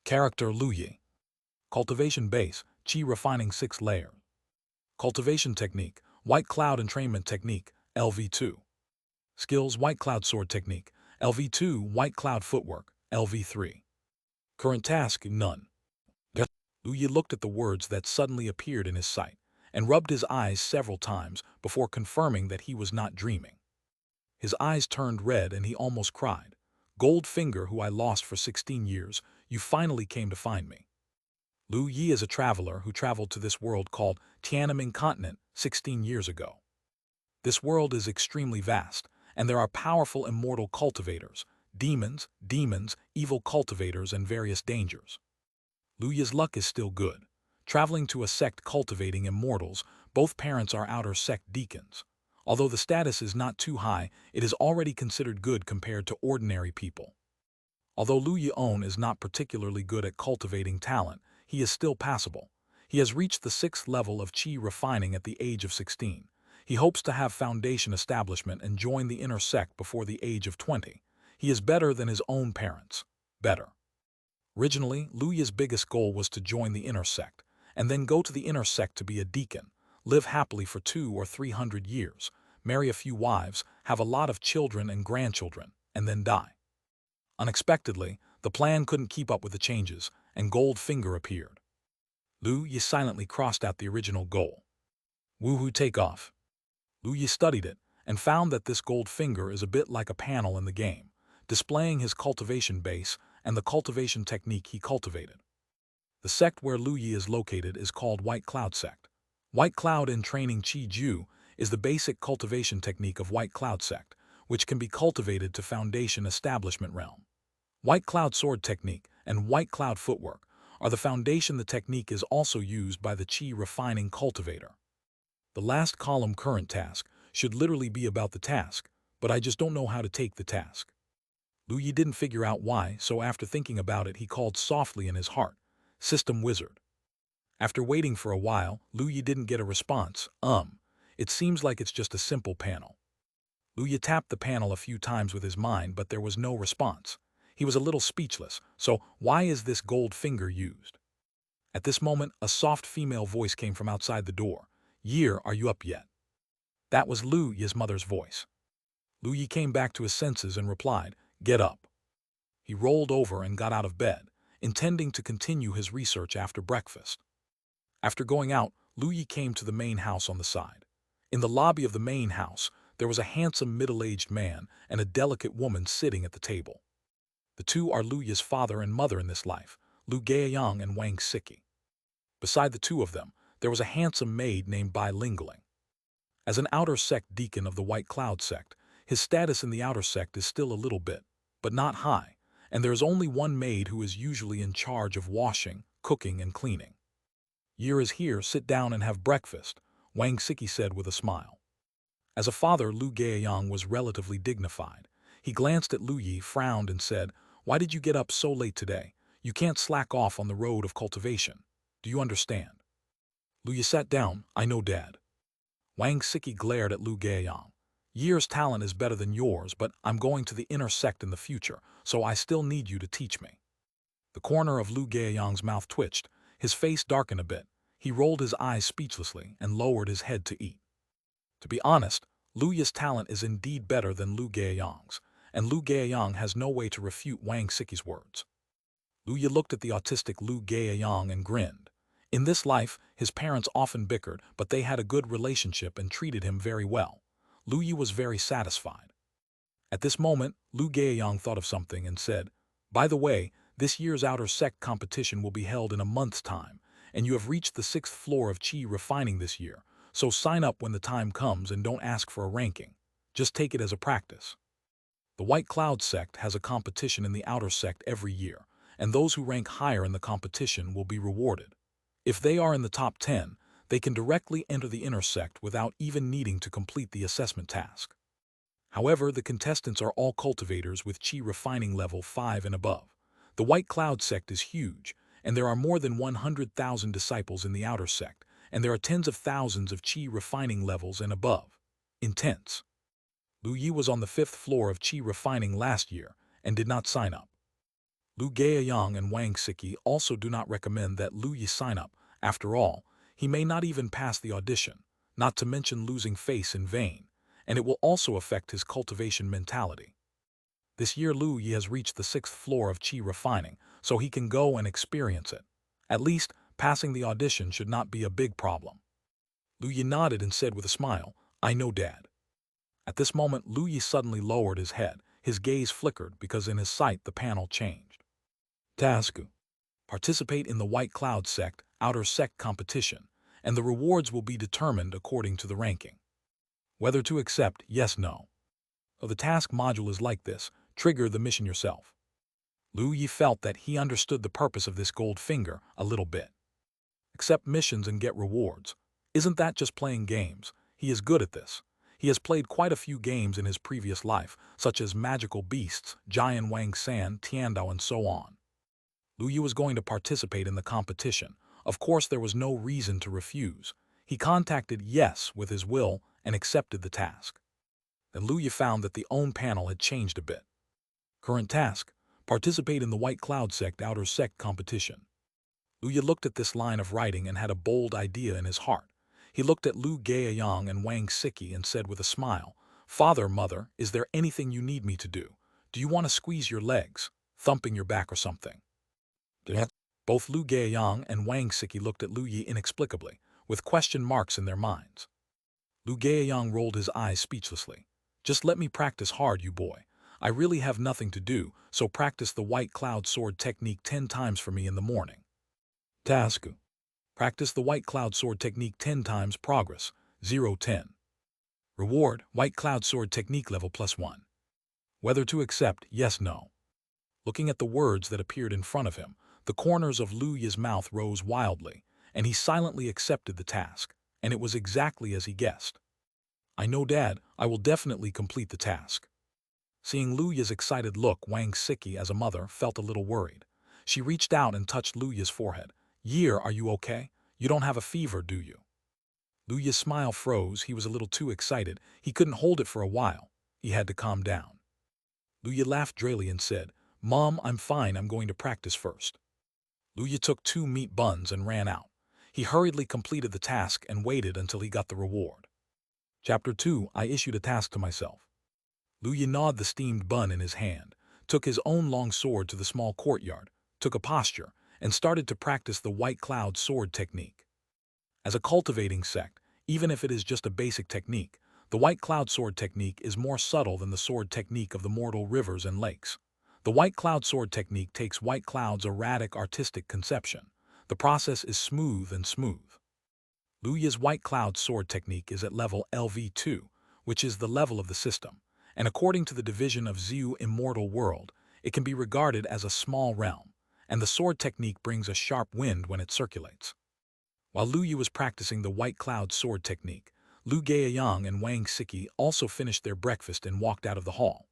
Character Lu Yi. Cultivation base, Qi refining 6 layer. Cultivation technique, White Cloud entrainment technique, LV2. Skills, White Cloud sword technique, LV2, White Cloud footwork, LV3. Current task, none. Lu Yi looked at the words that suddenly appeared in his sight and rubbed his eyes several times before confirming that he was not dreaming. His eyes turned red and he almost cried. Gold Finger, who I lost for 16 years, you finally came to find me. Lu Yi is a traveler who traveled to this world called Tiananmen Continent 16 years ago. This world is extremely vast, and there are powerful immortal cultivators, demons, evil cultivators, and various dangers. Lu Yi's luck is still good. Traveling to a sect cultivating immortals, both parents are outer sect deacons. Although the status is not too high, it is already considered good compared to ordinary people. Although Lu Yi is not particularly good at cultivating talent, he is still passable. He has reached the 6th level of Qi refining at the age of 16. He hopes to have foundation establishment and join the inner sect before the age of 20. He is better than his own parents. Better. Originally, Lu Yi's biggest goal was to join the inner sect, and then go to the inner sect to be a deacon, live happily for 200 or 300 years, marry a few wives, have a lot of children and grandchildren, and then die. Unexpectedly, the plan couldn't keep up with the changes, and Gold Finger appeared. Lu Yi silently crossed out the original goal. Woohoo, take off. Lu Yi studied it and found that this Gold Finger is a bit like a panel in the game, displaying his cultivation base and the cultivation technique he cultivated. The sect where Lu Yi is located is called White Cloud Sect. White Cloud in training Qi Ju is the basic cultivation technique of White Cloud Sect, which can be cultivated to foundation establishment realm. White Cloud sword technique and White Cloud footwork are the foundation. The technique is also used by the Qi refining cultivator. The last column, current task, should literally be about the task, but I just don't know how to take the task. Lu Yi didn't figure out why, so after thinking about it he called softly in his heart, "System Wizard." After waiting for a while, Lu Yi didn't get a response. It seems like it's just a simple panel. Lu Yi tapped the panel a few times with his mind, but there was no response. He was a little speechless, so why is this Gold Finger used? At this moment, a soft female voice came from outside the door. "Year, are you up yet?" That was Lu Yi's mother's voice. Lu Yi came back to his senses and replied, "Get up." He rolled over and got out of bed, intending to continue his research after breakfast. After going out, Lu Yi came to the main house on the side. In the lobby of the main house, there was a handsome middle-aged man and a delicate woman sitting at the table. The two are Lu Yi's father and mother in this life, Lu Gaiyang and Wang Siki. Beside the two of them, there was a handsome maid named Bai Lingling. As an outer sect deacon of the White Cloud sect, his status in the outer sect is still a little bit, but not high, and there is only one maid who is usually in charge of washing, cooking, and cleaning. "Year is here, sit down and have breakfast," Wang Siki said with a smile. As a father, Lu Gaiyang was relatively dignified. He glanced at Lu Yi, frowned, and said, "Why did you get up so late today? You can't slack off on the road of cultivation. Do you understand?" Lu Yi sat down. "I know, Dad." Wang Siki glared at Lu Gaiyang. "Year's talent is better than yours, but I'm going to the inner sect in the future, so I still need you to teach me." The corner of Lu Gaiyang's mouth twitched. His face darkened a bit. He rolled his eyes speechlessly and lowered his head to eat. To be honest, Lu Yi's talent is indeed better than Lu Gaiyang's, and Lu Gaiyang has no way to refute Wang Siki's words. Lu Yi looked at the autistic Lu Gaiyang and grinned. In this life, his parents often bickered, but they had a good relationship and treated him very well. Lu Yi was very satisfied. At this moment, Lu Gaiyang thought of something and said, "By the way, this year's outer sect competition will be held in a month's time, and you have reached the 6th floor of Qi refining this year, so sign up when the time comes and don't ask for a ranking. Just take it as a practice." The White Cloud sect has a competition in the outer sect every year, and those who rank higher in the competition will be rewarded. If they are in the top 10, they can directly enter the inner sect without even needing to complete the assessment task. However, the contestants are all cultivators with Qi refining level 5 and above. The White Cloud sect is huge, and there are more than 100,000 disciples in the outer sect, and there are tens of thousands of Qi refining levels and above. Intense. Lu Yi was on the 5th floor of Qi refining last year and did not sign up. Lu Gaoyang and Wang Siki also do not recommend that Lu Yi sign up. After all, he may not even pass the audition, not to mention losing face in vain, and it will also affect his cultivation mentality. This year Lu Yi has reached the 6th floor of Qi refining, so he can go and experience it. At least, passing the audition should not be a big problem. Lu Yi nodded and said with a smile, "I know, Dad." At this moment, Lu Yi suddenly lowered his head. His gaze flickered because in his sight the panel changed. Task: participate in the White Cloud Sect, Outer Sect competition, and the rewards will be determined according to the ranking. Whether to accept, yes, no. The task module is like this: trigger the mission yourself. Lu Yi felt that he understood the purpose of this gold finger a little bit. Accept missions and get rewards. Isn't that just playing games? He is good at this. He has played quite a few games in his previous life, such as Magical Beasts, Jian Wang San, Tiandao, and so on. Lu Yi was going to participate in the competition. Of course, there was no reason to refuse. He contacted yes with his will and accepted the task. Then Lu Yi found that the own panel had changed a bit. Current task: participate in the White Cloud Sect Outer Sect competition. Lu Yi looked at this line of writing and had a bold idea in his heart. He looked at Lu Gaoyang and Wang Siki and said with a smile, "Father, Mother, is there anything you need me to do? Do you want to squeeze your legs, thumping your back or something?" Both Lu Gaoyang and Wang Siki looked at Lu Yi inexplicably, with question marks in their minds. Lu Gaoyang rolled his eyes speechlessly. "Just let me practice hard, you boy. I really have nothing to do, so practice the White Cloud Sword technique 10 times for me in the morning." Task: practice the White Cloud Sword technique 10 times. Progress 0-10. Reward: White Cloud Sword technique level +1. Whether to accept, yes, no. Looking at the words that appeared in front of him, the corners of Lu Yi's mouth rose wildly, and he silently accepted the task, and it was exactly as he guessed. "I know, Dad, I will definitely complete the task." Seeing Lu Yi's excited look, Wang Siki, as a mother, felt a little worried. She reached out and touched Lu Yi's forehead. "Yi, are you okay? You don't have a fever, do you?" Lu Yi's smile froze. He was a little too excited. He couldn't hold it for a while. He had to calm down. Lu Yi laughed drily and said, "Mom, I'm fine. I'm going to practice first." Lu Yi took 2 meat buns and ran out. He hurriedly completed the task and waited until he got the reward. Chapter 2: I issued a task to myself. Lu Yi gnawed the steamed bun in his hand, took his own long sword to the small courtyard, took a posture, and started to practice the White Cloud Sword technique. As a cultivating sect, even if it is just a basic technique, the White Cloud Sword technique is more subtle than the sword technique of the mortal rivers and lakes. The White Cloud Sword technique takes White Cloud's erratic artistic conception. The process is smooth and smooth. Lu Yi's White Cloud Sword technique is at level LV2, which is the level of the system, and according to the division of Xiu Immortal World, it can be regarded as a small realm, and the sword technique brings a sharp wind when it circulates. While Lu Yi was practicing the White Cloud Sword technique, Lu Gaoyang and Wang Siki also finished their breakfast and walked out of the hall.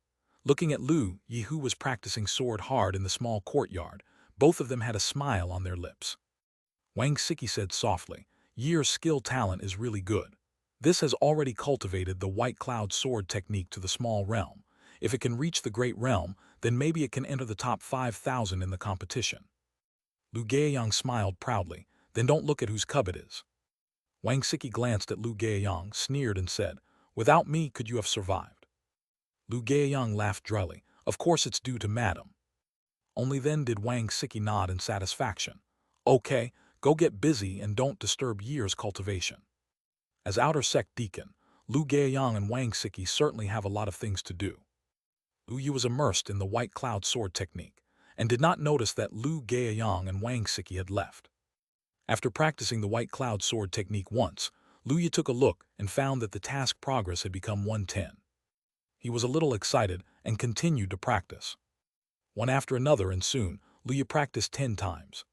Looking at Lu Yi, who was practicing sword hard in the small courtyard, both of them had a smile on their lips. Wang Siki said softly, "Yi's skill talent is really good. This has already cultivated the White Cloud Sword technique to the small realm. If it can reach the great realm, then maybe it can enter the top 5,000 in the competition." Lu Gaoyang smiled proudly. "Then don't look at whose cub it is." Wang Siki glanced at Lu Gaoyang, sneered and said, "Without me, could you have survived?" Lu Gaoyang laughed dryly. "Of course it's due to Madam." Only then did Wang Siki nod in satisfaction. "Okay, go get busy and don't disturb Yi's cultivation." As Outer Sect Deacon, Lu Gaoyang and Wang Siki certainly have a lot of things to do. Lu Yi was immersed in the White Cloud Sword technique, and did not notice that Lu Gaoyang and Wang Siki had left. After practicing the White Cloud Sword technique once, Lu Yi took a look and found that the task progress had become 110. He was a little excited and continued to practice. One after another, and soon, Lu Yi practiced 10 times.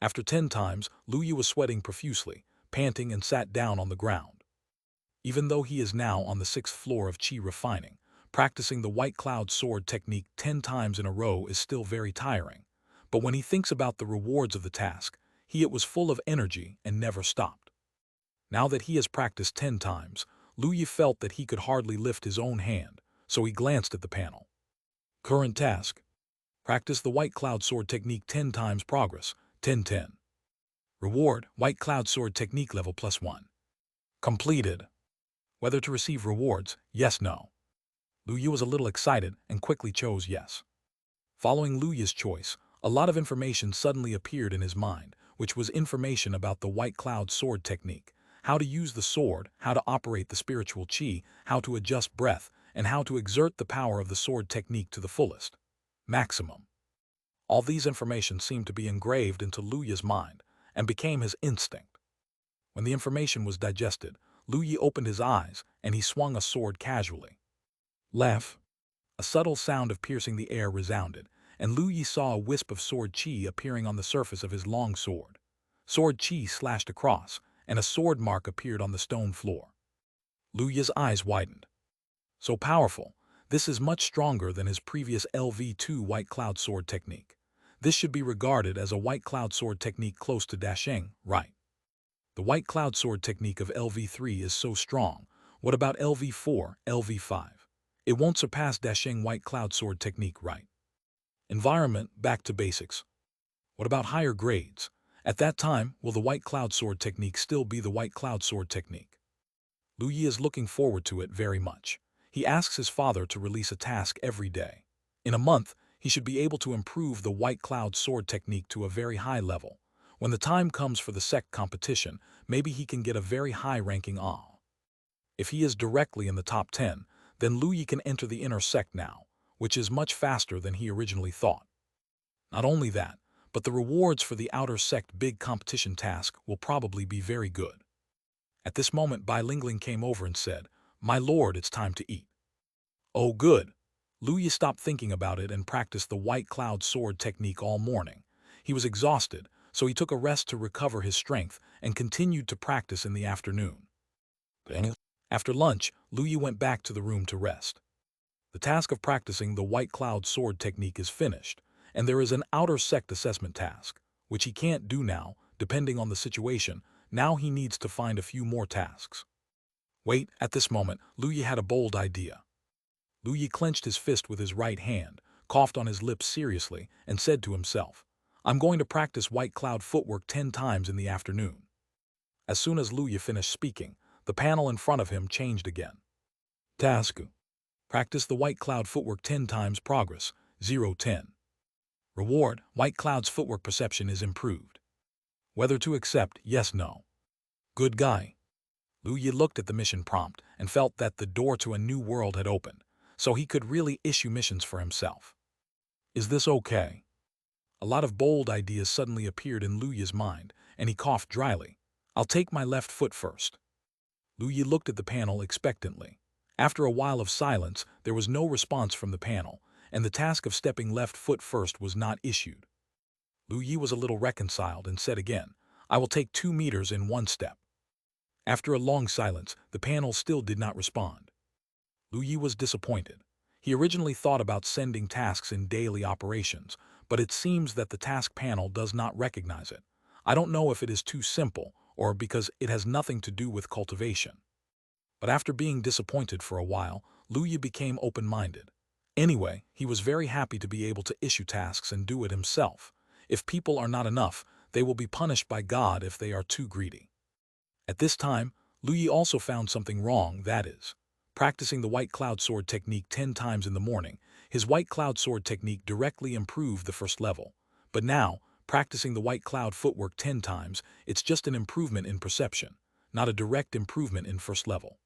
After 10 times, Lu Yi was sweating profusely, panting, and sat down on the ground. Even though he is now on the 6th floor of Qi refining, practicing the White Cloud Sword technique 10 times in a row is still very tiring. But when he thinks about the rewards of the task, it was full of energy and never stopped. Now that he has practiced 10 times, Lu Yi felt that he could hardly lift his own hand, so he glanced at the panel. Current task: Practice the White Cloud Sword technique 10 times progress, 10-10. Reward, White Cloud Sword technique level +1. Completed. Whether to receive rewards, yes, no. Lu Yu was a little excited and quickly chose yes. Following Lu Yu's choice, a lot of information suddenly appeared in his mind, which was information about the White Cloud Sword technique, how to use the sword, how to operate the spiritual qi, how to adjust breath, and how to exert the power of the sword technique to the fullest. Maximum. All these information seemed to be engraved into Lu Yu's mind and became his instinct. When the information was digested, Lu Yu opened his eyes and he swung a sword casually. Laugh. A subtle sound of piercing the air resounded, and Lu Yu saw a wisp of sword qi appearing on the surface of his long sword. Sword qi slashed across, and a sword mark appeared on the stone floor. Lu Yu's eyes widened. So powerful, this is much stronger than his previous LV2 White Cloud Sword technique. This should be regarded as a White Cloud Sword technique close to dashing, right? The White Cloud Sword technique of LV3 is so strong. What about LV4, LV5? It won't surpass dashing White Cloud Sword technique, right? Environment, back to basics. What about higher grades? At that time, will the White Cloud Sword technique still be the White Cloud Sword technique? Lu Yu is looking forward to it very much. He asks his father to release a task every day. In a month, he should be able to improve the White Cloud Sword technique to a very high level. When the time comes for the sect competition, maybe he can get a very high-ranking Ah. If he is directly in the top 10, then Lu Yu can enter the inner sect now, which is much faster than he originally thought. Not only that, but the rewards for the outer sect big competition task will probably be very good. At this moment, Bai Lingling came over and said, "My lord, it's time to eat." Oh, good. Lu Yu stopped thinking about it and practiced the White Cloud Sword technique all morning. He was exhausted, so he took a rest to recover his strength and continued to practice in the afternoon. After lunch, Lu Yu went back to the room to rest. The task of practicing the White Cloud Sword technique is finished, and there is an outer sect assessment task, which he can't do now, depending on the situation. Now he needs to find a few more tasks. Wait, at this moment, Lu Yu had a bold idea. Lu Yu clenched his fist with his right hand, coughed on his lips seriously, and said to himself, "I'm going to practice White Cloud footwork 10 times in the afternoon." As soon as Lu Yu finished speaking, the panel in front of him changed again. Task: practice the White Cloud footwork 10 times progress, 0-10. Reward: White Cloud's footwork perception is improved. Whether to accept, yes, no. Good guy. Lu Yu looked at the mission prompt and felt that the door to a new world had opened, so he could really issue missions for himself. Is this okay? A lot of bold ideas suddenly appeared in Lu Yu's mind, and he coughed dryly. I'll take my left foot first. Lu Yu looked at the panel expectantly. After a while of silence, there was no response from the panel, and the task of stepping left foot first was not issued. Lu Yu was a little reconciled and said again, I will take 2 meters in 1 step. After a long silence, the panel still did not respond. Lu Yu was disappointed. He originally thought about sending tasks in daily operations, but it seems that the task panel does not recognize it. I don't know if it is too simple or because it has nothing to do with cultivation. But after being disappointed for a while, Lu Yu became open-minded. Anyway, he was very happy to be able to issue tasks and do it himself. If people are not enough, they will be punished by God if they are too greedy. At this time, Lu Yu also found something wrong, that is, practicing the White Cloud Sword technique 10 times in the morning. His White Cloud Sword technique directly improved the first level. But now, practicing the White Cloud footwork 10 times, it's just an improvement in perception, not a direct improvement in first level.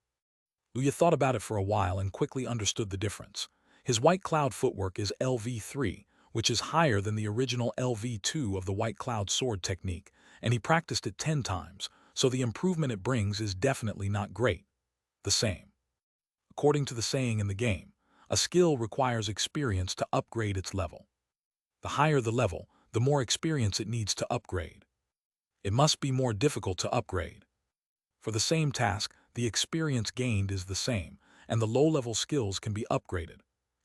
Lu Yu thought about it for a while and quickly understood the difference. His White Cloud footwork is LV3, which is higher than the original LV2 of the White Cloud Sword technique, and he practiced it 10 times, so the improvement it brings is definitely not great. The same. According to the saying in the game, a skill requires experience to upgrade its level. The higher the level, the more experience it needs to upgrade. It must be more difficult to upgrade. For the same task, the experience gained is the same, and the low-level skills can be upgraded.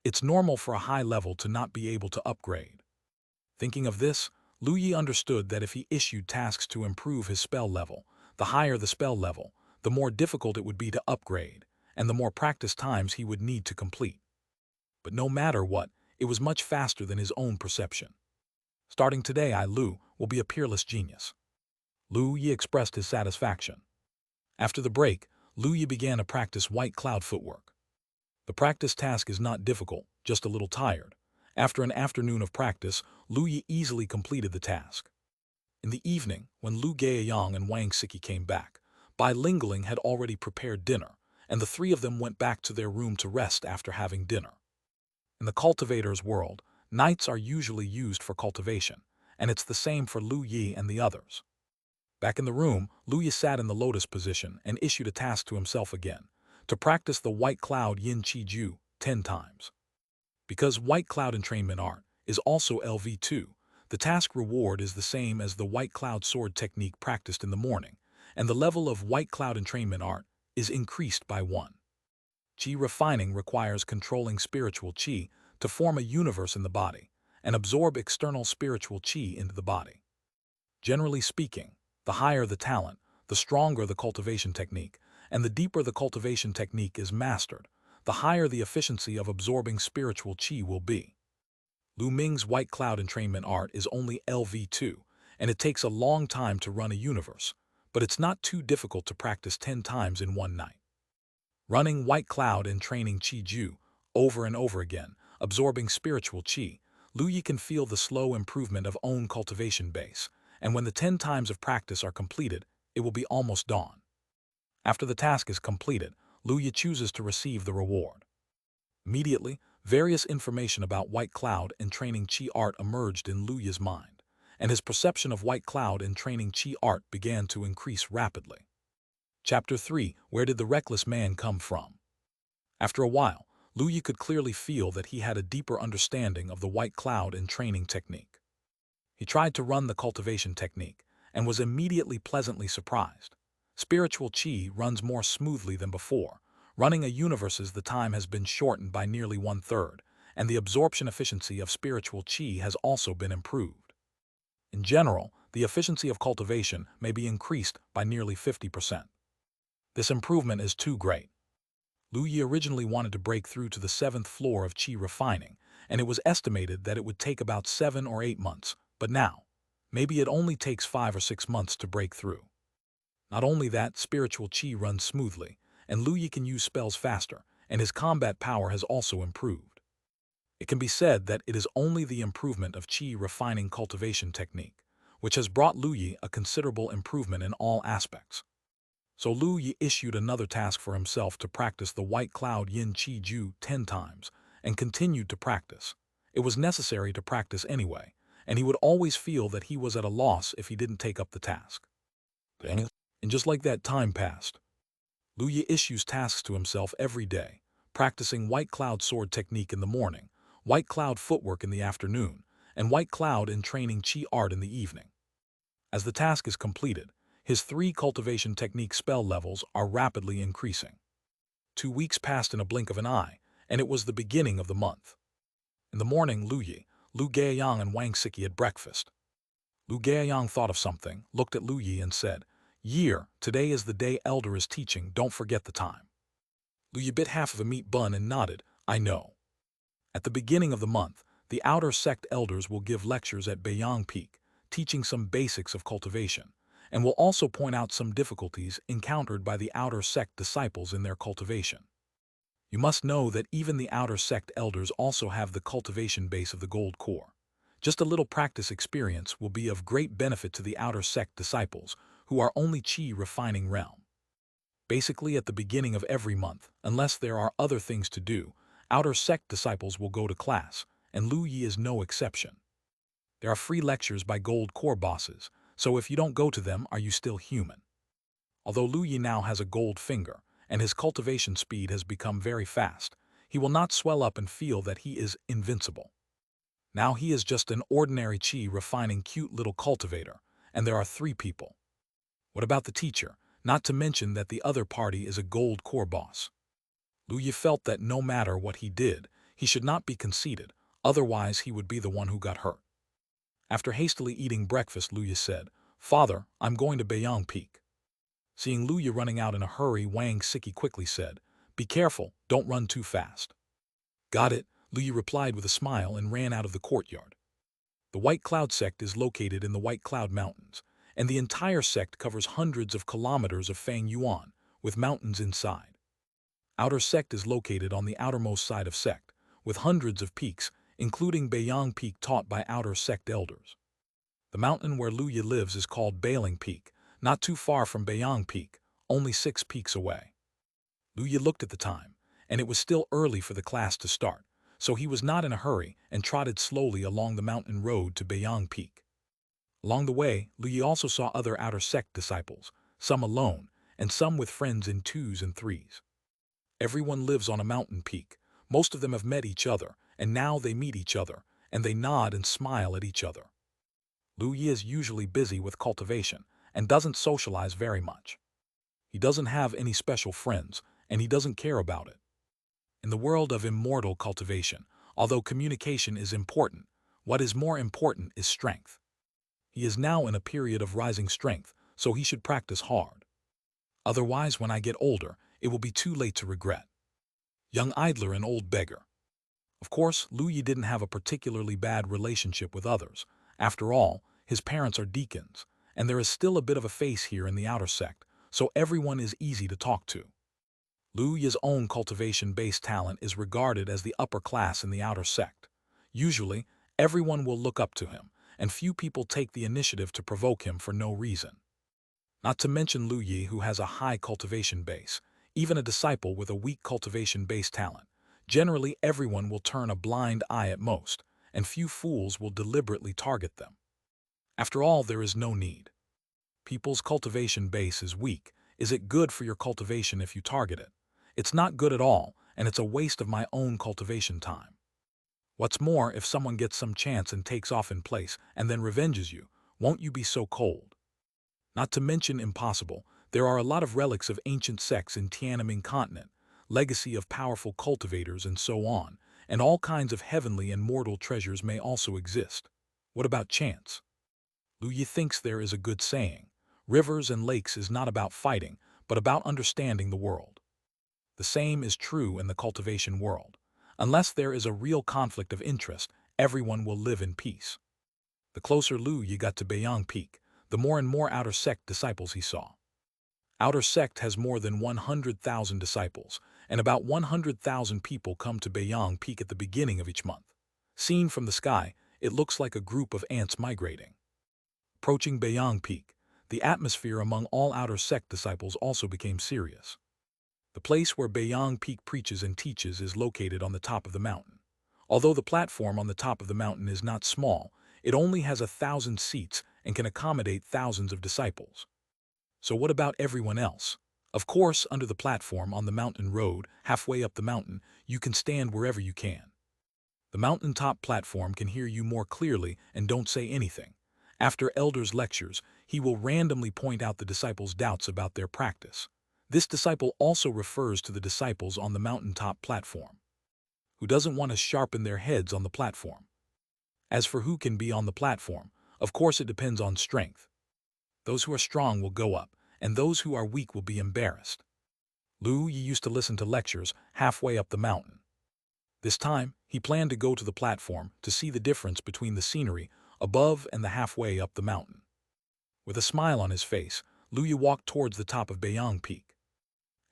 It's normal for a high level to not be able to upgrade. Thinking of this, Lu Yu understood that if he issued tasks to improve his spell level, the higher the spell level, the more difficult it would be to upgrade, and the more practice times he would need to complete. But no matter what, it was much faster than his own perception. Starting today, Lu will be a peerless genius. Lu Yi expressed his satisfaction. After the break, Lu Yi began to practice white cloud footwork. The practice task is not difficult, just a little tired. After an afternoon of practice, Lu Yi easily completed the task. In the evening, when Lu Gaoyang and Wang Siki came back, Bai Lingling had already prepared dinner, and the three of them went back to their room to rest after having dinner. In the cultivator's world, nights are usually used for cultivation, and it's the same for Lu Yi and the others. Back in the room, Lu Yi sat in the lotus position and issued a task to himself again, to practice the white cloud yin qi ju 10 times. Because white cloud entrainment art is also LV2, the task reward is the same as the white cloud sword technique practiced in the morning, and the level of white cloud entrainment art is increased by 1. Qi refining requires controlling spiritual qi to form a universe in the body and absorb external spiritual qi into the body. Generally speaking, the higher the talent, the stronger the cultivation technique, and the deeper the cultivation technique is mastered, the higher the efficiency of absorbing spiritual qi will be. Lu Ming's white cloud entrainment art is only LV2, and it takes a long time to run a universe, but it's not too difficult to practice 10 times in one night. Running white cloud and training qi ju over and over again, absorbing spiritual qi, Lu Yi can feel the slow improvement of own cultivation base, and when the 10 times of practice are completed, it will be almost dawn. After the task is completed, Lu Yi chooses to receive the reward. Immediately, various information about white cloud and training qi art emerged in Lu Yi's mind, and his perception of white cloud and training qi art began to increase rapidly. Chapter 3: Where did the reckless man come from? After a while, Lu Yi could clearly feel that he had a deeper understanding of the white cloud and training technique. He tried to run the cultivation technique, and was immediately pleasantly surprised. Spiritual qi runs more smoothly than before. Running a universe's the time has been shortened by nearly 1/3, and the absorption efficiency of spiritual qi has also been improved. In general, the efficiency of cultivation may be increased by nearly 50%. This improvement is too great. Lu Yi originally wanted to break through to the 7th floor of qi refining, and it was estimated that it would take about 7 or 8 months, but now, maybe it only takes 5 or 6 months to break through. Not only that, spiritual qi runs smoothly, and Lu Yi can use spells faster, and his combat power has also improved. It can be said that it is only the improvement of qi refining cultivation technique, which has brought Lu Yi a considerable improvement in all aspects. So Lu Yi issued another task for himself to practice the white cloud yin qi ju 10 times, and continued to practice. It was necessary to practice anyway, and he would always feel that he was at a loss if he didn't take up the task. And just like that, time passed. Lu Yi issues tasks to himself every day, practicing white cloud sword technique in the morning, white cloud footwork in the afternoon, and white cloud and training qi art in the evening. As the task is completed, his 3 cultivation technique spell levels are rapidly increasing. 2 weeks passed in a blink of an eye, and it was the beginning of the month. In the morning, Lu Yi, Lu Gaoyang and Wang Siki had breakfast. Lu Gaoyang thought of something, looked at Lu Yi and said, "Year, today is the day Elder is teaching, don't forget the time." Lu Yi bit half of a meat bun and nodded, "I know." At the beginning of the month, the outer sect elders will give lectures at Beiyang Peak, teaching some basics of cultivation, and will also point out some difficulties encountered by the outer sect disciples in their cultivation. You must know that even the outer sect elders also have the cultivation base of the gold core. Just a little practice experience will be of great benefit to the outer sect disciples, who are only qi refining realm. Basically, at the beginning of every month, unless there are other things to do, outer sect disciples will go to class, and Lu Yi is no exception. There are free lectures by gold core bosses, so if you don't go to them, are you still human? Although Lu Yi now has a gold finger, and his cultivation speed has become very fast, he will not swell up and feel that he is invincible. Now he is just an ordinary qi refining cute little cultivator, and there are 3 people. What about the teacher, not to mention that the other party is a gold core boss? Lu Yi felt that no matter what he did, he should not be conceited, otherwise he would be the one who got hurt. After hastily eating breakfast, Lu Yi said, "Father, I'm going to Beiyang Peak." Seeing Lu Yi running out in a hurry, Wang Siki quickly said, "Be careful, don't run too fast." "Got it," Lu Yi replied with a smile and ran out of the courtyard. The White Cloud sect is located in the White Cloud Mountains, and the entire sect covers hundreds of kilometers of Fang Yuan, with mountains inside. Outer sect is located on the outermost side of sect, with hundreds of peaks, including Beiyang Peak taught by outer sect elders. The mountain where Lu Yi lives is called Bailing Peak, not too far from Beiyang Peak, only 6 peaks away. Lu Yi looked at the time, and it was still early for the class to start, so he was not in a hurry and trotted slowly along the mountain road to Beiyang Peak. Along the way, Lu Yi also saw other outer sect disciples, some alone, and some with friends in 2s and 3s. Everyone lives on a mountain peak. Most of them have met each other, and now they meet each other, and they nod and smile at each other. Lu Yi is usually busy with cultivation and doesn't socialize very much. He doesn't have any special friends, and he doesn't care about it. In the world of immortal cultivation, although communication is important, what is more important is strength. He is now in a period of rising strength, so he should practice hard. Otherwise, when I get older, it will be too late to regret. Young idler and old beggar. Of course, Lu Yi didn't have a particularly bad relationship with others. After all, his parents are deacons, and there is still a bit of a face here in the outer sect, so everyone is easy to talk to. Lu Yi's own cultivation-based talent is regarded as the upper class in the outer sect. Usually, everyone will look up to him, and few people take the initiative to provoke him for no reason. Not to mention Lu Yi, who has a high cultivation base, even a disciple with a weak cultivation-based talent. Generally, everyone will turn a blind eye at most, and few fools will deliberately target them. After all, there is no need. People's cultivation base is weak. Is it good for your cultivation if you target it? It's not good at all, and it's a waste of my own cultivation time. What's more, if someone gets some chance and takes off in place and then revenges you, won't you be so cold? Not to mention impossible, there are a lot of relics of ancient sects in Tiananmen continent, legacy of powerful cultivators and so on, and all kinds of heavenly and mortal treasures may also exist. What about chance? Lu Yi thinks there is a good saying, rivers and lakes is not about fighting, but about understanding the world. The same is true in the cultivation world. Unless there is a real conflict of interest, everyone will live in peace. The closer Lu Yi got to Beiyang Peak, the more and more outer sect disciples he saw. Outer sect has more than 100,000 disciples, and about 100,000 people come to Beiyang Peak at the beginning of each month. Seen from the sky, it looks like a group of ants migrating. Approaching Beiyang Peak, the atmosphere among all outer sect disciples also became serious. The place where Beiyang Peak preaches and teaches is located on the top of the mountain. Although the platform on the top of the mountain is not small, it only has 1,000 seats and can accommodate thousands of disciples. So what about everyone else? Of course, under the platform on the mountain road, halfway up the mountain, you can stand wherever you can. The mountaintop platform can hear you more clearly and don't say anything. After Elder's lectures, he will randomly point out the disciples' doubts about their practice. This disciple also refers to the disciples on the mountaintop platform, who doesn't want to sharpen their heads on the platform. As for who can be on the platform, of course it depends on strength. Those who are strong will go up, and those who are weak will be embarrassed. Lu Yi used to listen to lectures halfway up the mountain. This time, he planned to go to the platform to see the difference between the scenery above and the halfway up the mountain. With a smile on his face, Lu Yi walked towards the top of Beiyang Peak.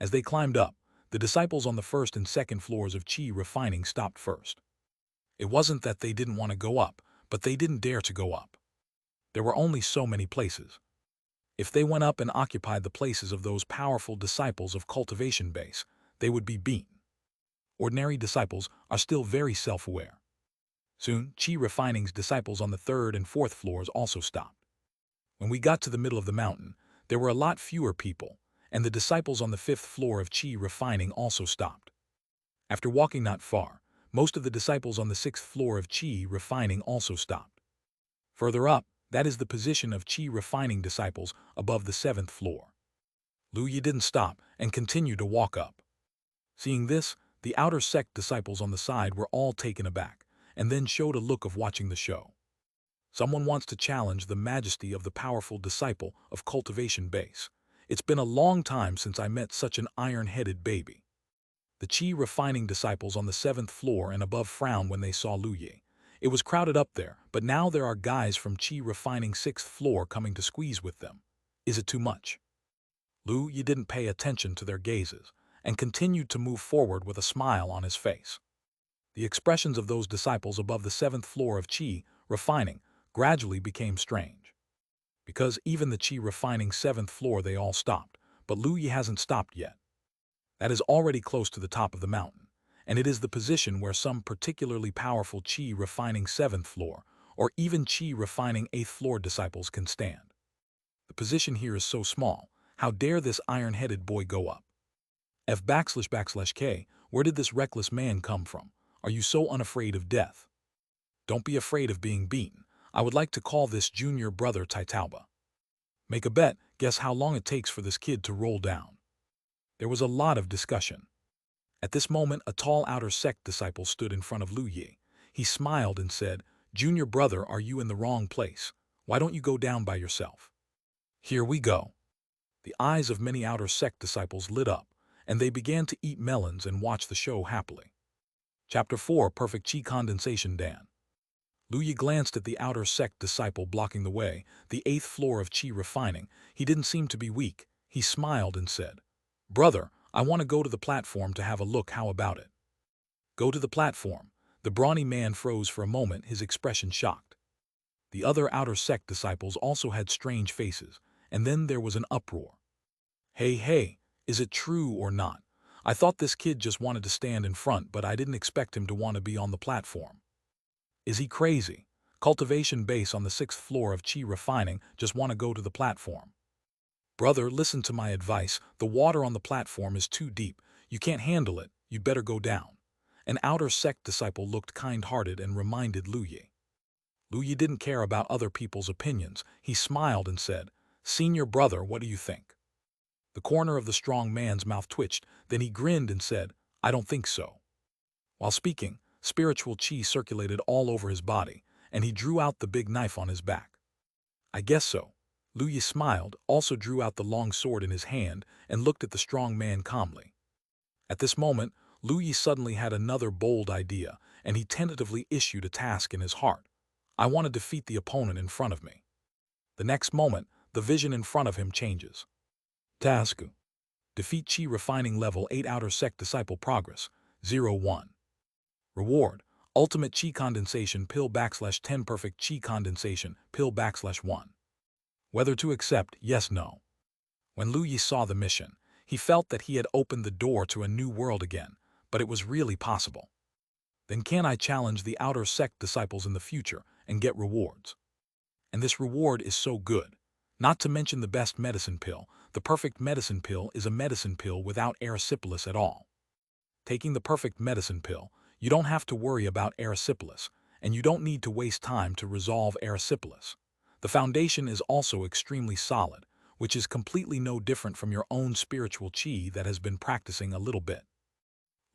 As they climbed up, the disciples on the first and second floors of Qi refining stopped first. It wasn't that they didn't want to go up, but they didn't dare to go up. There were only so many places. If they went up and occupied the places of those powerful disciples of cultivation base, they would be beaten. Ordinary disciples are still very self-aware. Soon, Qi Refining's disciples on the third and fourth floors also stopped. When we got to the middle of the mountain, there were a lot fewer people, and the disciples on the fifth floor of Qi Refining also stopped. After walking not far, most of the disciples on the sixth floor of Qi Refining also stopped. Further up, that is the position of Qi Refining disciples above the seventh floor. Lu Yi didn't stop and continued to walk up. Seeing this, the outer sect disciples on the side were all taken aback, and then showed a look of watching the show. Someone wants to challenge the majesty of the powerful disciple of cultivation base. It's been a long time since I met such an iron-headed baby. The Qi refining disciples on the 7th floor and above frowned when they saw Lu Yi. It was crowded up there, but now there are guys from Qi refining 6th floor coming to squeeze with them. Is it too much? Lu Yi didn't pay attention to their gazes and continued to move forward with a smile on his face. The expressions of those disciples above the 7th floor of Qi refining gradually became strange. Because even the Qi refining 7th floor they all stopped, but Lu Yi hasn't stopped yet. That is already close to the top of the mountain, and it is the position where some particularly powerful Qi refining 7th floor or even Qi refining 8th floor disciples can stand. The position here is so small, how dare this iron-headed boy go up? F_K, where did this reckless man come from? Are you so unafraid of death? Don't be afraid of being beaten. I would like to call this junior brother Taitauba. Make a bet, guess how long it takes for this kid to roll down. There was a lot of discussion. At this moment, a tall outer sect disciple stood in front of Lu Yi. He smiled and said, "Junior brother, are you in the wrong place? Why don't you go down by yourself?" Here we go. The eyes of many outer sect disciples lit up, and they began to eat melons and watch the show happily. Chapter 4, Perfect Qi Condensation Dan. Lu Yi glanced at the outer sect disciple blocking the way, the 8th floor of Qi refining. He didn't seem to be weak. He smiled and said, "Brother, I want to go to the platform to have a look. How about it?" Go to the platform. The brawny man froze for a moment, his expression shocked. The other outer sect disciples also had strange faces, and then there was an uproar. Hey, is it true or not? I thought this kid just wanted to stand in front, but I didn't expect him to want to be on the platform. Is he crazy? Cultivation base on the 6th floor of Qi refining just want to go to the platform. Brother, listen to my advice. The water on the platform is too deep. You can't handle it. You'd better go down. An outer sect disciple looked kind-hearted and reminded Lu Yi. Lu Yi didn't care about other people's opinions. He smiled and said, "Senior brother, what do you think?" The corner of the strong man's mouth twitched, then he grinned and said, "I don't think so." While speaking, spiritual Qi circulated all over his body, and he drew out the big knife on his back. "I guess so." Lu Yi smiled, also drew out the long sword in his hand, and looked at the strong man calmly. At this moment, Lu Yi suddenly had another bold idea, and he tentatively issued a task in his heart. "I want to defeat the opponent in front of me." The next moment, the vision in front of him changes. Task: defeat Qi refining level 8 outer sect disciple progress, 0-1. Reward: Ultimate Qi Condensation Pill /10 Perfect Qi Condensation Pill /1. Whether to accept, yes, no. When Lu Yi saw the mission, he felt that he had opened the door to a new world again, but it was really possible. Then can I challenge the outer sect disciples in the future and get rewards? And this reward is so good. Not to mention the best medicine pill. The perfect medicine pill is a medicine pill without erysipelas at all. Taking the perfect medicine pill, you don't have to worry about erysipelas, and you don't need to waste time to resolve erysipelas. The foundation is also extremely solid, which is completely no different from your own spiritual Qi that has been practicing a little bit.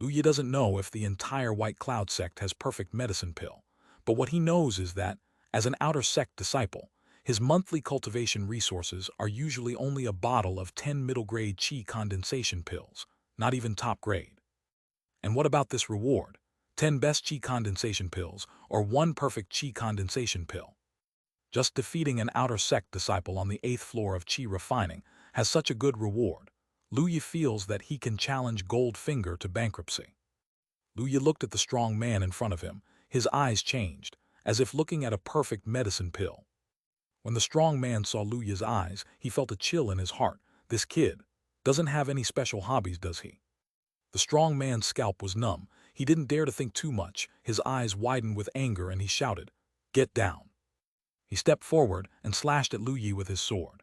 Lu Yi doesn't know if the entire White Cloud sect has perfect medicine pill, but what he knows is that, as an outer sect disciple, his monthly cultivation resources are usually only a bottle of 10 middle-grade Qi condensation pills, not even top grade. And what about this reward? 10 best Qi condensation pills, or 1 perfect Qi condensation pill. Just defeating an outer sect disciple on the 8th floor of Qi refining has such a good reward. Lu Yi feels that he can challenge Goldfinger to bankruptcy. Lu Yi looked at the strong man in front of him. His eyes changed, as if looking at a perfect medicine pill. When the strong man saw Lu Yi's eyes, he felt a chill in his heart. This kid doesn't have any special hobbies, does he? The strong man's scalp was numb. He didn't dare to think too much. His eyes widened with anger and he shouted, "Get down." He stepped forward and slashed at Lu Yi with his sword.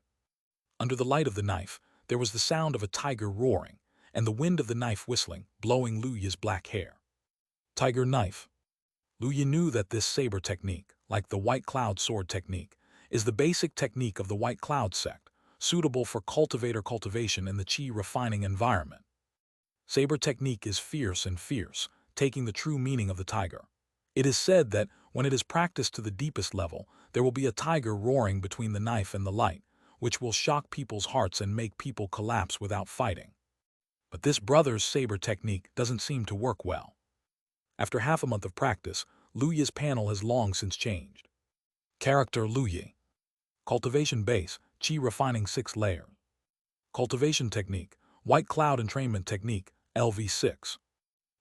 Under the light of the knife, there was the sound of a tiger roaring, and the wind of the knife whistling, blowing Lu Yi's black hair. Tiger knife. Lu Yi knew that this saber technique, like the White Cloud sword technique, is the basic technique of the White Cloud sect, suitable for cultivation in the Qi refining environment. Saber technique is fierce, taking the true meaning of the tiger. It is said that when it is practiced to the deepest level, there will be a tiger roaring between the knife and the light, which will shock people's hearts and make people collapse without fighting. But this brother's saber technique doesn't seem to work well. After half a month of practice, Lu Yi's panel has long since changed. Character Lu Yi. Cultivation base, Qi refining 6 layer. Cultivation technique, White Cloud entrainment technique, LV6.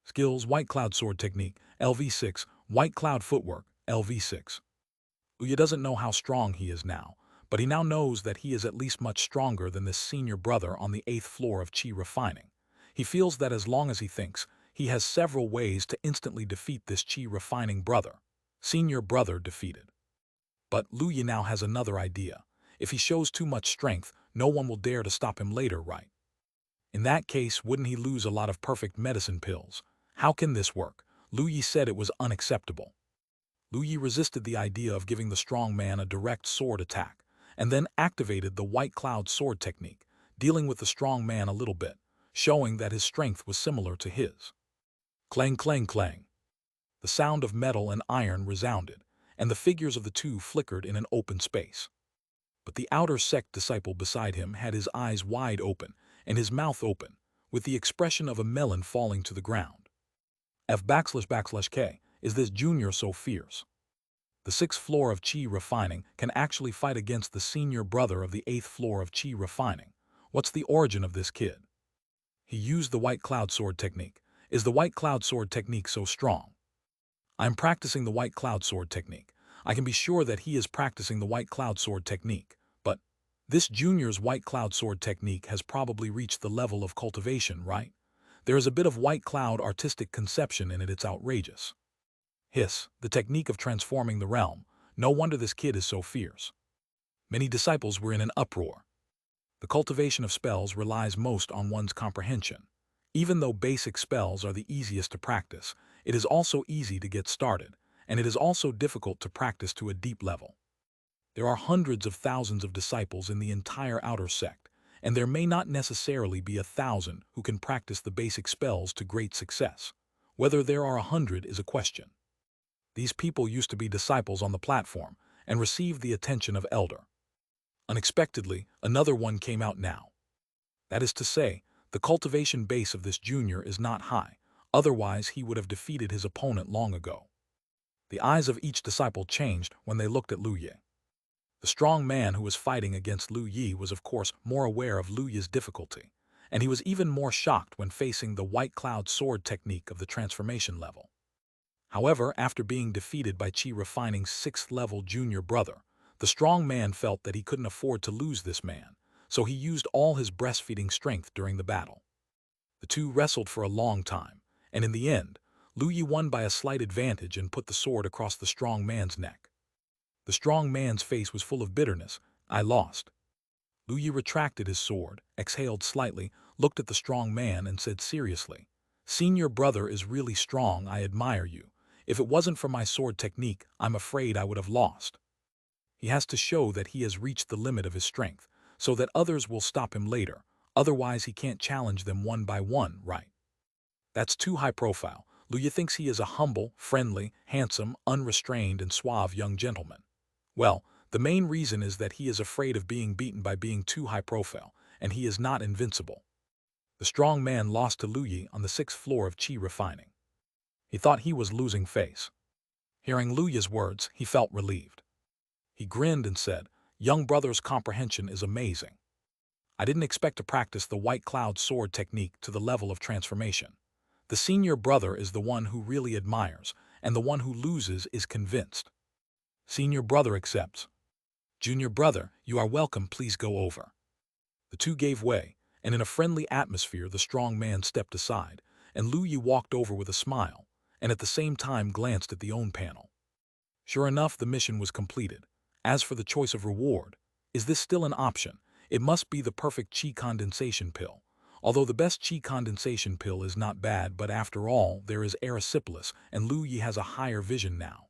Skills, White Cloud sword technique, LV6, White Cloud footwork, LV6. Lu Yi doesn't know how strong he is now, but he now knows that he is at least much stronger than this senior brother on the 8th floor of Qi refining. He feels that as long as he thinks, he has several ways to instantly defeat this Qi refining brother. Senior brother defeated. But Lu Yi now has another idea. If he shows too much strength, no one will dare to stop him later, right? In that case, wouldn't he lose a lot of perfect medicine pills? How can this work? Lu Yi said it was unacceptable. Lu Yi resisted the idea of giving the strong man a direct sword attack, and then activated the White Cloud sword technique, dealing with the strong man a little bit, showing that his strength was similar to his. Clang, clang, clang. The sound of metal and iron resounded, and the figures of the two flickered in an open space. But the outer sect disciple beside him had his eyes wide open and his mouth open, with the expression of a melon falling to the ground. F_K, is this junior so fierce? The 6th floor of Qi refining can actually fight against the senior brother of the 8th floor of Qi refining. What's the origin of this kid? He used the White Cloud sword technique. Is the White Cloud sword technique so strong? I'm practicing the White Cloud sword technique. I can be sure that he is practicing the White Cloud sword technique, but this junior's White Cloud sword technique has probably reached the level of cultivation, right? There is a bit of White Cloud artistic conception in it. It's outrageous. Hiss, the technique of transforming the realm. No wonder this kid is so fierce. Many disciples were in an uproar. The cultivation of spells relies most on one's comprehension. Even though basic spells are the easiest to practice, it is also easy to get started, and it is also difficult to practice to a deep level. There are hundreds of thousands of disciples in the entire outer sect, and there may not necessarily be 1,000 who can practice the basic spells to great success. Whether there are 100 is a question. These people used to be disciples on the platform and received the attention of elder. Unexpectedly, another one came out now. That is to say, the cultivation base of this junior is not high, otherwise he would have defeated his opponent long ago. The eyes of each disciple changed when they looked at Lu Yi. The strong man who was fighting against Lu Yi was of course more aware of Lu Yi's difficulty, and he was even more shocked when facing the White Cloud sword technique of the transformation level. However, after being defeated by Qi Refining's 6th level junior brother, the strong man felt that he couldn't afford to lose this man, so he used all his breastfeeding strength during the battle. The two wrestled for a long time, and in the end, Lu Yi won by a slight advantage and put the sword across the strong man's neck. The strong man's face was full of bitterness. I lost. Lu Yi retracted his sword, exhaled slightly, looked at the strong man and said seriously, "Senior brother is really strong. I admire you. If it wasn't for my sword technique, I'm afraid I would have lost." He has to show that he has reached the limit of his strength, so that others will stop him later, otherwise he can't challenge them one by one, right? That's too high profile. Lu Yi thinks he is a humble, friendly, handsome, unrestrained, and suave young gentleman. Well, the main reason is that he is afraid of being beaten by being too high profile, and he is not invincible. The strong man lost to Lu Yi on the 6th floor of Qi refining. He thought he was losing face. Hearing Lu Yi's words, he felt relieved. He grinned and said, "Young brother's comprehension is amazing. I didn't expect to practice the White Cloud sword technique to the level of transformation. The senior brother is the one who really admires, and the one who loses is convinced." Senior brother accepts. "Junior brother, you are welcome, please go over." The two gave way, and in a friendly atmosphere the strong man stepped aside, and Lu Yi walked over with a smile, and at the same time glanced at the own panel. Sure enough, the mission was completed. As for the choice of reward, is this still an option? It must be the Perfect Qi Condensation Pill. Although the best Qi Condensation Pill is not bad, but after all, there is erysipelas, and Lu Yi has a higher vision now.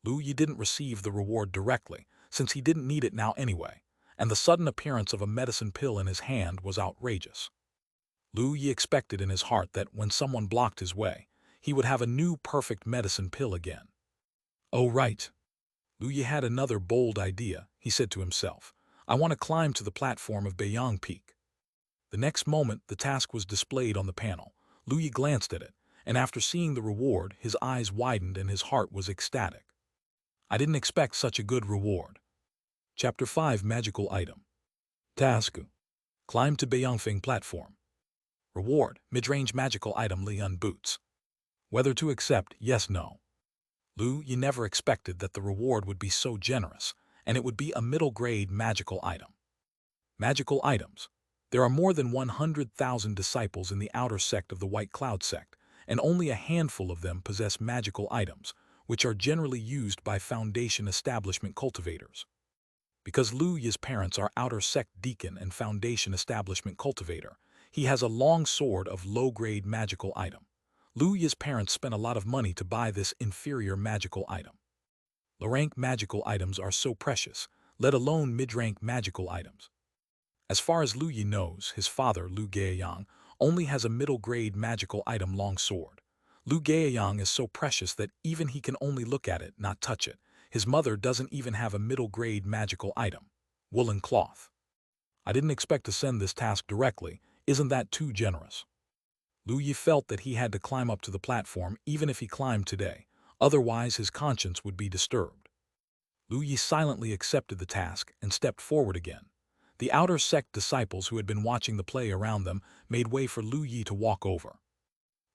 Lu Yi didn't receive the reward directly, since he didn't need it now anyway, and the sudden appearance of a medicine pill in his hand was outrageous. Lu Yi expected in his heart that when someone blocked his way, he would have a new perfect medicine pill again. Oh right. Lu Yi had another bold idea. He said to himself, "I want to climb to the platform of Beiyang Peak." The next moment, the task was displayed on the panel. Lu Yi glanced at it, and after seeing the reward, his eyes widened and his heart was ecstatic. I didn't expect such a good reward. Chapter 5 Magical Item. Task: Climb to Beiyangfeng Platform. Reward: Mid-range magical item Lian Boots. Whether to accept, yes, no. Lu Yi never expected that the reward would be so generous, and it would be a middle-grade magical item. Magical items. There are more than 100,000 disciples in the outer sect of the White Cloud sect, and only a handful of them possess magical items, which are generally used by Foundation establishment cultivators. Because Lu Yi's parents are outer sect deacon and Foundation establishment cultivator, he has a long sword of low-grade magical item. Lu Yi's parents spent a lot of money to buy this inferior magical item. Low-rank magical items are so precious, let alone mid-rank magical items. As far as Lu Yi knows, his father, Lu Gaiyang, only has a middle-grade magical item long sword. Lu Gaiyang is so precious that even he can only look at it, not touch it. His mother doesn't even have a middle-grade magical item, woolen cloth. I didn't expect to send this task directly. Isn't that too generous? Lu Yi felt that he had to climb up to the platform even if he climbed today, otherwise his conscience would be disturbed. Lu Yi silently accepted the task and stepped forward again. The outer sect disciples who had been watching the play around them made way for Lu Yi to walk over.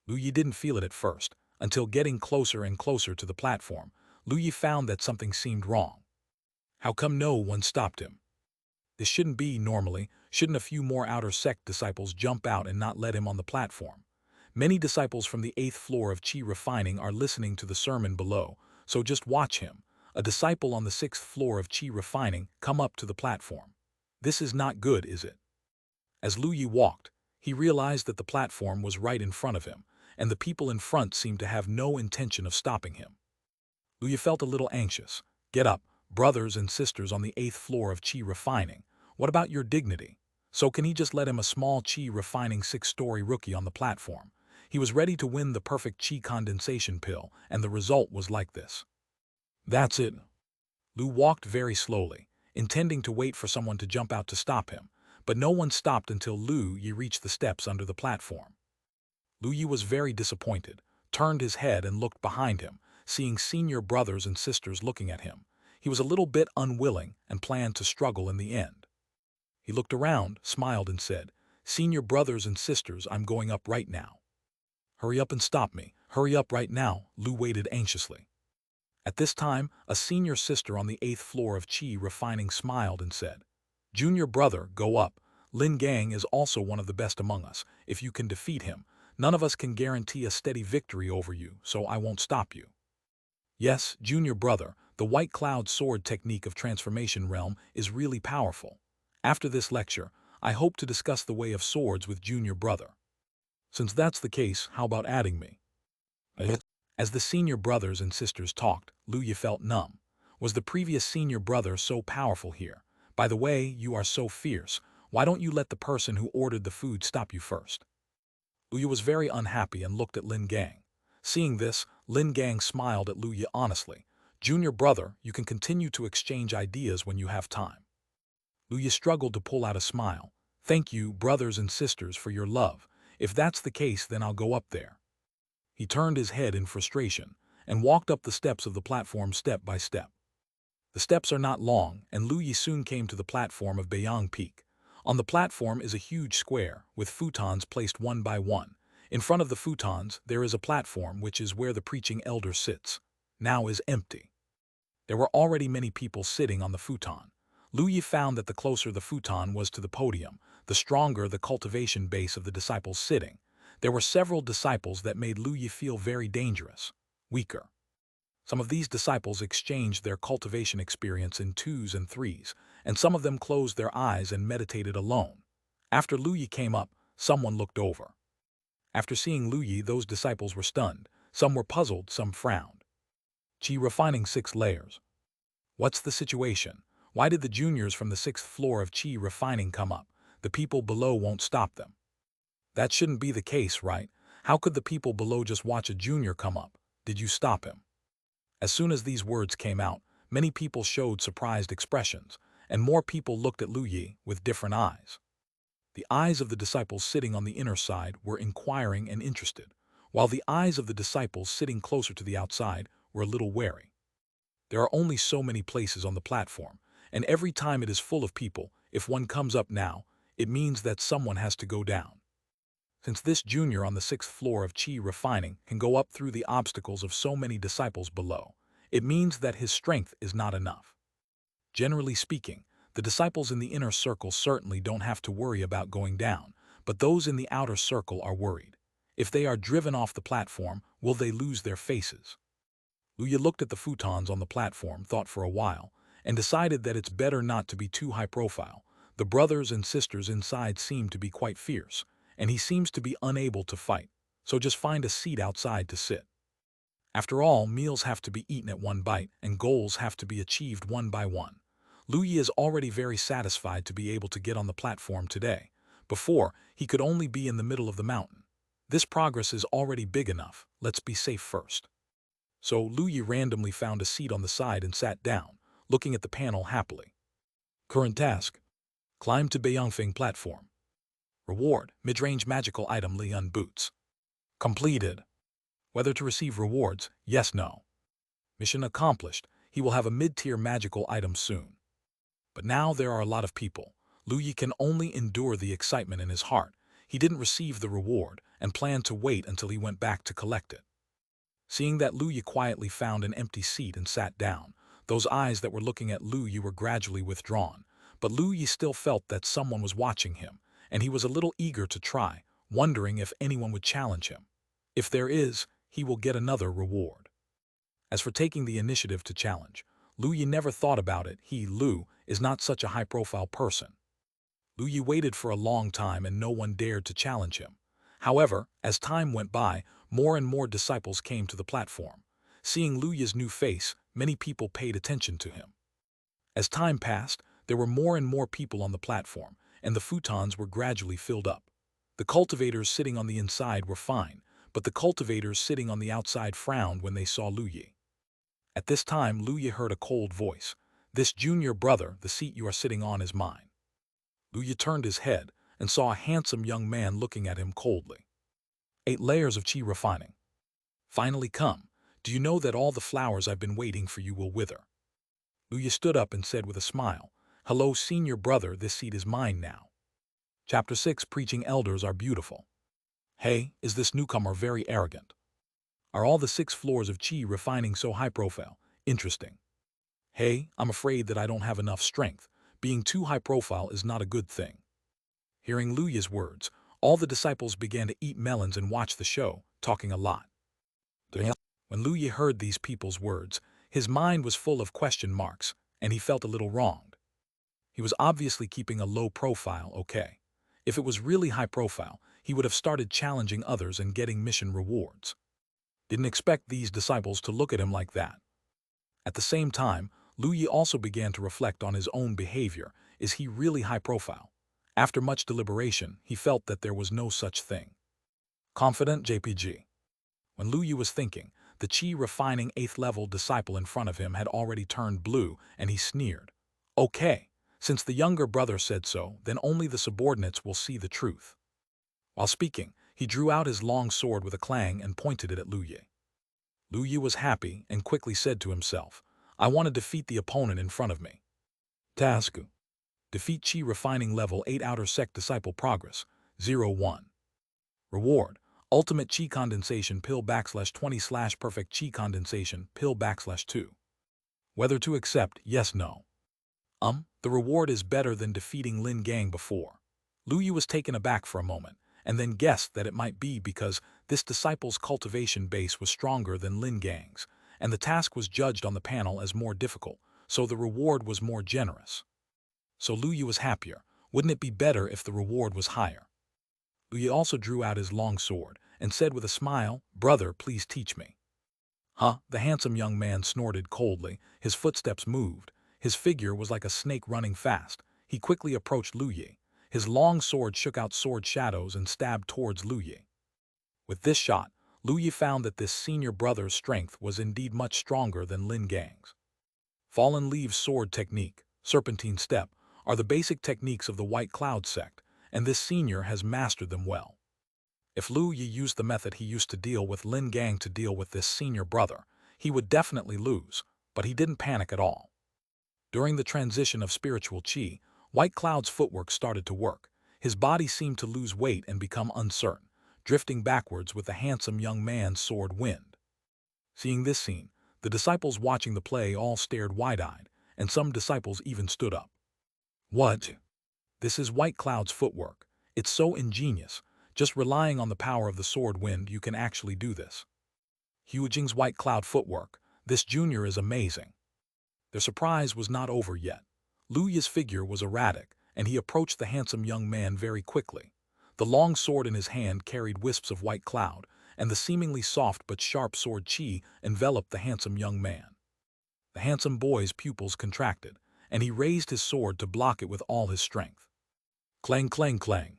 Lu Yi didn't feel it at first, until getting closer and closer to the platform, Lu Yi found that something seemed wrong. How come no one stopped him? This shouldn't be normally. Shouldn't a few more outer sect disciples jump out and not let him on the platform? Many disciples from the 8th floor of Qi Refining are listening to the sermon below, so just watch him. A disciple on the 6th floor of Qi Refining come up to the platform. This is not good, is it? As Lu Yi walked, he realized that the platform was right in front of him, and the people in front seemed to have no intention of stopping him. Lu Yi felt a little anxious. Get up, brothers and sisters on the 8th floor of Qi Refining. What about your dignity? So can he just let him a small Qi Refining 6-story rookie on the platform? He was ready to win the Perfect Qi Condensation Pill, and the result was like this. That's it. Lu walked very slowly, intending to wait for someone to jump out to stop him, but no one stopped until Lu Yi reached the steps under the platform. Lu Yi was very disappointed, turned his head and looked behind him, seeing senior brothers and sisters looking at him. He was a little bit unwilling and planned to struggle in the end. He looked around, smiled and said, "Senior brothers and sisters, I'm going up right now." "Hurry up and stop me. Hurry up right now," Lu waited anxiously. At this time, a senior sister on the 8th floor of Qi Refining smiled and said, "Junior brother, go up. Lin Gang is also one of the best among us. If you can defeat him, none of us can guarantee a steady victory over you, so I won't stop you." Yes, junior brother, the White Cloud sword technique of transformation realm is really powerful. After this lecture, I hope to discuss the way of swords with junior brother. Since that's the case, how about adding me? As the senior brothers and sisters talked, Lu Yi felt numb. Was the previous senior brother so powerful here? By the way, you are so fierce. Why don't you let the person who ordered the food stop you first? Lu Yi was very unhappy and looked at Lin Gang. Seeing this, Lin Gang smiled at Lu Yi honestly. "Junior brother, you can continue to exchange ideas when you have time." Lu Yi struggled to pull out a smile. "Thank you, brothers and sisters, for your love. If that's the case, then I'll go up there." He turned his head in frustration and walked up the steps of the platform step by step. The steps are not long, and Lu Yi soon came to the platform of Beiyang Peak. On the platform is a huge square, with futons placed one by one. In front of the futons, there is a platform which is where the preaching elder sits. Now is empty. There were already many people sitting on the futon. Lu Yi found that the closer the futon was to the podium, the stronger the cultivation base of the disciples sitting. There were several disciples that made Lu Yi feel very dangerous, weaker. Some of these disciples exchanged their cultivation experience in 2s and 3s, and some of them closed their eyes and meditated alone. After Lu Yi came up, someone looked over. After seeing Lu Yi, those disciples were stunned. Some were puzzled, some frowned. Qi Refining 6 layers. What's the situation? Why did the juniors from the 6th floor of Qi Refining come up? The people below won't stop them. That shouldn't be the case, right? How could the people below just watch a junior come up? Did you stop him? As soon as these words came out, many people showed surprised expressions, and more people looked at Lu Yi with different eyes. The eyes of the disciples sitting on the inner side were inquiring and interested, while the eyes of the disciples sitting closer to the outside were a little wary. There are only so many places on the platform, and every time it is full of people, if one comes up now, it means that someone has to go down. Since this junior on the 6th floor of Qi refining can go up through the obstacles of so many disciples below, it means that his strength is not enough. Generally speaking, the disciples in the inner circle certainly don't have to worry about going down, but those in the outer circle are worried. If they are driven off the platform, will they lose their faces? Luya looked at the futons on the platform, thought for a while, and decided that it's better not to be too high profile. The brothers and sisters inside seem to be quite fierce, and he seems to be unable to fight, so just find a seat outside to sit. After all, meals have to be eaten at one bite, and goals have to be achieved one by one. Luyi is already very satisfied to be able to get on the platform today. Before, he could only be in the middle of the mountain. This progress is already big enough, let's be safe first. So Luyi randomly found a seat on the side and sat down, looking at the panel happily. Current task: climb to Beiyangfeng platform. Reward: mid-range magical item Lian boots. Completed. Whether to receive rewards: yes, no. Mission accomplished. He will have a mid-tier magical item soon. But now there are a lot of people. Luyi can only endure the excitement in his heart. He didn't receive the reward and planned to wait until he went back to collect it. Seeing that Luyi quietly found an empty seat and sat down, those eyes that were looking at Luyi were gradually withdrawn, but Luyi still felt that someone was watching him, and he was a little eager to try, wondering if anyone would challenge him. If there is, he will get another reward. As for taking the initiative to challenge, Luyi never thought about it. Lu, is not such a high-profile person. Luyi waited for a long time and no one dared to challenge him. However, as time went by, more and more disciples came to the platform. Seeing Luyi's new face, many people paid attention to him. As time passed, there were more and more people on the platform, and the futons were gradually filled up. The cultivators sitting on the inside were fine, but the cultivators sitting on the outside frowned when they saw Luyi. At this time, Luyi heard a cold voice. "This junior brother, the seat you are sitting on is mine." Luyi turned his head and saw a handsome young man looking at him coldly. 8 layers of Qi refining. Finally come. Do you know that all the flowers I've been waiting for you will wither? Luyi stood up and said with a smile, "Hello, senior brother, this seat is mine now." Chapter 6: Preaching Elders are Beautiful. Hey, is this newcomer very arrogant? Are all the 6 floors of Qi refining so high profile? Interesting. Hey, I'm afraid that I don't have enough strength. Being too high profile is not a good thing. Hearing Luyi's words, all the disciples began to eat melons and watch the show, talking a lot. When Luyi heard these people's words, his mind was full of question marks, and he felt a little wronged. He was obviously keeping a low profile, okay. If it was really high profile, he would have started challenging others and getting mission rewards. Didn't expect these disciples to look at him like that. At the same time, Luyi also began to reflect on his own behavior. Is he really high profile? After much deliberation, he felt that there was no such thing. Confident JPG. When Luyi was thinking, the Qi refining 8th level disciple in front of him had already turned blue, and he sneered. Okay, since the younger brother said so, then only the subordinates will see the truth. While speaking, he drew out his long sword with a clang and pointed it at Luyi. Luyi was happy and quickly said to himself, I want to defeat the opponent in front of me. Task: defeat Qi refining level 8 outer sect disciple progress, 01. Reward: Ultimate Qi Condensation Pill /20/ Perfect Qi Condensation Pill /2. Whether to accept: yes, no. The reward is better than defeating Lin Gang before. Luyi was taken aback for a moment, and then guessed that it might be because this disciple's cultivation base was stronger than Lin Gang's, and the task was judged on the panel as more difficult, so the reward was more generous. So Luyi was happier. Wouldn't it be better if the reward was higher? Luyi also drew out his long sword and said with a smile, Brother, please teach me. Huh? The handsome young man snorted coldly. His footsteps moved. His figure was like a snake running fast. He quickly approached Luyi. His long sword shook out sword shadows and stabbed towards Luyi. With this shot, Luyi found that this senior brother's strength was indeed much stronger than Lin Gang's. Fallen Leaves Sword Technique, Serpentine Step, are the basic techniques of the White Cloud sect, and this senior has mastered them well. If Lu Yi used the method he used to deal with Lin Gang to deal with this senior brother, he would definitely lose, but he didn't panic at all. During the transition of spiritual qi, White Cloud's footwork started to work. His body seemed to lose weight and become uncertain, drifting backwards with the handsome young man's sword wind. Seeing this scene, the disciples watching the play all stared wide-eyed, and some disciples even stood up. What? This is White Cloud's footwork. It's so ingenious. Just relying on the power of the sword wind, you can actually do this. Hu Jing's White Cloud footwork. This junior is amazing. Their surprise was not over yet. Lu Yi's figure was erratic, and he approached the handsome young man very quickly. The long sword in his hand carried wisps of white cloud, and the seemingly soft but sharp sword qi enveloped the handsome young man. The handsome boy's pupils contracted, and he raised his sword to block it with all his strength. Clang, clang, clang.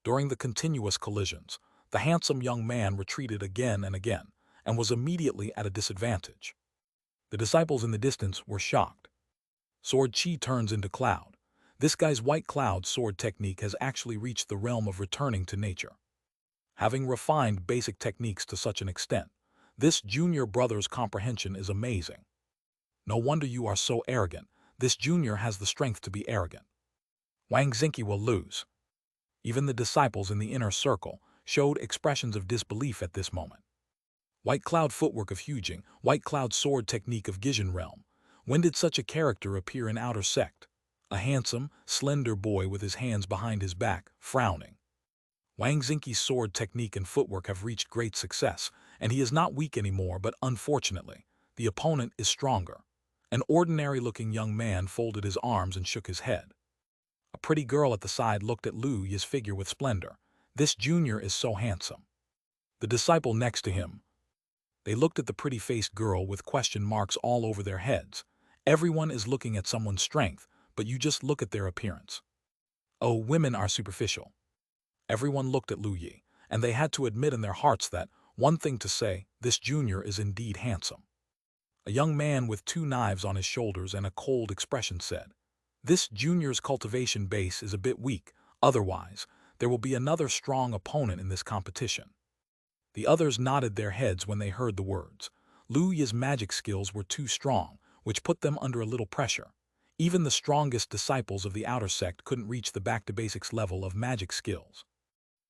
During the continuous collisions, the handsome young man retreated again and again, and was immediately at a disadvantage. The disciples in the distance were shocked. Sword qi turns into cloud. This guy's white cloud sword technique has actually reached the realm of returning to nature. Having refined basic techniques to such an extent, this junior brother's comprehension is amazing. No wonder you are so arrogant. This junior has the strength to be arrogant. Wang Xingqi will lose. Even the disciples in the inner circle showed expressions of disbelief at this moment. White Cloud footwork of Hu Jing, White Cloud sword technique of Gijin realm. When did such a character appear in outer sect? A handsome, slender boy with his hands behind his back, frowning. Wang Xingqi's sword technique and footwork have reached great success, and he is not weak anymore, but unfortunately, the opponent is stronger. An ordinary-looking young man folded his arms and shook his head. A pretty girl at the side looked at Lu Yi's figure with splendor. This junior is so handsome. The disciple next to him. They looked at the pretty-faced girl with question marks all over their heads. Everyone is looking at someone's strength, but you just look at their appearance. Oh, women are superficial. Everyone looked at Lu Yi, and they had to admit in their hearts that, one thing to say, this junior is indeed handsome. A young man with 2 knives on his shoulders and a cold expression said, "This junior's cultivation base is a bit weak, otherwise, there will be another strong opponent in this competition." The others nodded their heads when they heard the words. Lu Yi's magic skills were too strong, which put them under a little pressure. Even the strongest disciples of the outer sect couldn't reach the back-to-basics level of magic skills.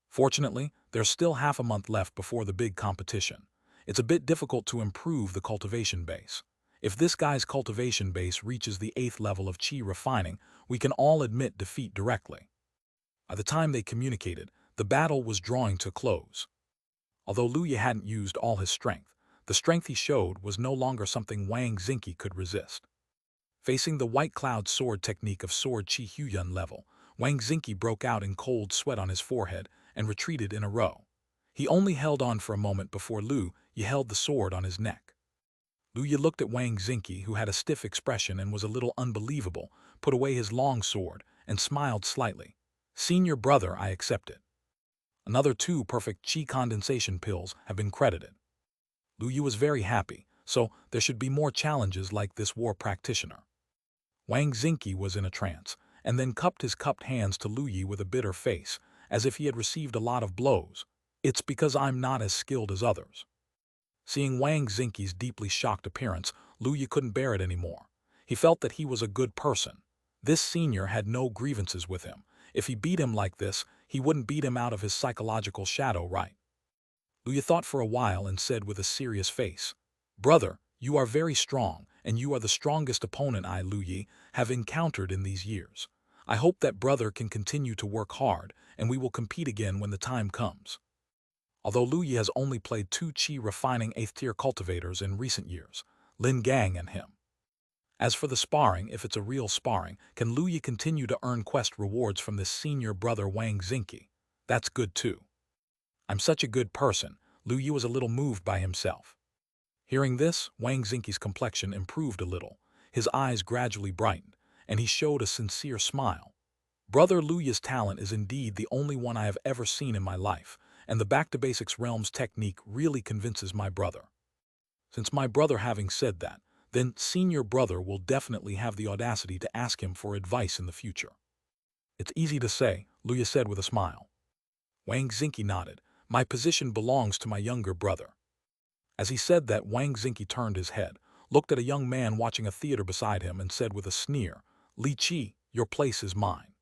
Fortunately, there's still half a month left before the big competition. It's a bit difficult to improve the cultivation base. If this guy's cultivation base reaches the 8th level of qi refining, we can all admit defeat directly. By the time they communicated, the battle was drawing to a close. Although Lu Yi hadn't used all his strength, the strength he showed was no longer something Wang Xingqi could resist. Facing the White Cloud sword technique of sword qi Huyun level, Wang Xingqi broke out in cold sweat on his forehead and retreated in a row. He only held on for a moment before Lu Yi held the sword on his neck. Lu Yi looked at Wang Xingqi, who had a stiff expression and was a little unbelievable, put away his long sword, and smiled slightly. "Senior brother, I accept it." Another 2 Perfect Qi Condensation Pills have been credited. Lu Yi was very happy, so there should be more challenges like this war practitioner. Wang Xingqi was in a trance, and then cupped his cupped hands to Lu Yi with a bitter face, as if he had received a lot of blows. "It's because I'm not as skilled as others." Seeing Wang Xingqi's deeply shocked appearance, Lu Yi couldn't bear it anymore. He felt that he was a good person. This senior had no grievances with him. If he beat him like this, he wouldn't beat him out of his psychological shadow, right? Lu Yi thought for a while and said with a serious face, "Brother, you are very strong, and you are the strongest opponent I, Lu Yi, have encountered in these years. I hope that brother can continue to work hard, and we will compete again when the time comes." Although Lu Yi has only played 2 qi refining 8th tier cultivators in recent years, Lin Gang and him. As for the sparring, if it's a real sparring, can Lu Yi continue to earn quest rewards from this senior brother Wang Xingqi? That's good too. "I'm such a good person," Lu Yi was a little moved by himself. Hearing this, Wang Xingqi's complexion improved a little. His eyes gradually brightened, and he showed a sincere smile. "Brother Lu Yi's talent is indeed the only one I have ever seen in my life, and the back-to-basics realm's technique really convinces my brother." Since my brother having said that, then senior brother will definitely have the audacity to ask him for advice in the future. It's easy to say, Luya said with a smile. Wang Xingqi nodded. My position belongs to my younger brother. As he said that, Wang Xingqi turned his head, looked at a young man watching a theater beside him, and said with a sneer, Li Qi, your place is mine.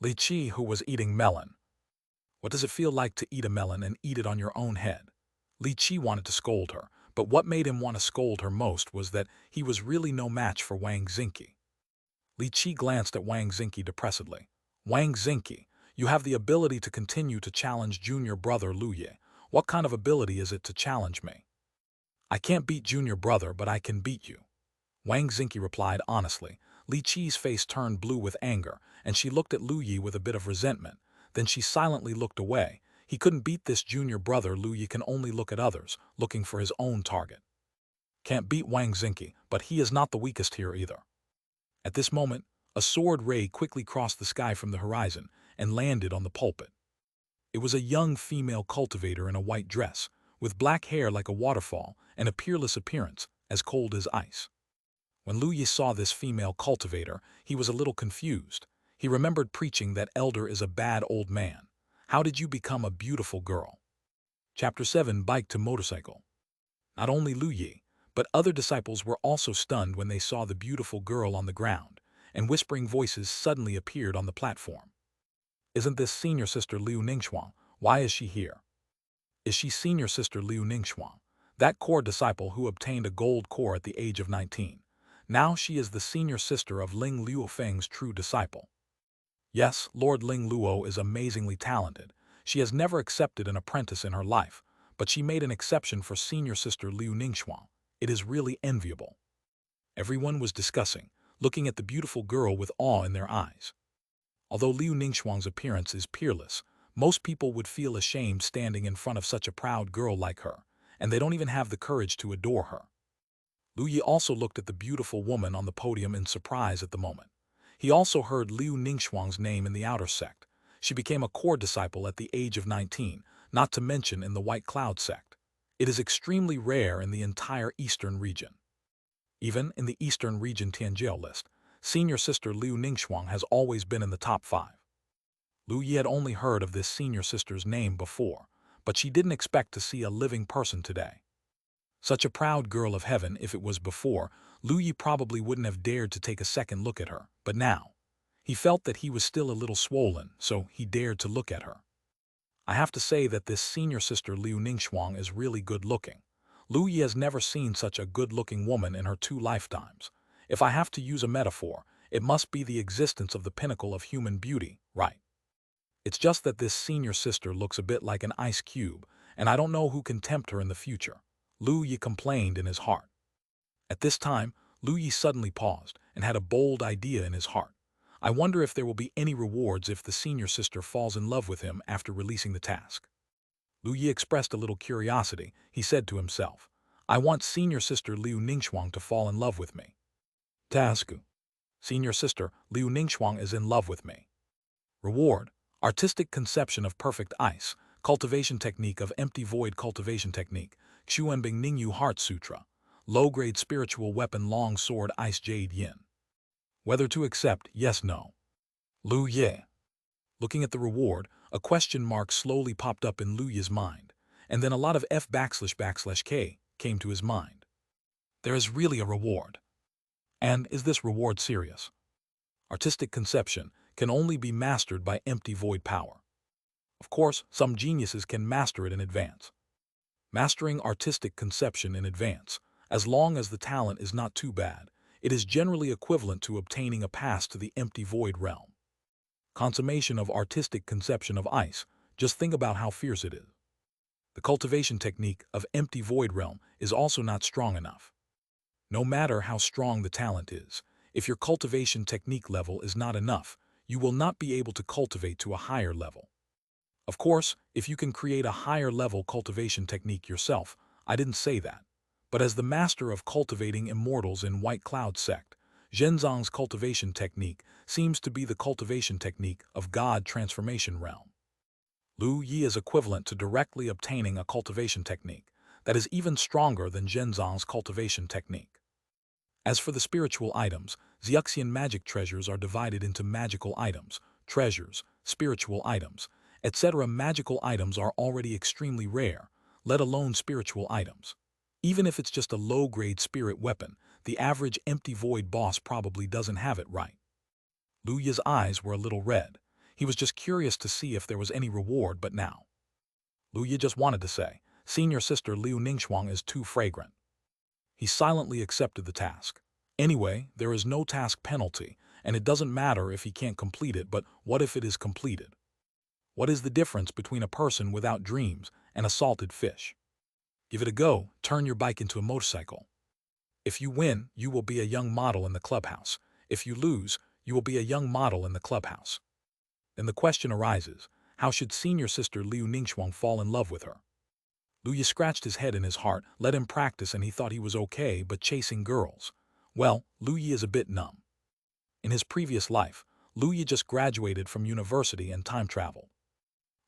Li Qi, who was eating melon. What does it feel like to eat a melon and eat it on your own head? Li Qi wanted to scold her, but what made him want to scold her most was that he was really no match for Wang Xingqi. Li Qi glanced at Wang Xingqi depressedly. Wang Xingqi, you have the ability to continue to challenge junior brother Lu Ye. What kind of ability is it to challenge me? I can't beat junior brother, but I can beat you. Wang Xingqi replied honestly. Li Qi's face turned blue with anger, and she looked at Lu Yi with a bit of resentment. Then she silently looked away. He couldn't beat this junior brother. Lu Yi can only look at others, looking for his own target. Can't beat Wang Xingqi, but he is not the weakest here either. At this moment, a sword ray quickly crossed the sky from the horizon and landed on the pulpit. It was a young female cultivator in a white dress, with black hair like a waterfall and a peerless appearance, as cold as ice. When Lu Yi saw this female cultivator, he was a little confused. He remembered preaching that elder is a bad old man. How did you become a beautiful girl? Chapter 7 Bike to Motorcycle. Not only Lu Yi, but other disciples were also stunned when they saw the beautiful girl on the ground, and whispering voices suddenly appeared on the platform. Isn't this senior sister Liu Ningxuang? Why is she here? Is she senior sister Liu Ningxuang, that core disciple who obtained a gold core at the age of 19? Now she is the senior sister of Ling Luofeng's true disciple. Yes, Lord Ling Luo is amazingly talented. She has never accepted an apprentice in her life, but she made an exception for senior sister Liu Ningxuang. It is really enviable. Everyone was discussing, looking at the beautiful girl with awe in their eyes. Although Liu Ningxuang's appearance is peerless, most people would feel ashamed standing in front of such a proud girl like her, and they don't even have the courage to adore her. Lu Yi also looked at the beautiful woman on the podium in surprise at the moment. He also heard Liu Ningxuang's name in the outer sect. She became a core disciple at the age of 19, not to mention in the White Cloud sect. It is extremely rare in the entire eastern region. Even in the eastern region Tianjiao list, senior sister Liu Ningxuang has always been in the top 5. Lu Yi had only heard of this senior sister's name before, but she didn't expect to see a living person today. Such a proud girl of heaven. If it was before, Lu Yi probably wouldn't have dared to take a second look at her, but now, he felt that he was still a little swollen, so he dared to look at her. I have to say that this senior sister Liu Ningxuang is really good-looking. Lu Yi has never seen such a good-looking woman in her 2 lifetimes. If I have to use a metaphor, it must be the existence of the pinnacle of human beauty, right? It's just that this senior sister looks a bit like an ice cube, and I don't know who can tempt her in the future. Lu Yi complained in his heart. At this time, Lu Yi suddenly paused and had a bold idea in his heart. I wonder if there will be any rewards if the senior sister falls in love with him after releasing the task. Lu Yi expressed a little curiosity. He said to himself, I want senior sister Liu Ningxuang to fall in love with me. Task. Senior sister Liu Ningxuang is in love with me. Reward. Artistic conception of perfect ice. Cultivation technique of empty void. Cultivation technique. Xuanbing Ningyu Heart Sutra. Low-grade spiritual weapon. Long sword ice jade yin. Whether to accept, yes, no. Lu Ye. Looking at the reward, a question mark slowly popped up in Lu Ye's mind, and then a lot of F_K came to his mind. There is really a reward. And is this reward serious? Artistic conception can only be mastered by empty void power. Of course, some geniuses can master it in advance. Mastering artistic conception in advance, as long as the talent is not too bad, it is generally equivalent to obtaining a pass to the empty void realm. Consummation of artistic conception of ice, just think about how fierce it is. The cultivation technique of empty void realm is also not strong enough. No matter how strong the talent is, if your cultivation technique level is not enough, you will not be able to cultivate to a higher level. Of course, if you can create a higher level cultivation technique yourself, I didn't say that. But as the master of cultivating immortals in White Cloud sect, Zhenzong's cultivation technique seems to be the cultivation technique of God transformation realm. Lu Yi is equivalent to directly obtaining a cultivation technique that is even stronger than Zhenzong's cultivation technique. As for the spiritual items, Xianxian magic treasures are divided into magical items, treasures, spiritual items, etc. Magical items are already extremely rare, let alone spiritual items. Even if it's just a low-grade spirit weapon, the average empty void boss probably doesn't have it right. Lu Yi's eyes were a little red. He was just curious to see if there was any reward, but now. Lu Yi just wanted to say, "Senior sister Liu Ningxuang is too fragrant." He silently accepted the task. Anyway, there is no task penalty, and it doesn't matter if he can't complete it, but what if it is completed? What is the difference between a person without dreams and a salted fish? Give it a go, turn your bike into a motorcycle. If you win, you will be a young model in the clubhouse. If you lose, you will be a young model in the clubhouse. Then the question arises, how should senior sister Liu Ningxuang fall in love with her? Lu Yi scratched his head in his heart, let him practice, and he thought he was okay, but chasing girls. Well, Lu Yi is a bit numb. In his previous life, Lu Yi just graduated from university and time traveled.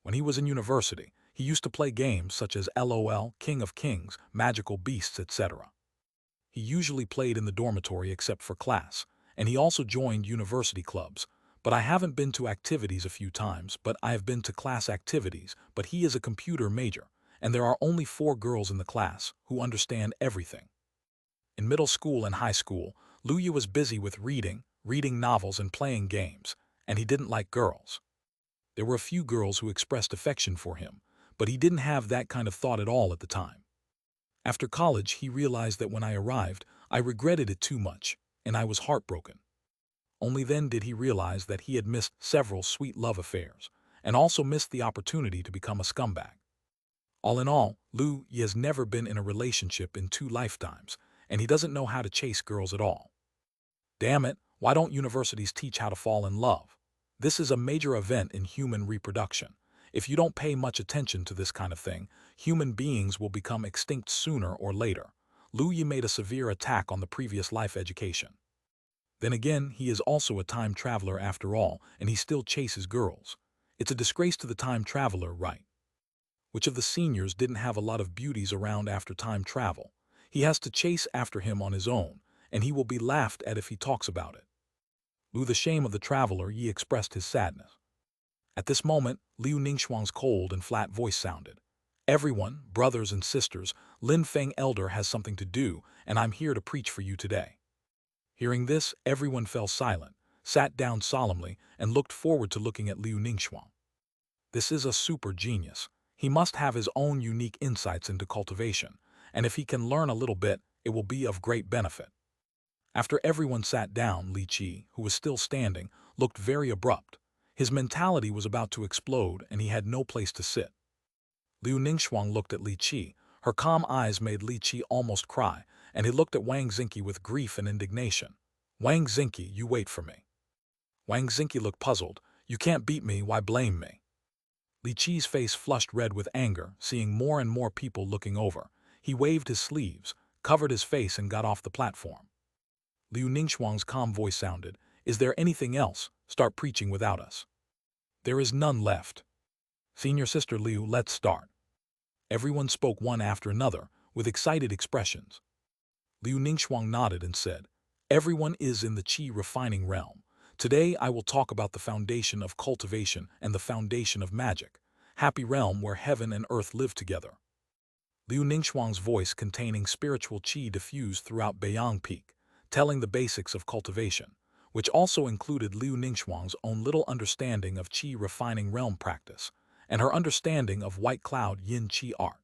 When he was in university, he used to play games such as LOL, King of Kings, Magical Beasts, etc. He usually played in the dormitory except for class, and he also joined university clubs. But I haven't been to activities a few times, but I have been to class activities, but he is a computer major, and there are only 4 girls in the class who understand everything. In middle school and high school, Lu Yi was busy with reading novels and playing games, and he didn't like girls. There were a few girls who expressed affection for him, but he didn't have that kind of thought at all at the time. After college, he realized that when I arrived, I regretted it too much, and I was heartbroken. Only then did he realize that he had missed several sweet love affairs, and also missed the opportunity to become a scumbag. All in all, Lu Yi has never been in a relationship in 2 lifetimes, and he doesn't know how to chase girls at all. Damn it, why don't universities teach how to fall in love? This is a major event in human reproduction. If you don't pay much attention to this kind of thing, human beings will become extinct sooner or later. Lu Yi made a severe attack on the previous life education. Then again, he is also a time traveler after all, and he still chases girls. It's a disgrace to the time traveler, right? Which of the seniors didn't have a lot of beauties around after time travel? He has to chase after him on his own, and he will be laughed at if he talks about it. Lu, the shame of the traveler, Yi expressed his sadness. At this moment, Liu Ningxuang's cold and flat voice sounded. Everyone, brothers and sisters, Lin Feng Elder has something to do, and I'm here to preach for you today. Hearing this, everyone fell silent, sat down solemnly, and looked forward to looking at Liu Ningxuang. This is a super genius. He must have his own unique insights into cultivation, and if he can learn a little bit, it will be of great benefit. After everyone sat down, Li Qi, who was still standing, looked very abrupt. His mentality was about to explode, and he had no place to sit. Liu Ningxuang looked at Li Qi. Her calm eyes made Li Qi almost cry, and he looked at Wang Xingqi with grief and indignation. Wang Xingqi, you wait for me. Wang Xingqi looked puzzled. You can't beat me, why blame me? Li Qi's face flushed red with anger, seeing more and more people looking over. He waved his sleeves, covered his face, and got off the platform. Liu Ningxuang's calm voice sounded, Is there anything else? Start preaching without us. There is none left. Senior sister Liu, let's start. Everyone spoke one after another, with excited expressions. Liu Ningxuang nodded and said, Everyone is in the Qi refining realm. Today I will talk about the foundation of cultivation and the foundation of magic, happy realm where heaven and earth live together. Liu Ningxuang's voice containing spiritual Qi diffused throughout Beiyang Peak, telling the basics of cultivation, which also included Liu Ningxuang's own little understanding of Qi refining realm practice, and her understanding of White Cloud Yin Qi art.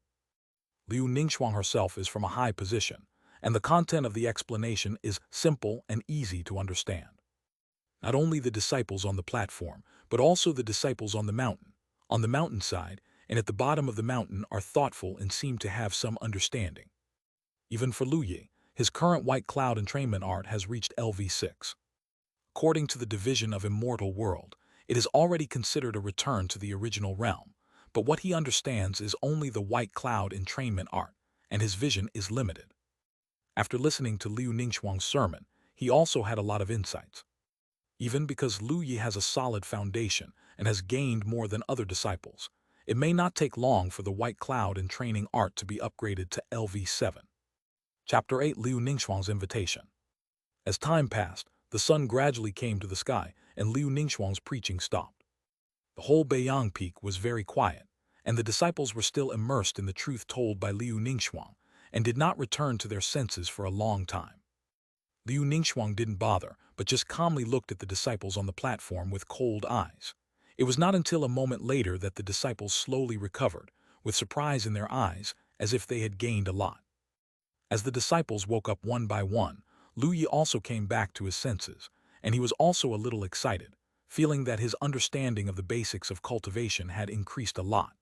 Liu Ningxuang herself is from a high position, and the content of the explanation is simple and easy to understand. Not only the disciples on the platform, but also the disciples on the mountainside, and at the bottom of the mountain are thoughtful and seem to have some understanding. Even for Lu Yi, his current White Cloud entrainment art has reached LV6. According to the division of Immortal world, it is already considered a return to the original realm, but what he understands is only the White Cloud entrainment art, and his vision is limited. After listening to Liu Ningxuang's sermon, he also had a lot of insights. Even because Lu Yi has a solid foundation and has gained more than other disciples, it may not take long for the White Cloud entraining art to be upgraded to LV7. Chapter 8, Liu Ningxuang's invitation. As time passed, the sun gradually came to the sky, and Liu Ningxuang's preaching stopped. The whole Beiyang Peak was very quiet, and the disciples were still immersed in the truth told by Liu Ningxuang and did not return to their senses for a long time. Liu Ningxuang didn't bother, but just calmly looked at the disciples on the platform with cold eyes. It was not until a moment later that the disciples slowly recovered, with surprise in their eyes, as if they had gained a lot. As the disciples woke up one by one, Lu Yi also came back to his senses, and he was also a little excited, feeling that his understanding of the basics of cultivation had increased a lot.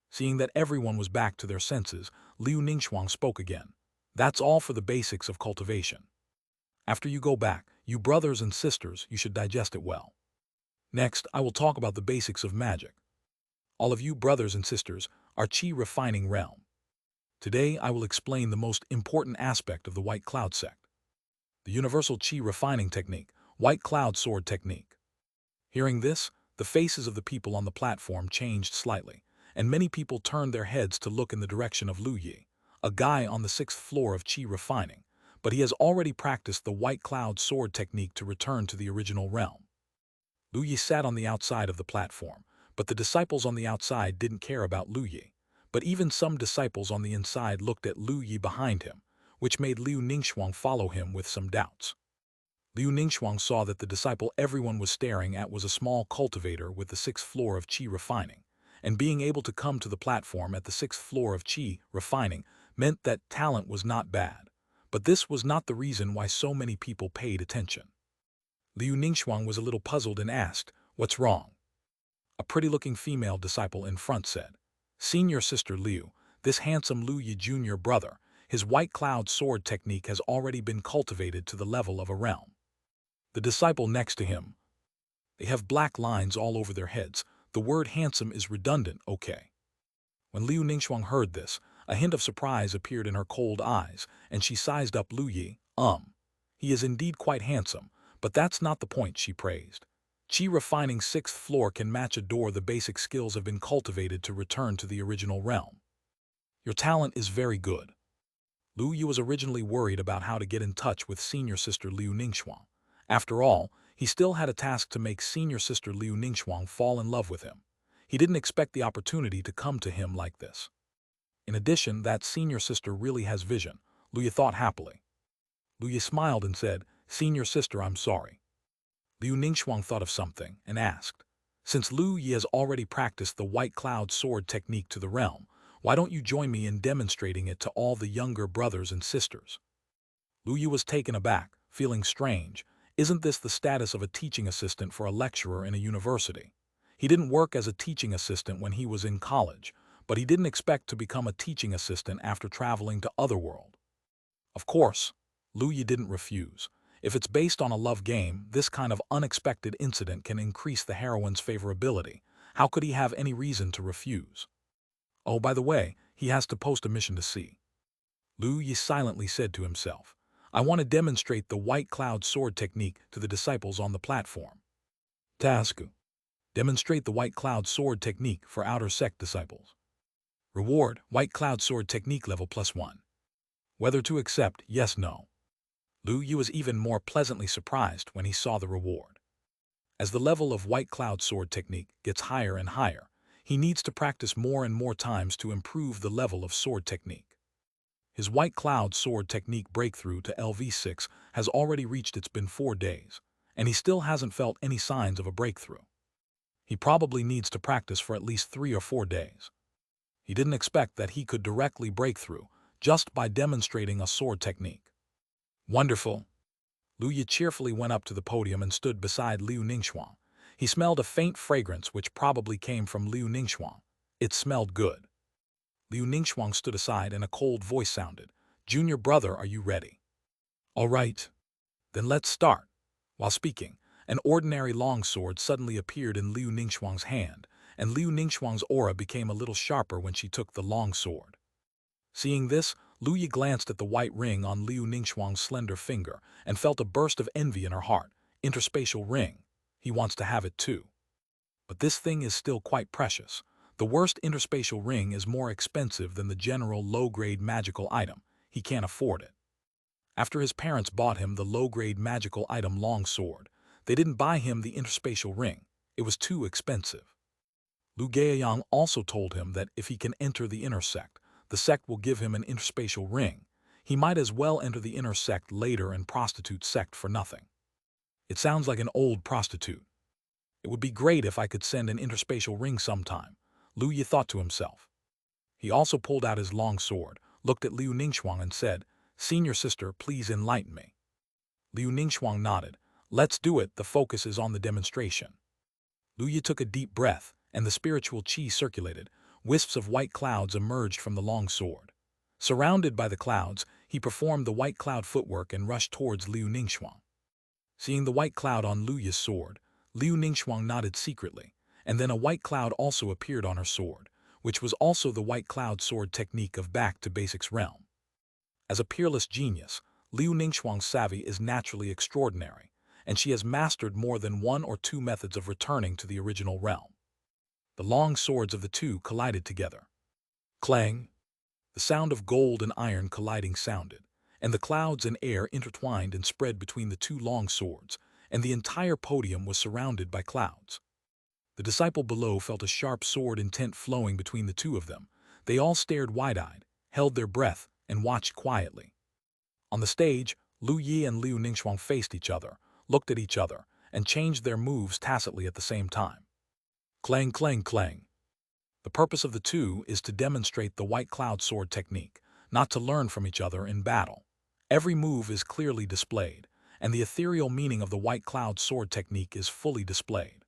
Seeing that everyone was back to their senses, Liu Ningxuang spoke again. That's all for the basics of cultivation. After you go back, you brothers and sisters, you should digest it well. Next, I will talk about the basics of magic. All of you brothers and sisters are Qi refining realm. Today, I will explain the most important aspect of the White Cloud sect. The universal Qi refining technique, White Cloud sword technique. Hearing this, the faces of the people on the platform changed slightly, and many people turned their heads to look in the direction of Lu Yi, a guy on the 6th floor of Qi refining, but he has already practiced the White Cloud sword technique to return to the original realm. Lu Yi sat on the outside of the platform, but the disciples on the outside didn't care about Lu Yi. But even some disciples on the inside looked at Lu Yi behind him, which made Liu Ningxuang follow him with some doubts. Liu Ningxuang saw that the disciple everyone was staring at was a small cultivator with the 6th floor of Qi refining, and being able to come to the platform at the 6th floor of Qi refining meant that talent was not bad. But this was not the reason why so many people paid attention. Liu Ningxuang was a little puzzled and asked, "What's wrong?" A pretty-looking female disciple in front said, "Senior Sister Liu, this handsome Lu Yi junior brother, his White Cloud sword technique has already been cultivated to the level of a realm." The disciple next to him, "They have black lines all over their heads. The word handsome is redundant, okay?" When Liu Ningxuang heard this, a hint of surprise appeared in her cold eyes, and she sized up Lu Yi. He is indeed quite handsome, but that's not the point," she praised. Qi refining 6th floor can match a door. The basic skills have been cultivated to return to the original realm. Your talent is very good. Lu Yi was originally worried about how to get in touch with senior sister Liu Ningxuang. After all, he still had a task to make senior sister Liu Ningxuang fall in love with him. He didn't expect the opportunity to come to him like this. In addition, that senior sister really has vision, Lu Yi thought happily. Lu Yi smiled and said, "Senior sister, I'm sorry." Liu Ningxuang thought of something and asked, "Since Lu Yi has already practiced the White Cloud sword technique to the realm, why don't you join me in demonstrating it to all the younger brothers and sisters?" Lu Yi was taken aback, feeling strange. Isn't this the status of a teaching assistant for a lecturer in a university? He didn't work as a teaching assistant when he was in college, but he didn't expect to become a teaching assistant after traveling to Otherworld. Of course, Lu Yi didn't refuse. If it's based on a love game, this kind of unexpected incident can increase the heroine's favorability. How could he have any reason to refuse? Oh, by the way, he has to post a mission to see. Lu Yi silently said to himself, "I want to demonstrate the White Cloud sword technique to the disciples on the platform." Task: demonstrate the White Cloud sword technique for outer sect disciples. Reward: White Cloud sword technique level +1. Whether to accept, yes, no. Lu Yi was even more pleasantly surprised when he saw the reward. As the level of White Cloud sword technique gets higher and higher, he needs to practice more and more times to improve the level of sword technique. His White Cloud sword technique breakthrough to LV6 has already reached. It's been 4 days, and he still hasn't felt any signs of a breakthrough. He probably needs to practice for at least 3 or 4 days. He didn't expect that he could directly break through just by demonstrating a sword technique. Wonderful. Lu Yi cheerfully went up to the podium and stood beside Liu Ningxuang. He smelled a faint fragrance which probably came from Liu Ningxuang. It smelled good. Liu Ningxuang stood aside and a cold voice sounded, "Junior brother, are you ready?" "All right. Then let's start." While speaking, an ordinary longsword suddenly appeared in Liu Ningxuang's hand, and Liu Ningxuang's aura became a little sharper when she took the longsword. Seeing this, Lu Yi glanced at the white ring on Liu Ningxuang's slender finger and felt a burst of envy in her heart. Interspatial ring. He wants to have it too. But this thing is still quite precious. The worst interspatial ring is more expensive than the general low-grade magical item. He can't afford it. After his parents bought him the low-grade magical item longsword, They didn't buy him the interspatial ring. It was too expensive. Lu Gaoyang also told him that if he can enter the inner sect, the sect will give him an interspatial ring. He might as well enter the inner sect later and prostitute sect for nothing. It sounds like an old prostitute. It would be great if I could send an interspatial ring sometime, Lu Yi thought to himself. He also pulled out his long sword, looked at Liu Ningxuang and said, "Senior sister, please enlighten me." Liu Ningxuang nodded. "Let's do it, the focus is on the demonstration." Lu Yi took a deep breath, and the spiritual qi circulated. Wisps of white clouds emerged from the long sword. Surrounded by the clouds, he performed the white cloud footwork and rushed towards Liu Ningxuang. Seeing the white cloud on Lu Yi's sword, Liu Ningxuang nodded secretly, and then a white cloud also appeared on her sword, which was also the white cloud sword technique of Back to Basics realm. As a peerless genius, Liu Ningxuang's savvy is naturally extraordinary, and she has mastered more than one or two methods of returning to the original realm. The long swords of the two collided together. Clang! The sound of gold and iron colliding sounded, and the clouds and air intertwined and spread between the two long swords, and the entire podium was surrounded by clouds. The disciple below felt a sharp sword intent flowing between the two of them. They all stared wide-eyed, held their breath, and watched quietly. On the stage, Lu Yi and Liu Ningxuang faced each other, looked at each other, and changed their moves tacitly at the same time. Clang, clang, clang. The purpose of the two is to demonstrate the white cloud sword technique, not to learn from each other in battle. Every move is clearly displayed, and the ethereal meaning of the white cloud sword technique is fully displayed.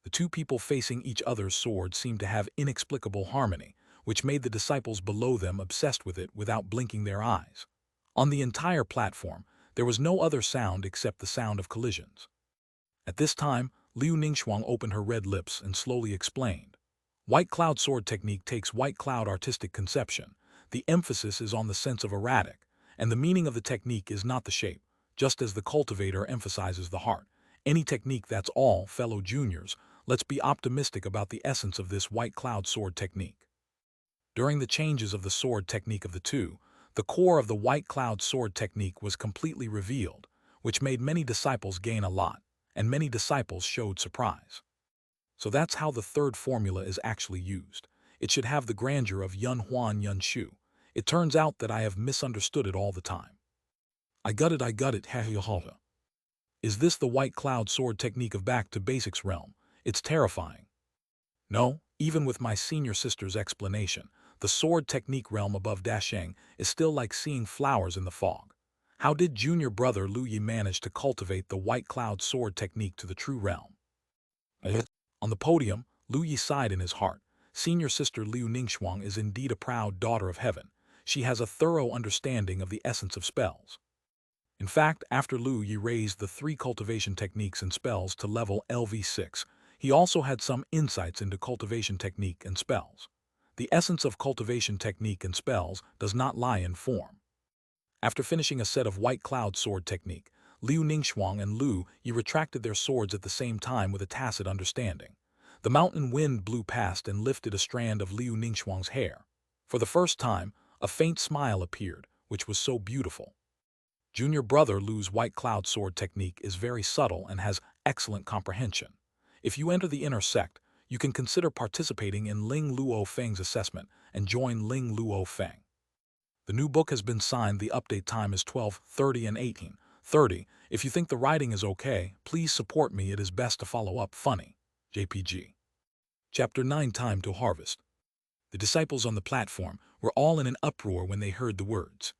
The two people facing each other's swords seemed to have inexplicable harmony, which made the disciples below them obsessed with it without blinking their eyes. On the entire platform, there was no other sound except the sound of collisions. At this time, Liu Ningxuang opened her red lips and slowly explained. White cloud sword technique takes white cloud artistic conception. The emphasis is on the sense of erratic, and the meaning of the technique is not the shape, just as the cultivator emphasizes the heart. Any technique, that's all, fellow juniors. Let's be optimistic about the essence of this white cloud sword technique. During the changes of the sword technique of the two, the core of the white cloud sword technique was completely revealed, which made many disciples gain a lot, and many disciples showed surprise. So that's how the third formula is actually used. It should have the grandeur of Yun Huan Yun Shu. It turns out that I have misunderstood it all the time. I got it, ha. Is this the white cloud sword technique of Back to Basics realm? It's terrifying. No, even with my senior sister's explanation, the sword technique realm above Dasheng is still like seeing flowers in the fog. How did junior brother Lu Yi manage to cultivate the white cloud sword technique to the true realm? On the podium, Lu Yi sighed in his heart. Senior sister Liu Ningxuang is indeed a proud daughter of heaven. She has a thorough understanding of the essence of spells. In fact, after Lu Yi raised the 3 cultivation techniques and spells to level LV6, he also had some insights into cultivation technique and spells. The essence of cultivation technique and spells does not lie in form. After finishing a set of white cloud sword technique, Liu Ningxuang and Lu Yi retracted their swords at the same time with a tacit understanding. The mountain wind blew past and lifted a strand of Liu Ningxuang's hair. For the first time, a faint smile appeared, which was so beautiful. Junior brother Lu's white cloud sword technique is very subtle and has excellent comprehension. If you enter the inner sect, you can consider participating in Ling Luo Feng's assessment and join Ling Luo Feng. The new book has been signed. The update time is 12:30 and 18:30. If you think the writing is okay, please support me. It is best to follow up. Funny. JPG. Chapter 9, Time to Harvest. The disciples on the platform were all in an uproar when they heard the words.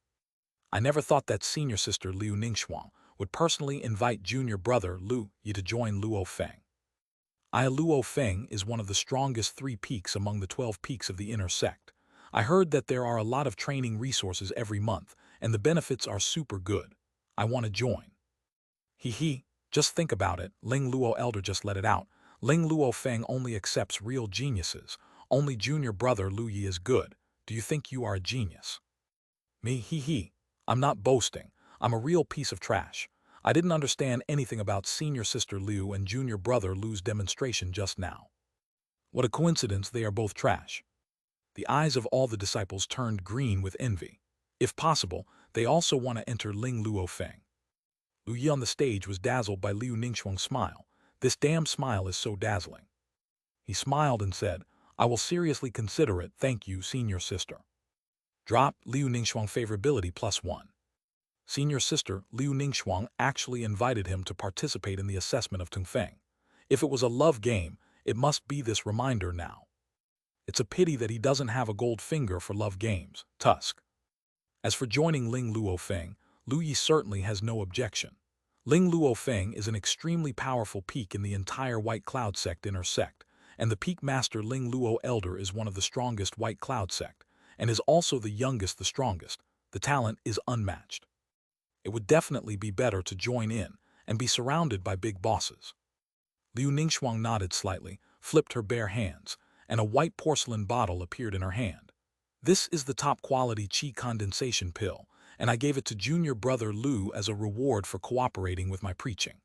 I never thought that senior sister Liu Ningxuang would personally invite junior brother Lu Yi to join Luo Feng. Luo Feng is one of the strongest 3 peaks among the 12 peaks of the inner sect. I heard that there are a lot of training resources every month, and the benefits are super good. I want to join. Just think about it. Ling Luo Elder just let it out. Ling Luo Feng only accepts real geniuses. Only junior brother Lu Yi is good. Do you think you are a genius? Me, I'm not boasting. I'm a real piece of trash. I didn't understand anything about senior sister Liu and junior brother Lu's demonstration just now. What a coincidence, they are both trash. The eyes of all the disciples turned green with envy. If possible, they also want to enter Ling Luo Feng. Lu Yi on the stage was dazzled by Liu Ningxuang's smile. This damn smile is so dazzling. He smiled and said, I will seriously consider it, thank you, senior sister. Drop Liu Ningxuang favorability +1. Senior sister Liu Ningxuang actually invited him to participate in the assessment of Tungfeng. If it was a love game, it must be this reminder now. It's a pity that he doesn't have a gold finger for love games, Tusk. As for joining Ling Luofeng, Lu Yi certainly has no objection. Ling Luofeng is an extremely powerful peak in the entire White Cloud sect inner sect, and the peak master Ling Luo Elder is one of the strongest White Cloud sect, and is also the youngest the strongest. The talent is unmatched. It would definitely be better to join in and be surrounded by big bosses. Liu Ningxuang nodded slightly, flipped her bare hands, and a white porcelain bottle appeared in her hand. This is the top-quality Qi Condensation Pill, and I gave it to junior brother Lu as a reward for cooperating with my preaching.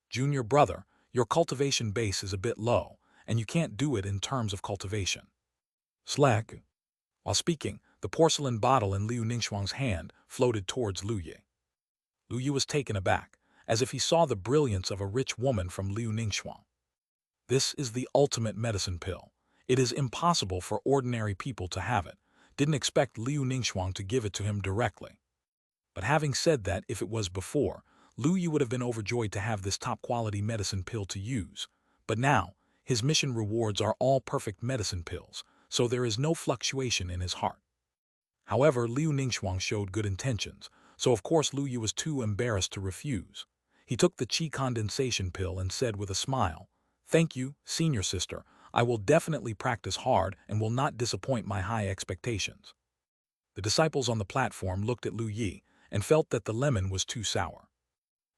Junior brother, your cultivation base is a bit low, and you can't do it in terms of cultivation. Slack. While speaking, the porcelain bottle in Liu Ningxuang's hand floated towards Lu Yi. Lu Yi was taken aback, as if he saw the brilliance of a rich woman from Liu Ningxuang. This is the ultimate medicine pill. It is impossible for ordinary people to have it. Didn't expect Liu Ningxuang to give it to him directly. But having said that, if it was before, Lu Yi would have been overjoyed to have this top-quality medicine pill to use. But now, his mission rewards are all perfect medicine pills, so there is no fluctuation in his heart. However, Liu Ningxuang showed good intentions, so of course Lu Yi was too embarrassed to refuse. He took the Qi Condensation Pill and said with a smile, Thank you, senior sister. I will definitely practice hard and will not disappoint my high expectations. The disciples on the platform looked at Lu Yi and felt that the lemon was too sour.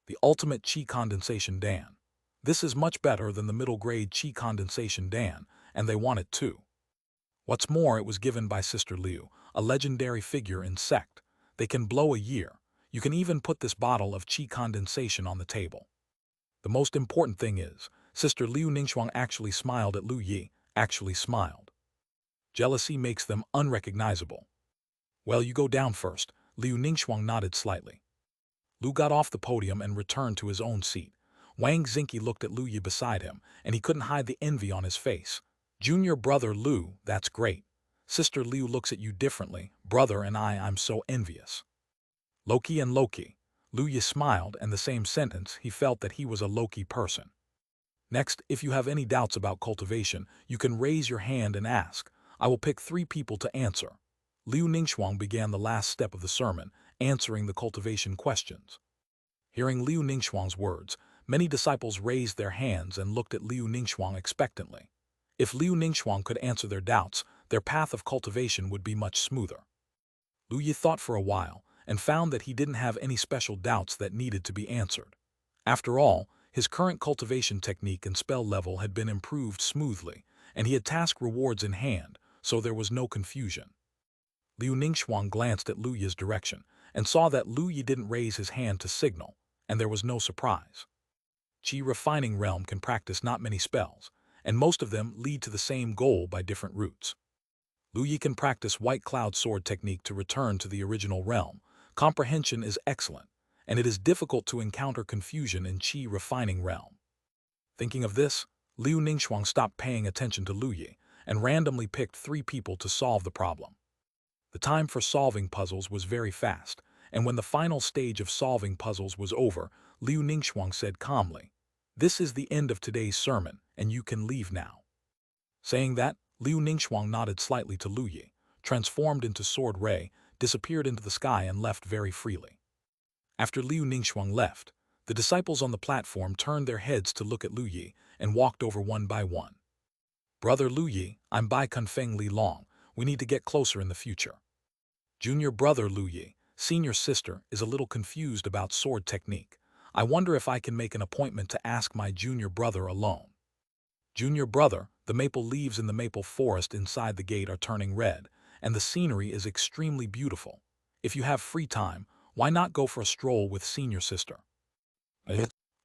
The ultimate Qi Condensation Dan. This is much better than the middle-grade Qi Condensation Dan, and they want it too. What's more, it was given by Sister Liu, a legendary figure in sect. They can blow a year. You can even put this bottle of Qi Condensation on the table. The most important thing is, Sister Liu Ningxuang actually smiled at Lu Yi, actually smiled. Jealousy makes them unrecognizable. Well, you go down first. Liu Ningxuang nodded slightly. Lu got off the podium and returned to his own seat. Wang Xingqi looked at Lu Yi beside him, and he couldn't hide the envy on his face. Junior brother Lu, that's great. Sister Liu looks at you differently. Brother and I'm so envious. Loki and Loki. Lu Yi smiled, and the same sentence, he felt that he was a Loki person. Next, if you have any doubts about cultivation, you can raise your hand and ask. I will pick 3 people to answer. Liu Ningxuang began the last step of the sermon, answering the cultivation questions. Hearing Liu Ningxuang's words, many disciples raised their hands and looked at Liu Ningxuang expectantly. If Liu Ningxuang could answer their doubts, their path of cultivation would be much smoother. Lu Yi thought for a while and found that he didn't have any special doubts that needed to be answered. After all, his current cultivation technique and spell level had been improved smoothly, and he had task rewards in hand, so there was no confusion. Liu Ningxuang glanced at Lu Yi's direction and saw that Lu Yi didn't raise his hand to signal, and there was no surprise. Qi Refining Realm can practice not many spells, and most of them lead to the same goal by different routes. Lu Yi can practice White Cloud Sword technique to return to the original realm. Comprehension is excellent, and it is difficult to encounter confusion in Qi Refining Realm. Thinking of this, Liu Ningxuang stopped paying attention to Lu Yi and randomly picked 3 people to solve the problem. The time for solving puzzles was very fast, and when the final stage of solving puzzles was over, Liu Ningxuang said calmly, This is the end of today's sermon, and you can leave now. Saying that, Liu Ningxuang nodded slightly to Lu Yi, transformed into Sword Ray, disappeared into the sky and left very freely. After Liu Ningxuang left, the disciples on the platform turned their heads to look at Lu Yi and walked over one by one. Brother Lu Yi, I'm Bai Kunfeng Li Long. We need to get closer in the future. Junior brother Lu Yi, senior sister, is a little confused about sword technique. I wonder if I can make an appointment to ask my junior brother alone. Junior brother, the maple leaves in the maple forest inside the gate are turning red, and the scenery is extremely beautiful. If you have free time, why not go for a stroll with senior sister?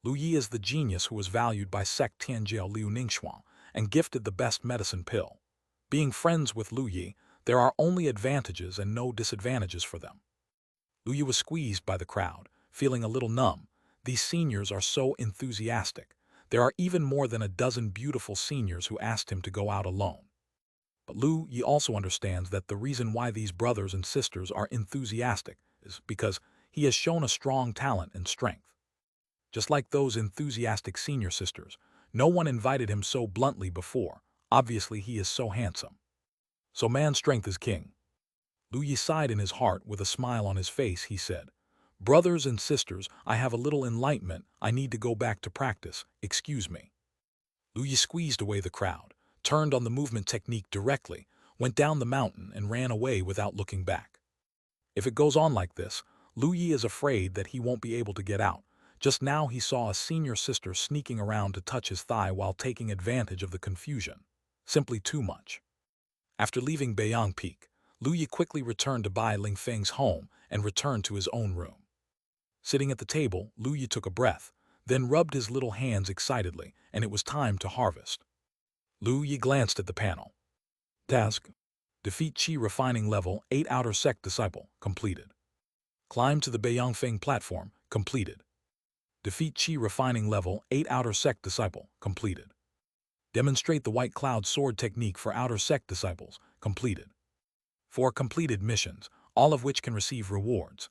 Lu Yi is the genius who was valued by sect Tianjiao Liu Ningxuang and gifted the best medicine pill. Being friends with Lu Yi, there are only advantages and no disadvantages for them. Lu Yi was squeezed by the crowd, feeling a little numb, These seniors are so enthusiastic. There are even more than a dozen beautiful seniors who asked him to go out alone. But Lu Yi also understands that the reason why these brothers and sisters are enthusiastic is because he has shown a strong talent and strength. Just like those enthusiastic senior sisters, no one invited him so bluntly before. Obviously, he is so handsome. So man's strength is king. Lu Yi sighed in his heart with a smile on his face. He said, "Brothers and sisters, I have a little enlightenment. I need to go back to practice. Excuse me." Lu Yi squeezed away the crowd, turned on the movement technique directly, went down the mountain and ran away without looking back. If it goes on like this, Lu Yi is afraid that he won't be able to get out. Just now he saw a senior sister sneaking around to touch his thigh while taking advantage of the confusion. Simply too much. After leaving Beiyang Peak, Lu Yi quickly returned to Bai Lingfeng's home and returned to his own room. Sitting at the table, Lu Yi took a breath, then rubbed his little hands excitedly, and it was time to harvest. Lu Yi glanced at the panel. Task: defeat Qi refining level 8 outer sect disciple, completed. Climb to the Beiyangfeng platform, completed. Defeat Qi refining level 8 outer sect disciple, completed. Demonstrate the white cloud sword technique for outer sect disciples, completed. 4 completed missions, all of which can receive rewards.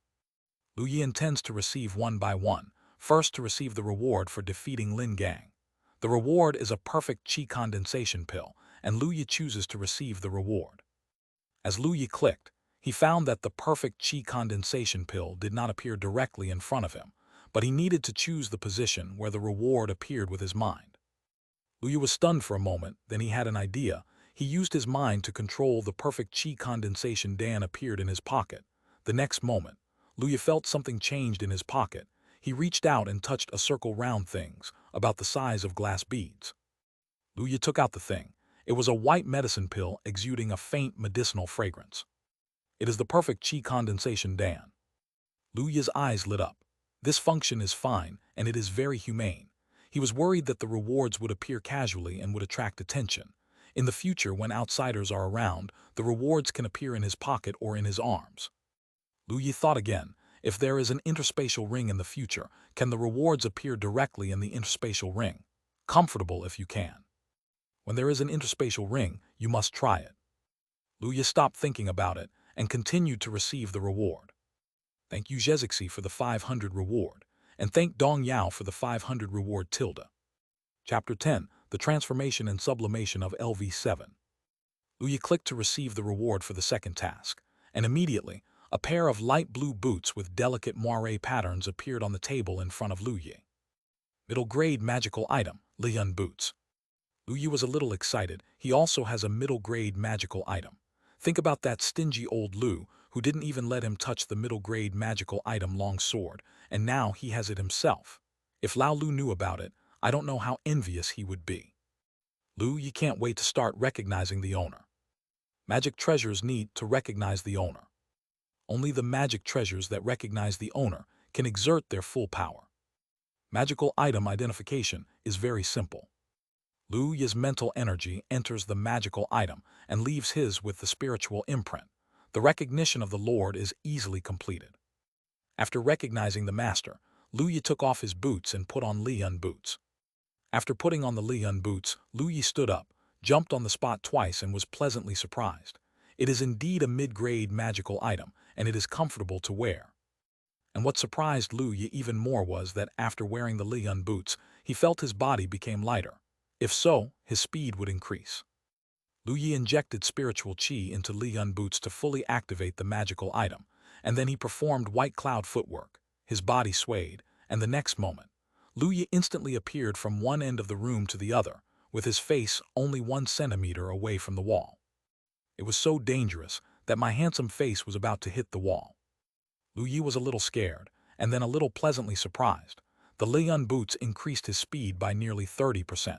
Lu Yi intends to receive one by one, first to receive the reward for defeating Lin Gang. The reward is a Perfect Qi Condensation Pill, and Lu Yi chooses to receive the reward. As Lu Yi clicked, he found that the Perfect Qi Condensation Pill did not appear directly in front of him, but he needed to choose the position where the reward appeared with his mind. Lu Yi was stunned for a moment, then he had an idea. He used his mind to control the Perfect Qi Condensation. Dan appeared in his pocket. The next moment, Lu Yi felt something changed in his pocket. He reached out and touched a circle round things, about the size of glass beads. Lu Yi took out the thing. It was a white medicine pill exuding a faint medicinal fragrance. It is the Perfect Qi Condensation Dan. Lu Yi's eyes lit up. This function is fine, and it is very humane. He was worried that the rewards would appear casually and would attract attention. In the future, when outsiders are around, the rewards can appear in his pocket or in his arms. Lu Yi thought again, if there is an interspatial ring in the future, can the rewards appear directly in the interspatial ring? Comfortable if you can. When there is an interspatial ring, you must try it. Lu Yi stopped thinking about it and continued to receive the reward. Thank you Xianxia for the 500 reward, and thank Dong Yao for the 500 reward tilde. Chapter 10, The Transformation and Sublimation of LV7. Lu Yi clicked to receive the reward for the second task, and immediately, a pair of light blue boots with delicate moire patterns appeared on the table in front of Lu Yi. Middle-grade magical item, Liyun boots. Lu Yi was a little excited. He also has a middle-grade magical item. Think about that stingy old Lu, who didn't even let him touch the middle-grade magical item long sword, and now he has it himself. If Lao Lu knew about it, I don't know how envious he would be. Lu Yi can't wait to start recognizing the owner. Magic treasures need to recognize the owner. Only the magic treasures that recognize the owner can exert their full power. Magical item identification is very simple. Lu Yi's mental energy enters the magical item and leaves his with the spiritual imprint. The recognition of the Lord is easily completed. After recognizing the master, Lu Yi took off his boots and put on Liyun boots. After putting on the Liyun boots, Lu Yi stood up, jumped on the spot twice and was pleasantly surprised. It is indeed a mid-grade magical item, and it is comfortable to wear. And what surprised Lu Yi even more was that after wearing the Liyun boots, he felt his body became lighter. If so, his speed would increase. Lu Yi injected spiritual qi into Liyun boots to fully activate the magical item, and then he performed white cloud footwork. His body swayed, and the next moment, Lu Yi instantly appeared from one end of the room to the other, with his face only 1 centimeter away from the wall. It was so dangerous that my handsome face was about to hit the wall. Lu Yi was a little scared, and then a little pleasantly surprised. The Liyun boots increased his speed by nearly 30%.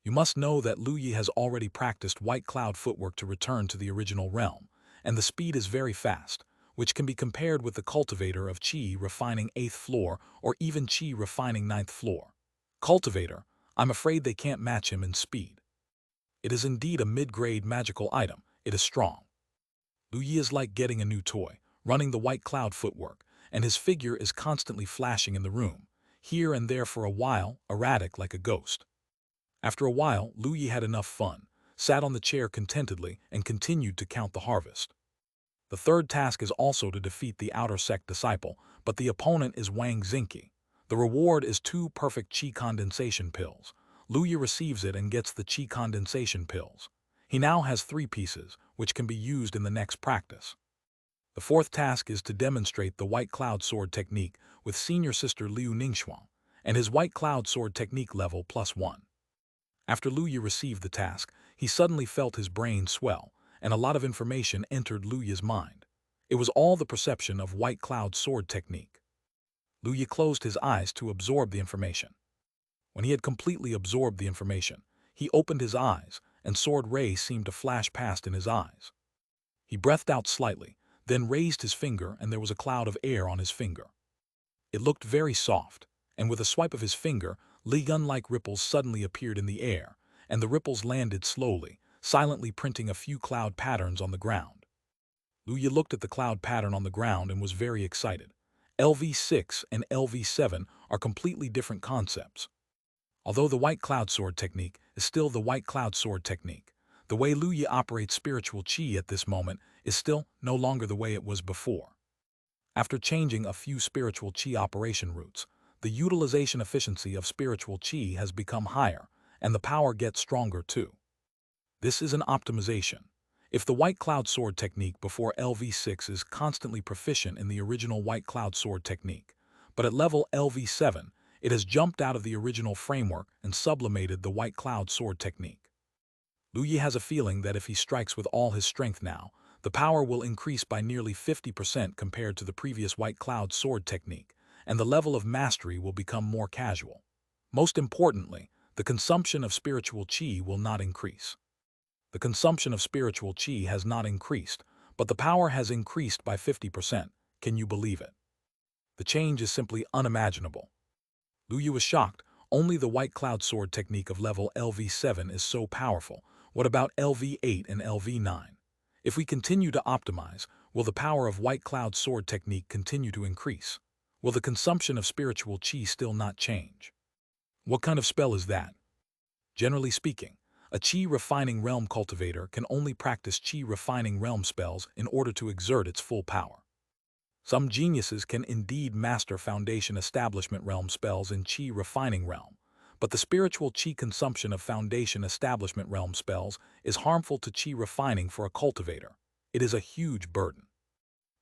You must know that Lu Yi has already practiced white cloud footwork to return to the original realm, and the speed is very fast, which can be compared with the cultivator of Qi refining 8th floor or even Qi refining 9th floor. Cultivator, I'm afraid they can't match him in speed. It is indeed a mid-grade magical item. It is strong. Lu Yi is like getting a new toy, running the white cloud footwork, and his figure is constantly flashing in the room. here and there for a while, erratic like a ghost. After a while, Lu Yi had enough fun, sat on the chair contentedly, and continued to count the harvest. The third task is also to defeat the outer sect disciple, but the opponent is Wang Xingqi. The reward is 2 Perfect Qi Condensation Pills. Lu Yi receives it and gets the Qi Condensation Pills. He now has 3 pieces, which can be used in the next practice. The fourth task is to demonstrate the White Cloud Sword technique with senior sister Liu Ningxuan, and his White Cloud Sword technique level +1. After Lu Yi received the task, he suddenly felt his brain swell, and a lot of information entered Lu Yi's mind. It was all the perception of White Cloud Sword technique. Lu Yi closed his eyes to absorb the information. When he had completely absorbed the information, he opened his eyes, and sword rays seemed to flash past in his eyes. He breathed out slightly, then raised his finger, and there was a cloud of air on his finger. It looked very soft, and with a swipe of his finger, Ligun-like ripples suddenly appeared in the air, and the ripples landed slowly, silently printing a few cloud patterns on the ground. Lu Yi looked at the cloud pattern on the ground and was very excited. LV6 and LV7 are completely different concepts. Although the White Cloud Sword technique is still the White Cloud Sword technique, the way Lu Yi operates spiritual qi at this moment is still no longer the way it was before. After changing a few spiritual qi operation routes, the utilization efficiency of spiritual qi has become higher, and the power gets stronger too. This is an optimization. If the White Cloud Sword technique before LV6 is constantly proficient in the original White Cloud Sword technique, but at level LV7, it has jumped out of the original framework and sublimated the White Cloud Sword technique. Lu Yi has a feeling that if he strikes with all his strength now, the power will increase by nearly 50% compared to the previous White Cloud Sword technique, and the level of mastery will become more casual. Most importantly, the consumption of spiritual qi will not increase. The consumption of spiritual qi has not increased, but the power has increased by 50%. Can you believe it? The change is simply unimaginable. Lu Yi was shocked. Only the White Cloud Sword technique of level LV7 is so powerful. What about LV8 and LV9? If we continue to optimize, will the power of White Cloud Sword technique continue to increase? Will the consumption of spiritual qi still not change? What kind of spell is that? Generally speaking, a qi refining realm cultivator can only practice qi refining realm spells in order to exert its full power. Some geniuses can indeed master foundation establishment realm spells in qi refining realm, but the spiritual qi consumption of foundation establishment realm spells is harmful to qi refining for a cultivator. It is a huge burden.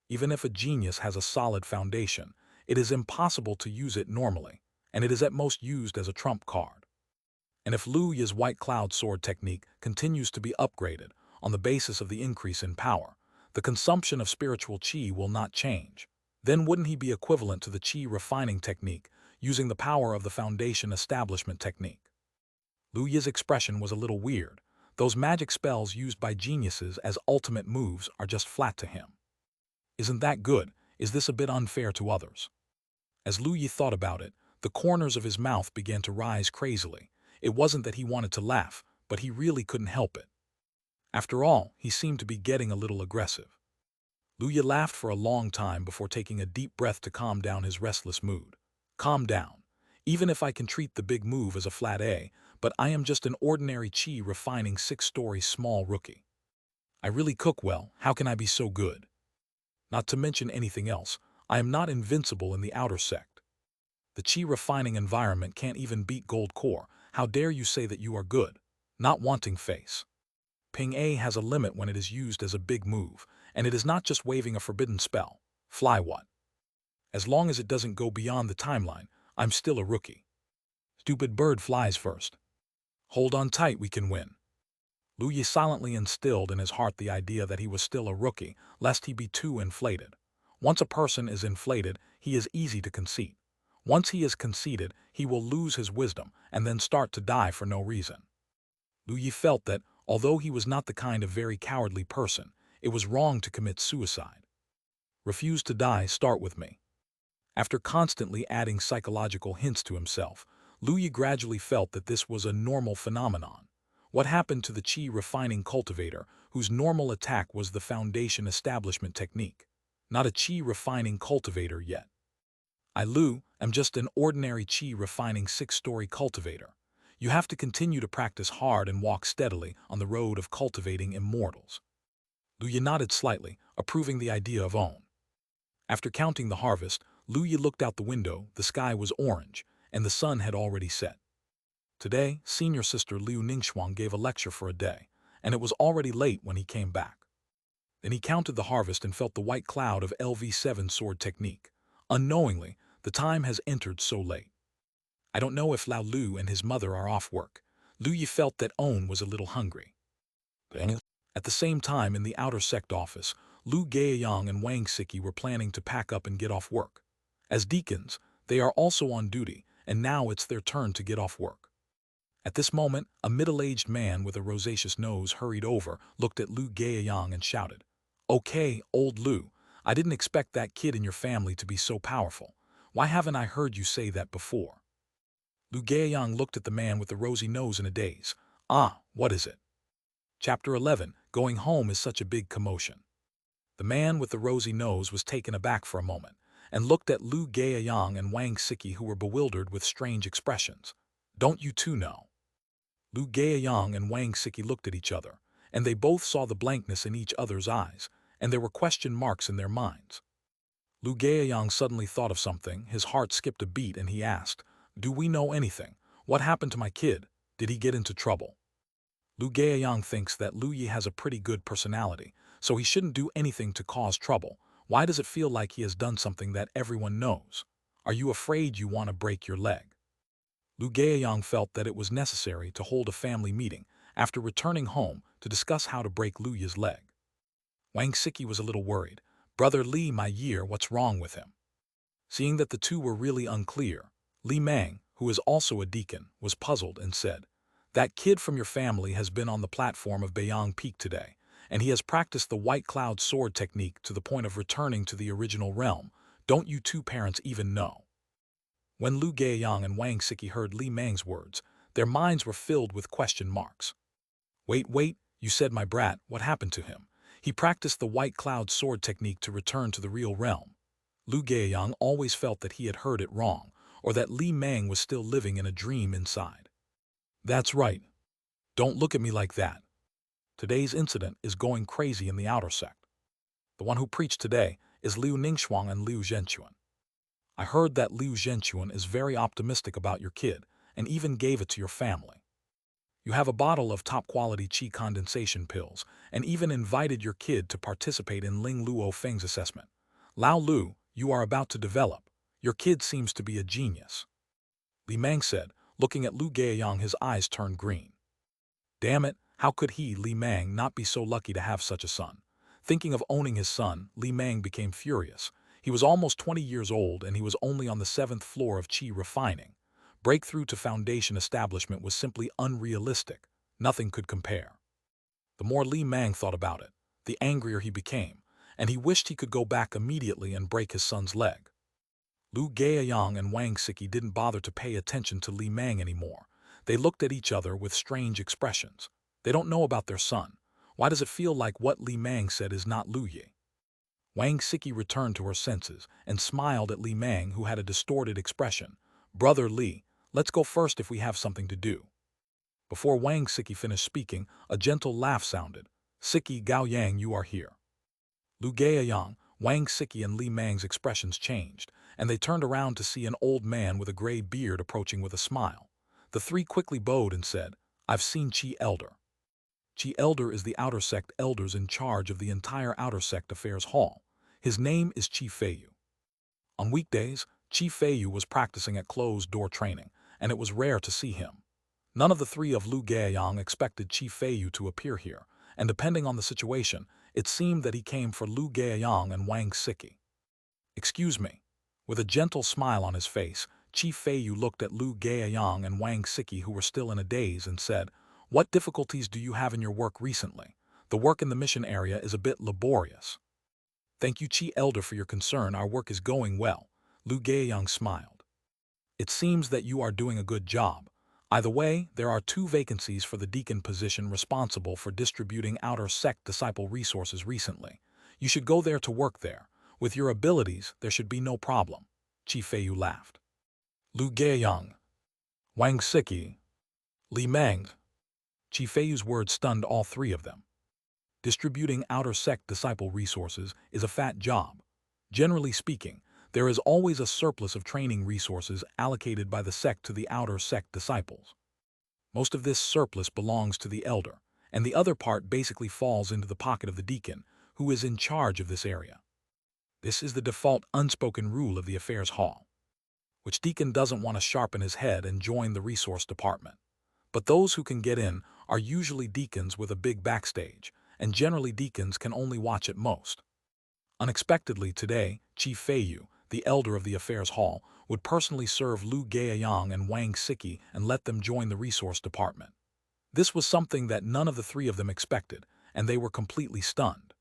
Even if a genius has a solid foundation, it is impossible to use it normally, and it is at most used as a trump card. And if Lu Yi's White Cloud Sword technique continues to be upgraded on the basis of the increase in power, the consumption of spiritual qi will not change. Then wouldn't he be equivalent to the qi refining technique using the power of the foundation establishment technique? Lu Yi's expression was a little weird. Those magic spells used by geniuses as ultimate moves are just flat to him. Isn't that good? Is this a bit unfair to others? As Lu Yi thought about it, the corners of his mouth began to rise crazily. It wasn't that he wanted to laugh, but he really couldn't help it. After all, he seemed to be getting a little aggressive. Lu Yi laughed for a long time before taking a deep breath to calm down his restless mood. Calm down. Even if I can treat the big move as a flat A, but I am just an ordinary qi refining 6-story small rookie. I really cook well. How can I be so good? Not to mention anything else, I am not invincible in the outer sect. The qi refining environment can't even beat gold core. How dare you say that you are good? Not wanting face. Ping A has a limit when it is used as a big move, and it is not just waving a forbidden spell. Fly what? As long as it doesn't go beyond the timeline, I'm still a rookie. Stupid bird flies first. Hold on tight, we can win. Lu Yi silently instilled in his heart the idea that he was still a rookie, lest he be too inflated. Once a person is inflated, he is easy to conceit. Once he is conceited, he will lose his wisdom and then start to die for no reason. Lu Yi felt that, although he was not the kind of very cowardly person, it was wrong to commit suicide. Refuse to die, start with me. After constantly adding psychological hints to himself, Lu Yi gradually felt that this was a normal phenomenon. What happened to the qi refining cultivator whose normal attack was the foundation establishment technique? Not a qi refining cultivator yet. I, Lu, am just an ordinary Qi refining 6-story cultivator. You have to continue to practice hard and walk steadily on the road of cultivating immortals. Lu Yi nodded slightly, approving the idea of own. After counting the harvest, Lu Yi looked out the window. The sky was orange, and the sun had already set. Today, senior sister Liu Ningxuang gave a lecture for a day, and it was already late when he came back. Then he counted the harvest and felt the white cloud of LV7 sword technique. Unknowingly, the time has entered so late. I don't know if Lao Lu and his mother are off work. Lu Yi felt that Owen was a little hungry. At the same time, in the outer sect office, Lu Gaiyang and Wang Siki were planning to pack up and get off work. As deacons, they are also on duty, and now it's their turn to get off work. At this moment, a middle-aged man with a rosaceous nose hurried over, looked at Lu Gaiyang and shouted, "Okay, old Lu, I didn't expect that kid in your family to be so powerful. Why haven't I heard you say that before?" Lu Gaiyang looked at the man with the rosy nose in a daze. "Ah, what is it?" Chapter 11, Going Home is Such a Big Commotion. The man with the rosy nose was taken aback for a moment, and looked at Lu Gaiyang and Wang Siki, who were bewildered with strange expressions. "Don't you two know?" Lu Gaiyang and Wang Siki looked at each other, and they both saw the blankness in each other's eyes, and there were question marks in their minds. Lu Gaiyang suddenly thought of something. His heart skipped a beat, and he asked, "Do we know anything? What happened to my kid? Did he get into trouble?" Lu Gaiyang thinks that Lu Yi has a pretty good personality, so he shouldn't do anything to cause trouble. Why does it feel like he has done something that everyone knows? Are you afraid you want to break your leg? Lu Gaiyang felt that it was necessary to hold a family meeting after returning home to discuss how to break Lu Yi's leg. Wang Siki was a little worried. "Brother Li, my year, what's wrong with him?" Seeing that the two were really unclear, Li Mang, who is also a deacon, was puzzled and said, "That kid from your family has been on the platform of Beiyang Peak today, and he has practiced the white cloud sword technique to the point of returning to the original realm. Don't you two parents even know?" When Lu Gaiyang and Wang Siki heard Li Mang's words, their minds were filled with question marks. Wait, you said my brat, what happened to him? He practiced the white cloud sword technique to return to the real realm. Lu Gaiyang always felt that he had heard it wrong, or that Li Mang was still living in a dream inside. "That's right. Don't look at me like that. Today's incident is going crazy in the outer sect. The one who preached today is Liu Ningxuang and Liu Zhenquan. I heard that Liu Zhenquan is very optimistic about your kid and even gave it to your family. You have a bottle of top-quality Qi Condensation Pills and even invited your kid to participate in Ling Luo Feng's assessment. Lao Lu, you are about to develop. Your kid seems to be a genius." Li Mang said, looking at Lu Gaiyang. His eyes turned green. Damn it, how could he, Li Mang, not be so lucky to have such a son? Thinking of owning his son, Li Mang became furious. He was almost 20 years old, and he was only on the 7th floor of Qi refining. Breakthrough to foundation establishment was simply unrealistic. Nothing could compare. The more Li Mang thought about it, the angrier he became, and he wished he could go back immediately and break his son's leg. Lu Gaiyang and Wang Siki didn't bother to pay attention to Li Mang anymore. They looked at each other with strange expressions. They don't know about their son. Why does it feel like what Li Mang said is not Lu Yi? Wang Siki returned to her senses and smiled at Li Mang, who had a distorted expression. "Brother Li, let's go first if we have something to do." Before Wang Siki finished speaking, a gentle laugh sounded. "Siki Gao Yang, you are here." Lu Gaiyang, Wang Siki and Li Mang's expressions changed, and they turned around to see an old man with a gray beard approaching with a smile. The three quickly bowed and said, "I've seen Qi Elder." Qi Elder is the outer sect elders in charge of the entire outer sect affairs hall. His name is Qi Feiyu. On weekdays, Qi Feiyu was practicing at closed-door training, and it was rare to see him. None of the three of Lu Gaiyang expected Qi Feiyu to appear here, and depending on the situation, it seemed that he came for Lu Gaiyang and Wang Siki. "Excuse me." With a gentle smile on his face, Qi Feiyu looked at Lu Gaiyang and Wang Siki, who were still in a daze, and said, "What difficulties do you have in your work recently? The work in the mission area is a bit laborious." "Thank you, Qi Elder, for your concern. Our work is going well." Lu Gaiyang smiled. "It seems that you are doing a good job. Either way, there are 2 vacancies for the deacon position responsible for distributing outer sect disciple resources recently. You should go there to work there. With your abilities, there should be no problem." Qi Feiyu laughed. Lu Gaiyang, Wang Siki, Li Meng. Qi Feiyu's words stunned all three of them. Distributing outer sect disciple resources is a fat job. Generally speaking, there is always a surplus of training resources allocated by the sect to the outer sect disciples. Most of this surplus belongs to the elder, and the other part basically falls into the pocket of the deacon, who is in charge of this area. This is the default unspoken rule of the affairs hall. Which deacon doesn't want to sharpen his head and join the resource department? But those who can get in are usually deacons with a big backstage, and generally deacons can only watch at most. Unexpectedly today, Qi Feiyu, the elder of the affairs hall, would personally serve Lu Gaiyang and Wang Siki and let them join the resource department. This was something that none of the three of them expected, and they were completely stunned.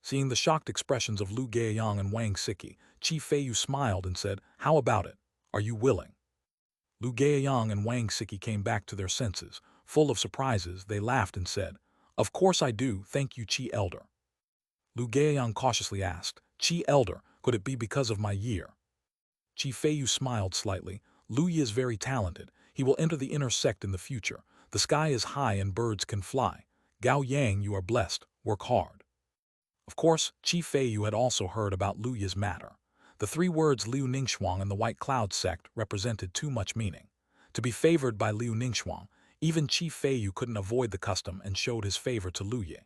Seeing the shocked expressions of Lu Gaiyang and Wang Siki, Qi Feiyu smiled and said, "How about it? Are you willing?" Lu Gaiyang and Wang Siki came back to their senses. Full of surprises, they laughed and said, "Of course I do, thank you, Qi Elder." Lu Gaiyang cautiously asked, "Qi Elder, could it be because of my year?" Qi Feiyu smiled slightly. "Lu Yi is very talented. He will enter the inner sect in the future. The sky is high and birds can fly. Gao Yang, you are blessed. Work hard." Of course, Qi Feiyu had also heard about Lu Yi's matter. The three words Liu Ningxuang and the White Cloud sect represented too much meaning. To be favored by Liu Ningxuang, even Qi Feiyu couldn't avoid the custom and showed his favor to Lu Yi.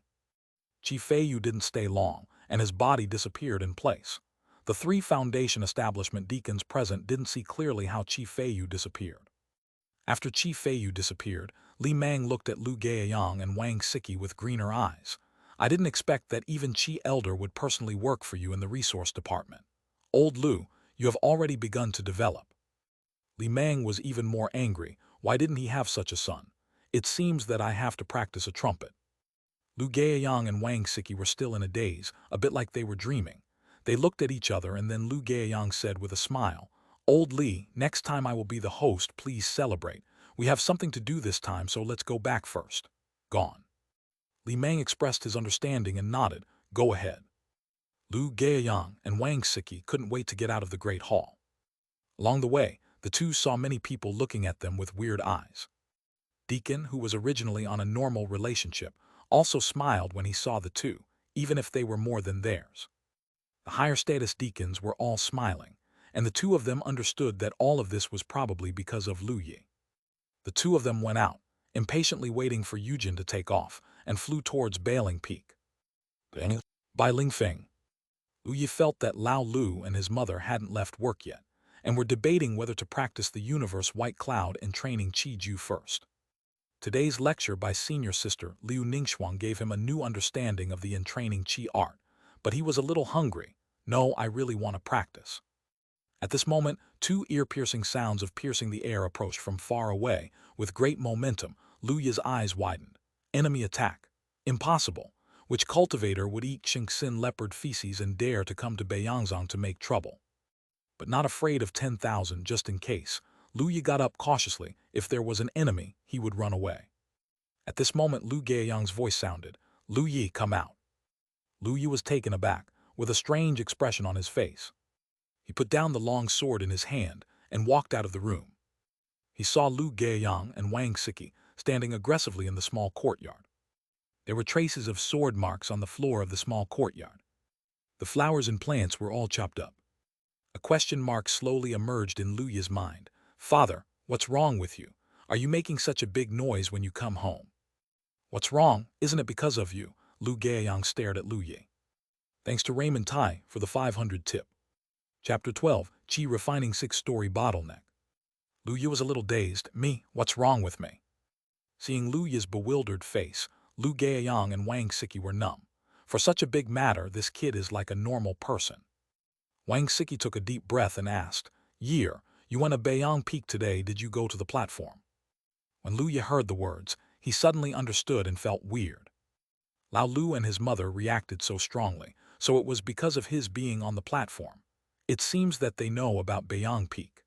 Qi Feiyu didn't stay long, and his body disappeared in place. The three Foundation establishment deacons present didn't see clearly how Qi Feiyu disappeared. After Qi Feiyu disappeared, Li Meng looked at Lu Gaiyang and Wang Siki with greener eyes. "I didn't expect that even Qi Elder would personally work for you in the resource department. Old Lu, you have already begun to develop." Li Meng was even more angry. Why didn't he have such a son? It seems that I have to practice a trumpet. Lu Gaiyang and Wang Siki were still in a daze, a bit like they were dreaming. They looked at each other and then Lu Gaiyang said with a smile, "Old Li, next time I will be the host, please celebrate. We have something to do this time, so let's go back first." "Gone." Li Meng expressed his understanding and nodded, "Go ahead." Lu Gaiyang and Wang Siki couldn't wait to get out of the Great Hall. Along the way, the two saw many people looking at them with weird eyes. Deacon, who was originally on a normal relationship, also smiled when he saw the two, even if they were more than theirs. The higher status deacons were all smiling, and the two of them understood that all of this was probably because of Lu Yi. The two of them went out, impatiently waiting for Yujin to take off, and flew towards Bailing Peak. By Lingfeng, Lu Yi felt that Lao Lu and his mother hadn't left work yet, and were debating whether to practice the universe White Cloud and training Qi Ju first. Today's lecture by senior sister Liu Ningxuang gave him a new understanding of the entraining Qi art, but he was a little hungry. "No, I really want to practice." At this moment, two ear-piercing sounds of piercing the air approached from far away. With great momentum, Lu Yi's eyes widened. Enemy attack. Impossible. Which cultivator would eat Xianxia leopard feces and dare to come to Beiyangzhang to make trouble? But not afraid of 10,000 just in case, Lu Yi got up cautiously. If there was an enemy, he would run away. At this moment, Lu Gaiyang's voice sounded, "Lu Yi, come out." Lu Yi was taken aback, with a strange expression on his face. He put down the long sword in his hand and walked out of the room. He saw Lu Gaiyang and Wang Siki standing aggressively in the small courtyard. There were traces of sword marks on the floor of the small courtyard. The flowers and plants were all chopped up. A question mark slowly emerged in Lu Yi's mind. "Father, what's wrong with you? Are you making such a big noise when you come home?" "What's wrong? Isn't it because of you?" Lu Gaiyang stared at Lu Yi. Thanks to Raymond Tai for the 500 tip. Chapter 12, Qi Refining 6-Story Bottleneck. Lu Yi was a little dazed. "Me? What's wrong with me?" Seeing Lu Yi's bewildered face, Lu Gaiyang and Wang Siki were numb. For such a big matter, this kid is like a normal person. Wang Siki took a deep breath and asked, "Year, you went to Beiyang Peak today, did you go to the platform?" When Lu Yi heard the words, he suddenly understood and felt weird. Lao Lu and his mother reacted so strongly, so it was because of his being on the platform. It seems that they know about Beiyang Peak.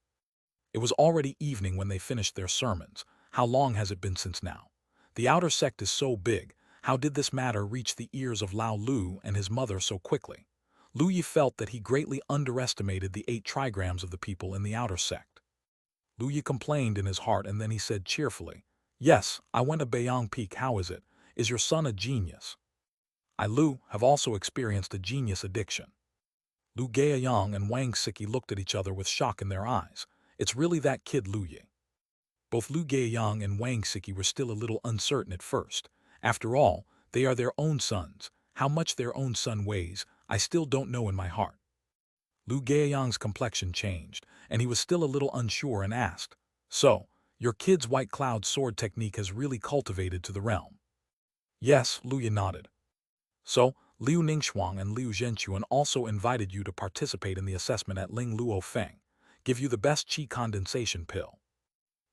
It was already evening when they finished their sermons. How long has it been since now? The outer sect is so big, how did this matter reach the ears of Lao Lu and his mother so quickly? Lu Yi felt that he greatly underestimated the 8 trigrams of the people in the outer sect. Lu Yi complained in his heart, and then he said cheerfully, "Yes, I went to Beiyang Peak. How is it? Is your son a genius?" I, Lu, have also experienced a genius addiction. Lu Gaoyang and Wang Siki looked at each other with shock in their eyes. It's really that kid Lu Yi. Both Lu Gaoyang and Wang Siki were still a little uncertain at first. After all, they are their own sons. How much their own son weighs, I still don't know in my heart. Lu Gaoyang's complexion changed, and he was still a little unsure and asked, "So, your kid's white cloud sword technique has really cultivated to the realm?" "Yes," Lu Yi nodded. "So, Liu Ningxuang and Liu Zhenchuan also invited you to participate in the assessment at Ling Luo Feng, give you the best Qi Condensation Pill."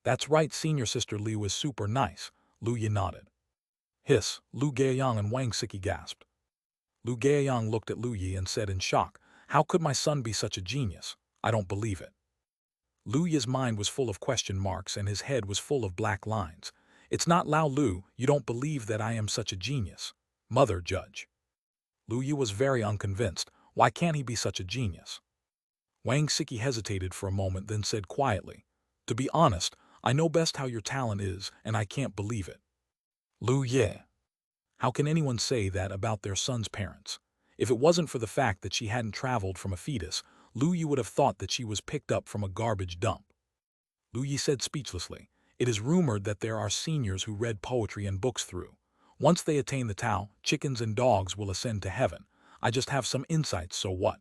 "That's right, senior sister Liu is super nice," Lu Yi nodded. "Hiss," Lu Gaoyang and Wang Siki gasped. Lu Gaoyang looked at Lu Yi and said in shock, "How could my son be such a genius? I don't believe it." Lu Yi's mind was full of question marks and his head was full of black lines. "It's not Lao Lu, you don't believe that I am such a genius. Mother judge." Lu Yi was very unconvinced. Why can't he be such a genius? Wang Siki hesitated for a moment, then said quietly, "To be honest, I know best how your talent is, and I can't believe it." Lu Yi. How can anyone say that about their son's parents? If it wasn't for the fact that she hadn't traveled from a fetus, Lu Yi would have thought that she was picked up from a garbage dump. Lu Yi said speechlessly, "It is rumored that there are seniors who read poetry and books through. Once they attain the Tao, chickens and dogs will ascend to heaven. I just have some insights, so what?"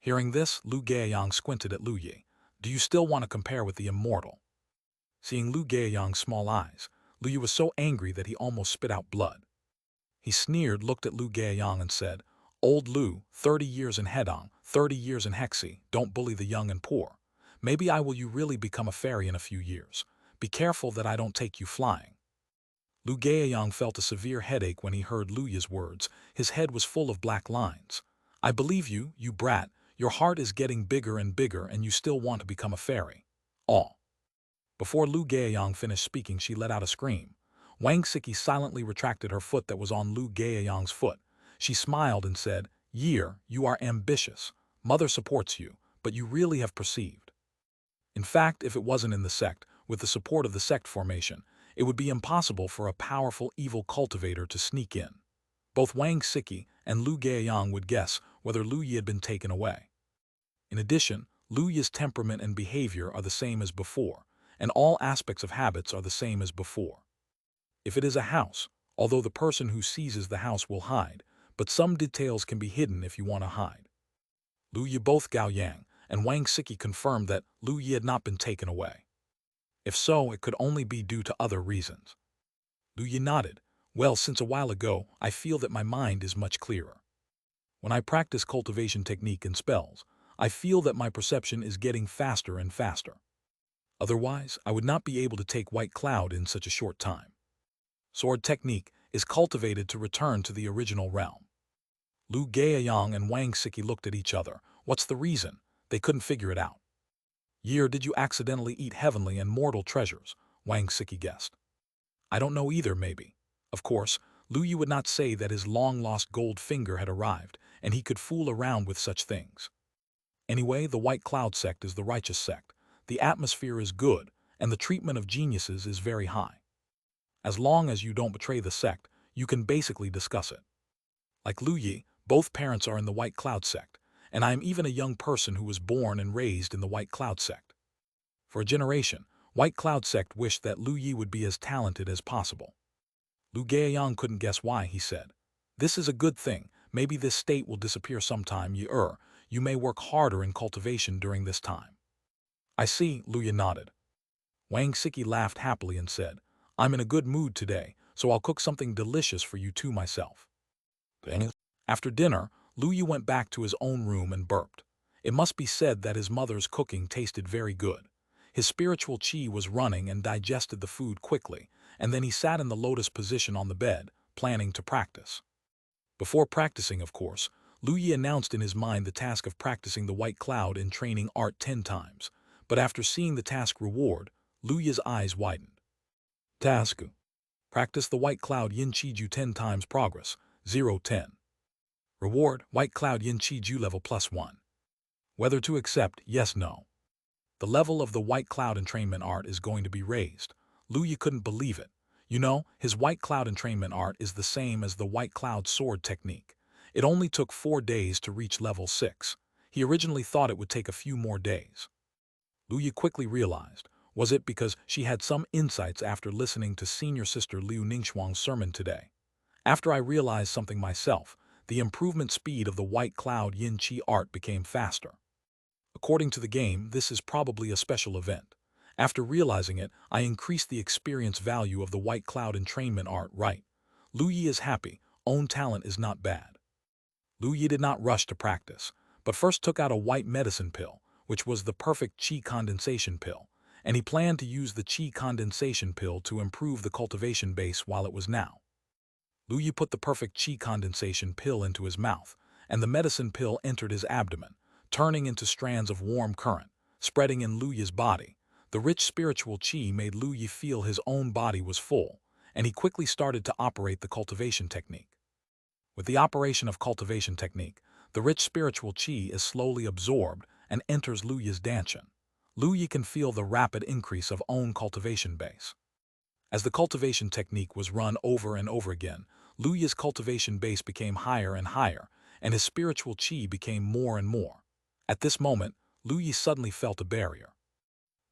Hearing this, Lu Gaoyang squinted at Lu Yi. "Do you still want to compare with the Immortal?" Seeing Lu Gaoyang's small eyes, Lu Yi was so angry that he almost spit out blood. He sneered, looked at Lu Gaoyang and said, "Old Lu, 30 years in Hedong, 30 years in Hexi, don't bully the young and poor. Maybe I will you really become a fairy in a few years. Be careful that I don't take you flying." Lu Gaoyang felt a severe headache when he heard Lu Yi's words. His head was full of black lines. "I believe you, you brat. Your heart is getting bigger and bigger and you still want to become a fairy." Aw. Before Lu Gaoyang finished speaking, she let out a scream. Wang Siki silently retracted her foot that was on Lu Gaoyang's foot. She smiled and said, "Year, you are ambitious. Mother supports you, but you really have perceived." In fact, if it wasn't in the sect, with the support of the sect formation, it would be impossible for a powerful evil cultivator to sneak in. Both Wang Siki and Lu Gaoyang would guess whether Lu Yi had been taken away. In addition, Lu Yi's temperament and behavior are the same as before, and all aspects of habits are the same as before. If it is a house, although the person who seizes the house will hide, but some details can be hidden if you want to hide. Lu Yi, both Gaoyang and Wang Siki confirmed that Lu Yi had not been taken away. If so, it could only be due to other reasons. Lu Yi nodded. "Well, since a while ago, I feel that my mind is much clearer. When I practice cultivation technique and spells, I feel that my perception is getting faster and faster. Otherwise, I would not be able to take White Cloud in such a short time. Sword technique is cultivated to return to the original realm." Lu Gaoyang and Wang Siki looked at each other. What's the reason? They couldn't figure it out. "Year, did you accidentally eat heavenly and mortal treasures?" Wang Siki guessed. "I don't know either, maybe." Of course, Lu Yi would not say that his long-lost gold finger had arrived, and he could fool around with such things. Anyway, the White Cloud sect is the righteous sect. The atmosphere is good, and the treatment of geniuses is very high. As long as you don't betray the sect, you can basically discuss it. Like Lu Yi, both parents are in the White Cloud sect, and I am even a young person who was born and raised in the White Cloud sect. For a generation, White Cloud sect wished that Lu Yi would be as talented as possible. Lu Gaoyang couldn't guess why, he said. "This is a good thing. Maybe this state will disappear sometime. You may work harder in cultivation during this time." "I see," Lu Yi nodded. Wang Siki laughed happily and said, "I'm in a good mood today, so I'll cook something delicious for you two myself." After dinner, Lu Yi went back to his own room and burped. It must be said that his mother's cooking tasted very good. His spiritual qi was running and digested the food quickly, and then he sat in the lotus position on the bed, planning to practice. Before practicing, of course, Lu Yi announced in his mind the task of practicing the White Cloud in training art 10 times, but after seeing the task reward, Lu Yi's eyes widened. Task: practice the White Cloud Yin Chi Ju 10 times progress, 0-10. Reward, White Cloud Yin Qi Ju level +1. Whether to accept, yes, no. The level of the White Cloud entrainment art is going to be raised. Lu Yi couldn't believe it. You know, his White Cloud entrainment art is the same as the White Cloud sword technique. It only took 4 days to reach level 6. He originally thought it would take a few more days. Lu Yi quickly realized, was it because she had some insights after listening to senior sister Liu Ningxuang's sermon today? After I realized something myself, the improvement speed of the White Cloud Yin Qi art became faster. According to the game, this is probably a special event. After realizing it, I increased the experience value of the White Cloud entrainment art right. Lu Yi is happy, own talent is not bad. Lu Yi did not rush to practice, but first took out a white medicine pill, which was the Perfect Qi Condensation Pill, and he planned to use the Qi Condensation Pill to improve the cultivation base while it was now. Lu Yi put the Perfect Qi Condensation Pill into his mouth, and the medicine pill entered his abdomen, turning into strands of warm current, spreading in Lu Yi's body. The rich spiritual qi made Lu Yi feel his own body was full, and he quickly started to operate the cultivation technique. With the operation of cultivation technique, the rich spiritual qi is slowly absorbed and enters Lu Yi's danshan. Lu Yi can feel the rapid increase of own cultivation base. As the cultivation technique was run over and over again, Lu Yi's cultivation base became higher and higher, and his spiritual qi became more and more. At this moment, Lu Yi suddenly felt a barrier.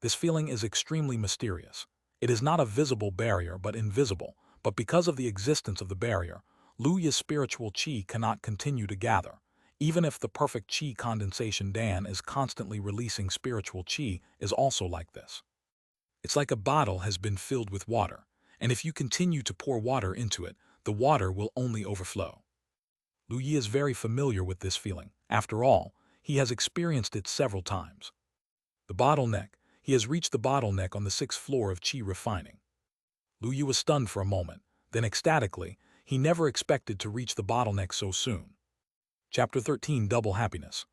This feeling is extremely mysterious. It is not a visible barrier but invisible, but because of the existence of the barrier, Lu Yi's spiritual qi cannot continue to gather. Even if the Perfect Qi Condensation Dan is constantly releasing spiritual qi is also like this. It's like a bottle has been filled with water, and if you continue to pour water into it, the water will only overflow. Lu Yi is very familiar with this feeling. After all, he has experienced it several times. The bottleneck. He has reached the bottleneck on the 6th floor of Qi refining. Lu Yi was stunned for a moment, then ecstatically, he never expected to reach the bottleneck so soon. Chapter 13 Double Happiness.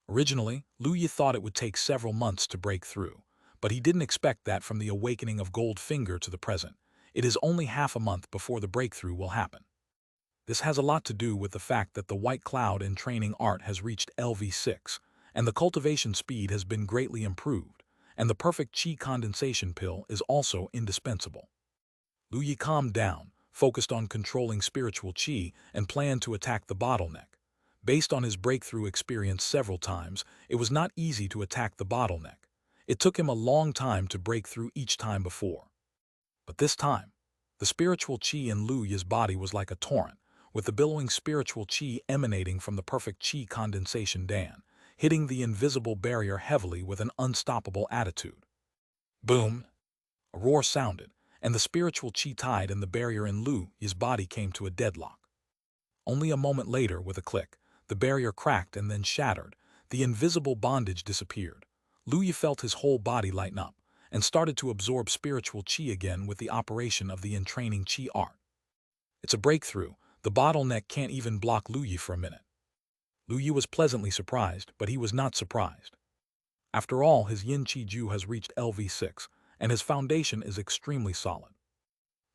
Originally, Lu Yi thought it would take several months to break through, but he didn't expect that from the awakening of Gold Finger to the present. It is only half a month before the breakthrough will happen. This has a lot to do with the fact that the White Cloud in training art has reached LV6, and the cultivation speed has been greatly improved, and the Perfect Qi Condensation Pill is also indispensable. Lu Yi calmed down, focused on controlling spiritual qi, and planned to attack the bottleneck. Based on his breakthrough experience several times, it was not easy to attack the bottleneck. It took him a long time to break through each time before. But this time, the spiritual qi in Lu Yi's body was like a torrent, with the billowing spiritual qi emanating from the Perfect Qi Condensation Dan, hitting the invisible barrier heavily with an unstoppable attitude. Boom! A roar sounded, and the spiritual qi tied in the barrier in Lu Yi's body came to a deadlock. Only a moment later, with a click, the barrier cracked and then shattered. The invisible bondage disappeared. Lu Yi felt his whole body lighten up, and started to absorb spiritual qi again with the operation of the entraining qi art. It's a breakthrough. The bottleneck can't even block Lu Yi for a minute. Lu Yi was pleasantly surprised, but he was not surprised. After all, his Yin Qi Ju has reached LV6, and his foundation is extremely solid.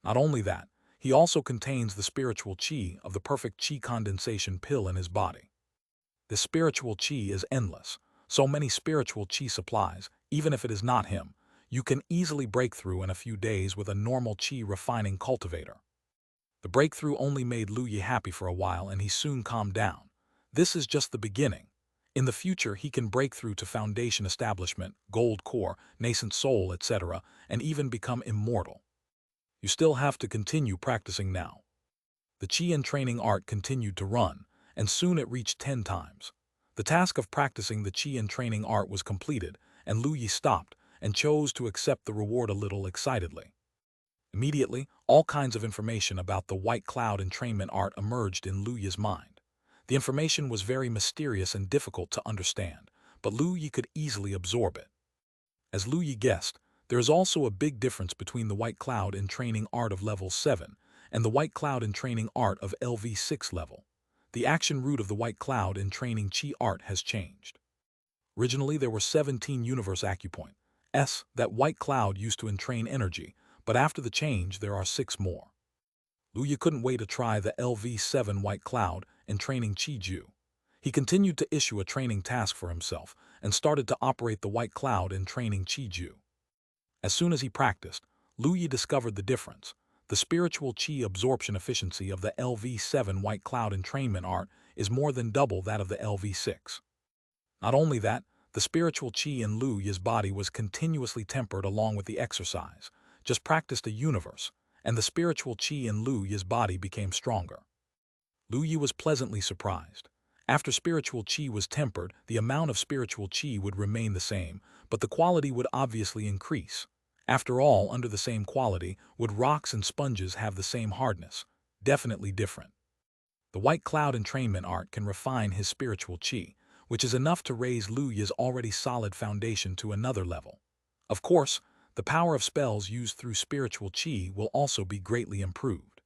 Not only that, he also contains the spiritual qi of the Perfect Qi Condensation Pill in his body. This spiritual qi is endless. So many spiritual qi supplies, even if it is not him, you can easily break through in a few days with a normal qi refining cultivator. The breakthrough only made Lu Yi happy for a while, and he soon calmed down. This is just the beginning. In the future, he can break through to foundation establishment, gold core, nascent soul, etc., and even become immortal. You still have to continue practicing now. The Qi and training art continued to run, and soon it reached 10 times. The task of practicing the Qi and training art was completed, and Lu Yi stopped and chose to accept the reward a little excitedly. Immediately, all kinds of information about the White Cloud entrainment art emerged in Lu Yi's mind. The information was very mysterious and difficult to understand, but Lu Yi could easily absorb it. As Lu Yi guessed, there is also a big difference between the White Cloud entraining art of level 7 and the White Cloud entraining art of LV6 level. The action root of the White Cloud entraining Qi art has changed. Originally, there were 17 universe acupoints that White Cloud used to entrain energy, but after the change, there are 6 more. Lu Yi couldn't wait to try the LV7 White Cloud and training Qi Ju. He continued to issue a training task for himself and started to operate the White Cloud in training Qi Ju. As soon as he practiced, Lu Yi discovered the difference. The spiritual Qi absorption efficiency of the LV7 White Cloud entrainment art is more than double that of the LV6. Not only that, the spiritual Qi in Lu Yi's body was continuously tempered along with the exercise. Just practiced a universe, and the spiritual Qi in Lu Yi's body became stronger. Lu Yi was pleasantly surprised. After spiritual Qi was tempered, the amount of spiritual Qi would remain the same, but the quality would obviously increase. After all, under the same quality, would rocks and sponges have the same hardness? Definitely different. The White Cloud entrainment art can refine his spiritual Qi, which is enough to raise Lu Yi's already solid foundation to another level. Of course, the power of spells used through spiritual Qi will also be greatly improved.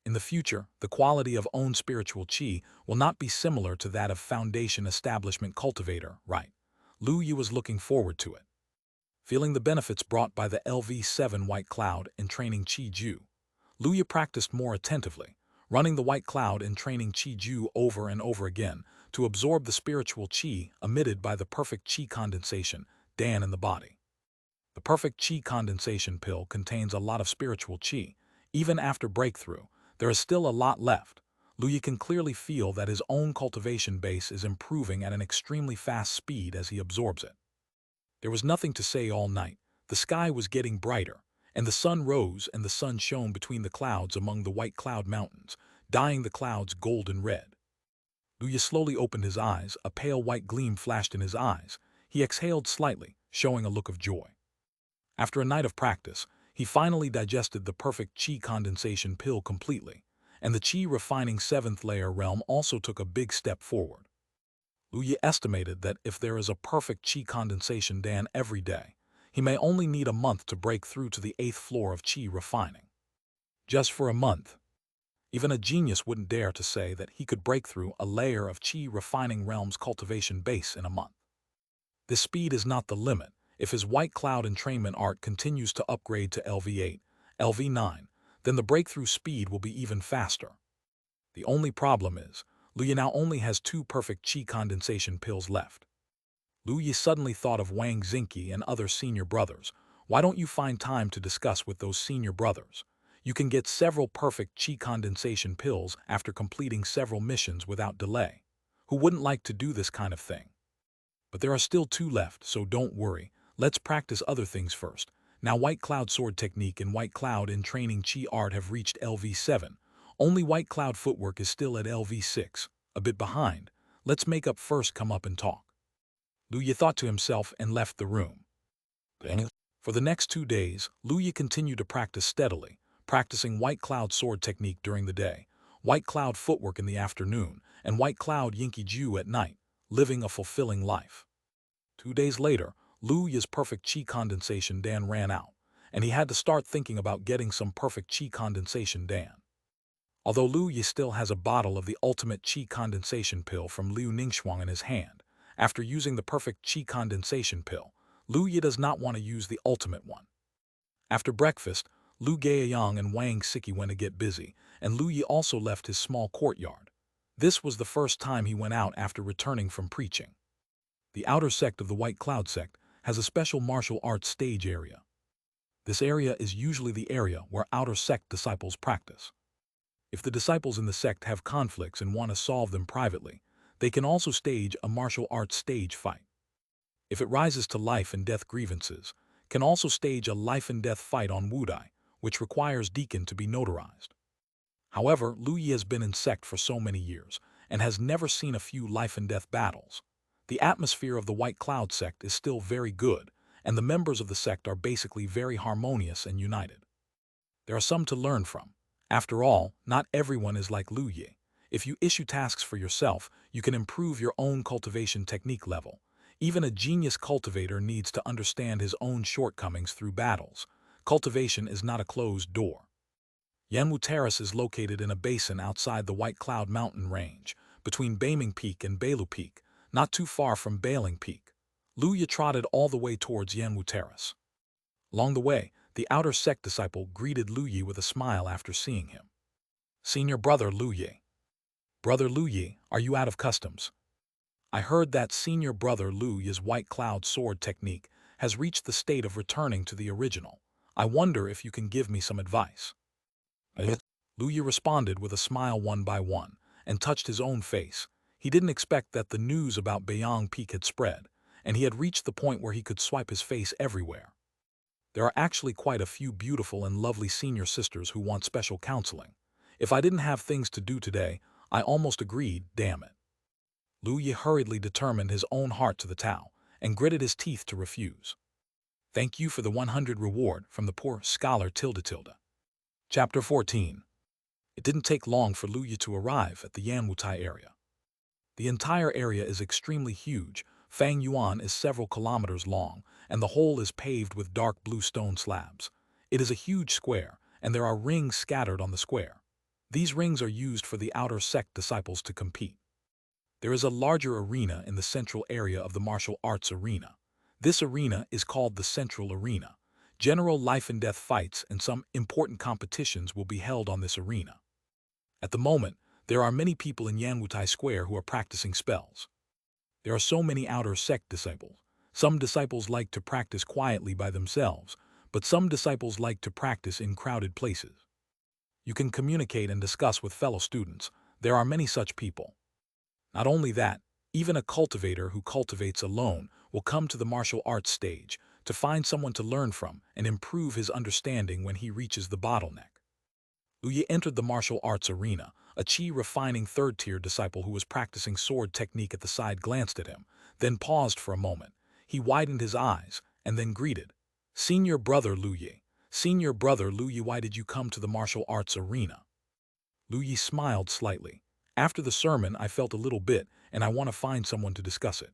In the future, the quality of own spiritual Qi will not be similar to that of Foundation Establishment Cultivator, right? Lu Yi was looking forward to it. Feeling the benefits brought by the LV7 White Cloud in training Qi Ju, Lu Yi practiced more attentively, running the White Cloud in training Qi Ju over and over again to absorb the spiritual Qi emitted by the Perfect Qi Condensation Dan in the body. The Perfect Qi Condensation Pill contains a lot of spiritual Qi. Even after breakthrough, there is still a lot left. Lu Yi can clearly feel that his own cultivation base is improving at an extremely fast speed as he absorbs it. There was nothing to say all night. The sky was getting brighter, and the sun rose and the sun shone between the clouds among the white cloud mountains, dyeing the clouds golden red. Lu Yi slowly opened his eyes, a pale white gleam flashed in his eyes. He exhaled slightly, showing a look of joy. After a night of practice, he finally digested the Perfect Qi Condensation Pill completely, and the Qi refining 7th layer realm also took a big step forward. Lu Yi estimated that if there is a Perfect Qi Condensation Dan every day, he may only need a month to break through to the 8th floor of Qi refining. Just for a month. Even a genius wouldn't dare to say that he could break through a layer of Qi refining realm's cultivation base in a month. This speed is not the limit. If his White Cloud entrainment art continues to upgrade to LV8, LV9, then the breakthrough speed will be even faster. The only problem is, Lu Yi now only has 2 Perfect Qi Condensation Pills left. Lu Yi suddenly thought of Wang Xingqi and other senior brothers. Why don't you find time to discuss with those senior brothers? You can get several Perfect Qi Condensation Pills after completing several missions without delay. Who wouldn't like to do this kind of thing? But there are still 2 left, so don't worry. Let's practice other things first. Now White Cloud Sword Technique and White Cloud in Training Qi Art have reached LV7. Only White Cloud Footwork is still at LV6, a bit behind. Let's make up first, come up and talk. Lu Yi thought to himself and left the room. For the next 2 days, Lu Yi continued to practice steadily, practicing White Cloud Sword Technique during the day, White Cloud Footwork in the afternoon, and White Cloud Yinqi Ju at night, living a fulfilling life. 2 days later, Lu Yi's Perfect Qi Condensation Dan ran out, and he had to start thinking about getting some Perfect Qi Condensation Dan. Although Lu Yi still has a bottle of the Ultimate Qi Condensation Pill from Liu Ningxuang in his hand, after using the Perfect Qi Condensation Pill, Lu Yi does not want to use the ultimate one. After breakfast, Lu Gaiyang and Wang Xingqi went to get busy, and Lu Yi also left his small courtyard. This was the first time he went out after returning from preaching. The outer sect of the White Cloud sect has a special martial arts stage area. This area is usually the area where outer sect disciples practice. If the disciples in the sect have conflicts and want to solve them privately, they can also stage a martial arts stage fight. If it rises to life and death grievances, can also stage a life and death fight on Wudai, which requires deacon to be notarized. However, Lu Yi has been in sect for so many years and has never seen a few life and death battles. The atmosphere of the White Cloud sect is still very good, and the members of the sect are basically very harmonious and united. There are some to learn from. After all, not everyone is like Lu Yi. If you issue tasks for yourself, you can improve your own cultivation technique level. Even a genius cultivator needs to understand his own shortcomings through battles. Cultivation is not a closed door. Yanwu Terrace is located in a basin outside the White Cloud mountain range, between Baiming Peak and Beilu Peak, not too far from Bailing Peak. Lu Yi trotted all the way towards Yanwu Terrace. Along the way, the outer sect disciple greeted Lu Yi with a smile after seeing him. Senior Brother Lu Yi. Brother Lu Yi, are you out of customs? I heard that Senior Brother Lu Yi's White Cloud Sword technique has reached the state of returning to the original. I wonder if you can give me some advice. Lu Yi responded with a smile one by one, and touched his own face. He didn't expect that the news about Beiyang Peak had spread, and he had reached the point where he could swipe his face everywhere. There are actually quite a few beautiful and lovely senior sisters who want special counseling. If I didn't have things to do today, I almost agreed, damn it. Lu Yi hurriedly determined his own heart to the Tao, and gritted his teeth to refuse. Thank you for the 100 reward from the poor scholar tilde. Chapter 14. It didn't take long for Lu Yi to arrive at the Yanwutai area. The entire area is extremely huge. Fang Yuan is several kilometers long, and the whole is paved with dark blue stone slabs. It is a huge square, and there are rings scattered on the square. These rings are used for the outer sect disciples to compete. There is a larger arena in the central area of the martial arts arena. This arena is called the Central Arena. General life-and-death fights and some important competitions will be held on this arena. At the moment, there are many people in Yanwutai Square who are practicing spells. There are so many outer sect disciples. Some disciples like to practice quietly by themselves, but some disciples like to practice in crowded places. You can communicate and discuss with fellow students. There are many such people. Not only that, even a cultivator who cultivates alone will come to the martial arts stage to find someone to learn from and improve his understanding when he reaches the bottleneck. Lu Yi entered the martial arts arena. A Qi-refining third-tier disciple who was practicing sword technique at the side glanced at him, then paused for a moment. He widened his eyes, and then greeted. Senior Brother Lu Yi. Senior Brother Lu Yi, why did you come to the martial arts arena? Lu Yi smiled slightly. After the sermon, I felt a little bit, and I want to find someone to discuss it.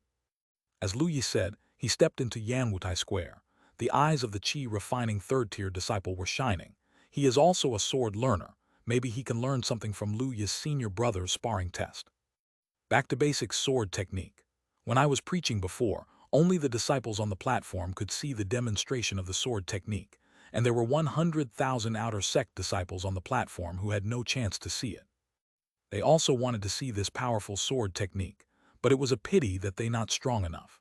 As Lu Yi said, he stepped into Yanwutai Square. The eyes of the Qi-refining third-tier disciple were shining. He is also a sword learner. Maybe he can learn something from Lu Yi's senior brother's sparring test. Back to basic sword technique. When I was preaching before, only the disciples on the platform could see the demonstration of the sword technique, and there were 100,000 outer sect disciples on the platform who had no chance to see it. They also wanted to see this powerful sword technique, but it was a pity that they not strong enough.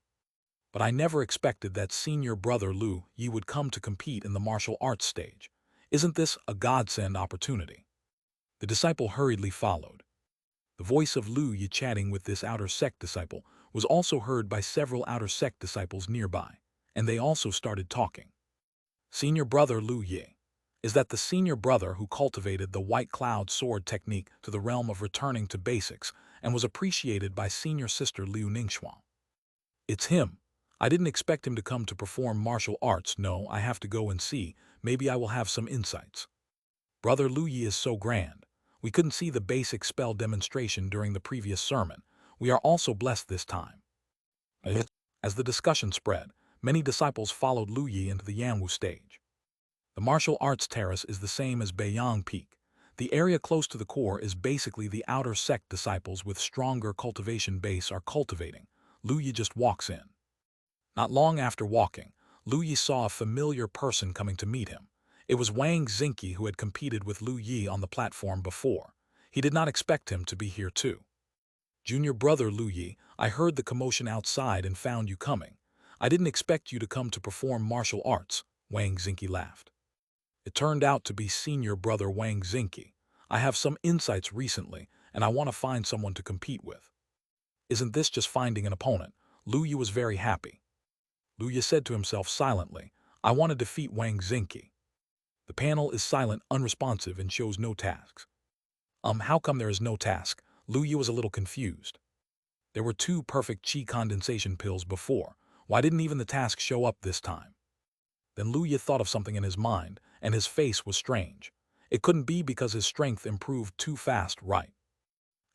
But I never expected that Senior Brother Lu Yi would come to compete in the martial arts stage. Isn't this a godsend opportunity? The disciple hurriedly followed. The voice of Lu Yi chatting with this outer sect disciple was also heard by several outer sect disciples nearby, and they also started talking. Senior Brother Lu Yi. Is that the senior brother who cultivated the White Cloud Sword technique to the realm of returning to basics and was appreciated by senior sister Liu Ningxuan? It's him. I didn't expect him to come to perform martial arts. No, I have to go and see. Maybe I will have some insights. Brother Lu Yi is so grand. We couldn't see the basic spell demonstration during the previous sermon. We are also blessed this time. As the discussion spread, many disciples followed Lu Yi into the Yanwu stage. The martial arts terrace is the same as Beiyang Peak. The area close to the core is basically the outer sect disciples with stronger cultivation base are cultivating. Lu Yi just walks in. Not long after walking, Lu Yi saw a familiar person coming to meet him. It was Wang Xingqi, who had competed with Lu Yi on the platform before. He did not expect him to be here too. Junior Brother Lu Yi, I heard the commotion outside and found you coming. I didn't expect you to come to perform martial arts, Wang Xingqi laughed. It turned out to be Senior Brother Wang Xingqi. I have some insights recently, and I want to find someone to compete with. Isn't this just finding an opponent? Lu Yi was very happy. Lu Yi said to himself silently, I want to defeat Wang Xingqi. The panel is silent, unresponsive, and shows no tasks. How come there is no task? Lu Yi was a little confused. There were 2 Perfect Qi Condensation Pills before. Why didn't even the task show up this time? Then Lu Yi thought of something in his mind, and his face was strange. It couldn't be because his strength improved too fast, right?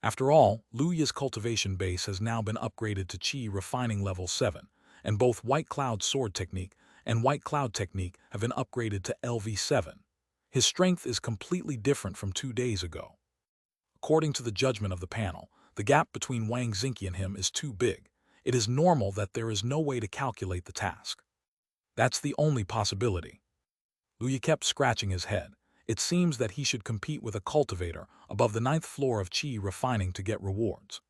After all, Lu Yi's cultivation base has now been upgraded to Qi refining level 7, and both White Cloud Sword Technique and White Cloud Technique have been upgraded to LV7. His strength is completely different from 2 days ago. According to the judgment of the panel, the gap between Wang Xingqi and him is too big. It is normal that there is no way to calculate the task. That's the only possibility. Lu Yi kept scratching his head. It seems that he should compete with a cultivator above the 9th floor of Qi refining to get rewards.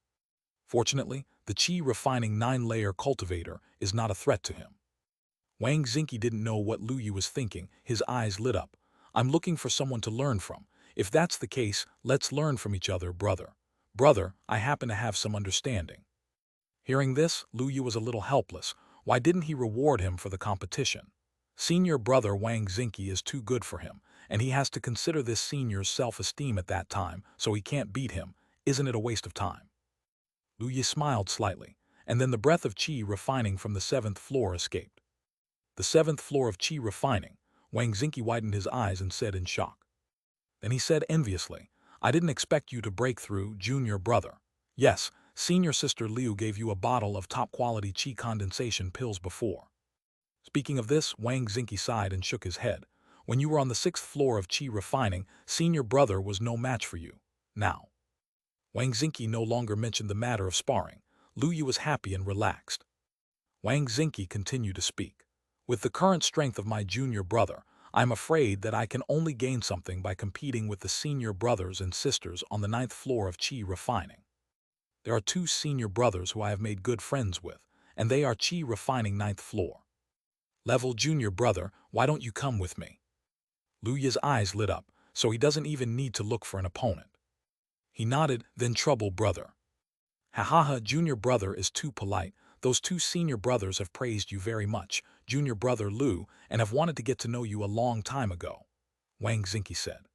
Fortunately, the Qi refining 9-layer cultivator is not a threat to him. Wang Xingqi didn't know what Lu Yi was thinking. His eyes lit up. I'm looking for someone to learn from. If that's the case, let's learn from each other, brother. Brother, I happen to have some understanding. Hearing this, Lu Yi was a little helpless. Why didn't he reward him for the competition? Senior brother Wang Xingqi is too good for him, and he has to consider this senior's self-esteem at that time, so he can't beat him. Isn't it a waste of time? Lu Yi smiled slightly, and then the breath of Qi refining from the 7th floor escaped. The 7th floor of Qi refining. Wang Xingqi widened his eyes and said in shock. Then he said enviously, I didn't expect you to break through, junior brother. Yes, senior sister Liu gave you a bottle of top-quality Qi condensation pills before. Speaking of this, Wang Xingqi sighed and shook his head. When you were on the 6th floor of Qi refining, senior brother was no match for you. Now. Wang Xingqi no longer mentioned the matter of sparring. Lu Yi was happy and relaxed. Wang Xingqi continued to speak. With the current strength of my junior brother, I'm afraid that I can only gain something by competing with the senior brothers and sisters on the 9th floor of Qi refining. There are 2 senior brothers who I have made good friends with, and they are Qi refining 9th floor. Level junior brother, why don't you come with me? Lu Yi's eyes lit up, so he doesn't even need to look for an opponent. He nodded, then trouble brother. Ha, junior brother is too polite. Those 2 senior brothers have praised you very much, junior brother Lu, and have wanted to get to know you a long time ago, Wang Xingqi said.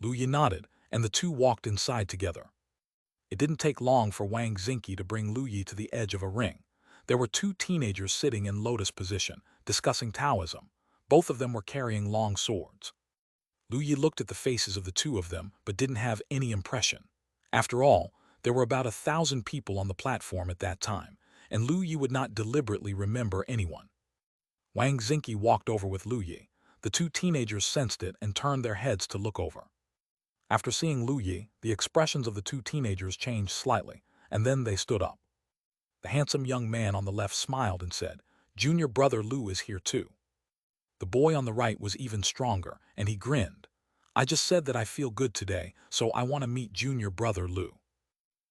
Lu Yi nodded, and the 2 walked inside together. It didn't take long for Wang Xingqi to bring Lu Yi to the edge of a ring. There were 2 teenagers sitting in lotus position, discussing Taoism. Both of them were carrying long swords. Lu Yi looked at the faces of the 2 of them, but didn't have any impression. After all, there were about 1,000 people on the platform at that time, and Lu Yi would not deliberately remember anyone. Wang Xingqi walked over with Lu Yi. The 2 teenagers sensed it and turned their heads to look over. After seeing Lu Yi, the expressions of the 2 teenagers changed slightly, and then they stood up. The handsome young man on the left smiled and said, Junior brother Lu is here too. The boy on the right was even stronger, and he grinned. I just said that I feel good today, so I want to meet junior brother Lu.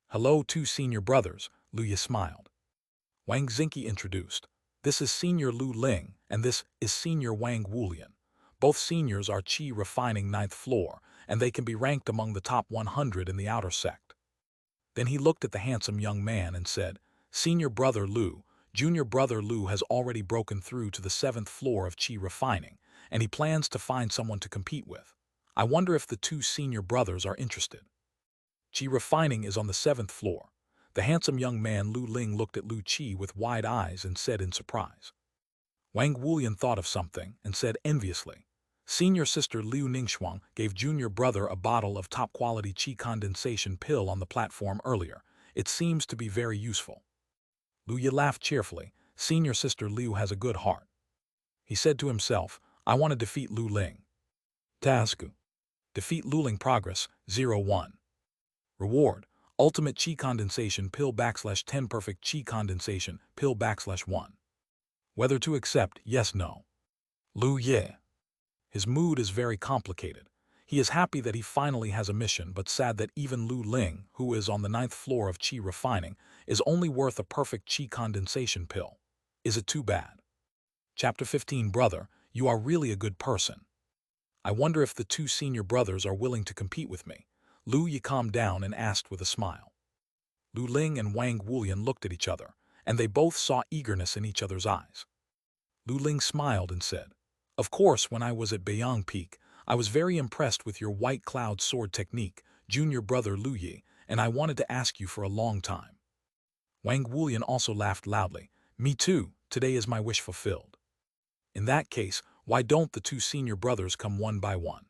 Hello, 2 senior brothers, Lu Yi smiled. Wang Xingqi introduced. This is Senior Lu Ling, and this is Senior Wang Wulian. Both seniors are Qi refining 9th floor, and they can be ranked among the top 100 in the outer sect. Then he looked at the handsome young man and said, Senior brother Lu, junior brother Lu has already broken through to the 7th floor of Qi refining, and he plans to find someone to compete with. I wonder if the 2 senior brothers are interested. Qi refining is on the 7th floor. The handsome young man Lu Ling looked at Lu Qi with wide eyes and said in surprise. Wang Wulian thought of something and said enviously, Senior sister Liu Ningxuang gave junior brother a bottle of top-quality Qi condensation pill on the platform earlier. It seems to be very useful. Lu Yi laughed cheerfully. Senior sister Liu has a good heart. He said to himself, I want to defeat Lu Ling. Task. Defeat Lu Ling progress, 0-1. Reward. Ultimate Qi Condensation Pill /10 Perfect Qi Condensation Pill /1. Whether to accept, yes, no. Lu Ye. His mood is very complicated. He is happy that he finally has a mission, but sad that even Lu Ling, who is on the 9th floor of Qi refining, is only worth a perfect Qi condensation pill. Is it too bad? Chapter 15. Brother, you are really a good person. I wonder if the 2 senior brothers are willing to compete with me. Lu Yi calmed down and asked with a smile. Lu Ling and Wang Wulian looked at each other, and they both saw eagerness in each other's eyes. Lu Ling smiled and said, Of course, when I was at Beiyang Peak, I was very impressed with your white cloud sword technique, junior brother Lu Yi, and I wanted to ask you for a long time. Wang Wulian also laughed loudly. Me too, today is my wish fulfilled. In that case, why don't the 2 senior brothers come one by one?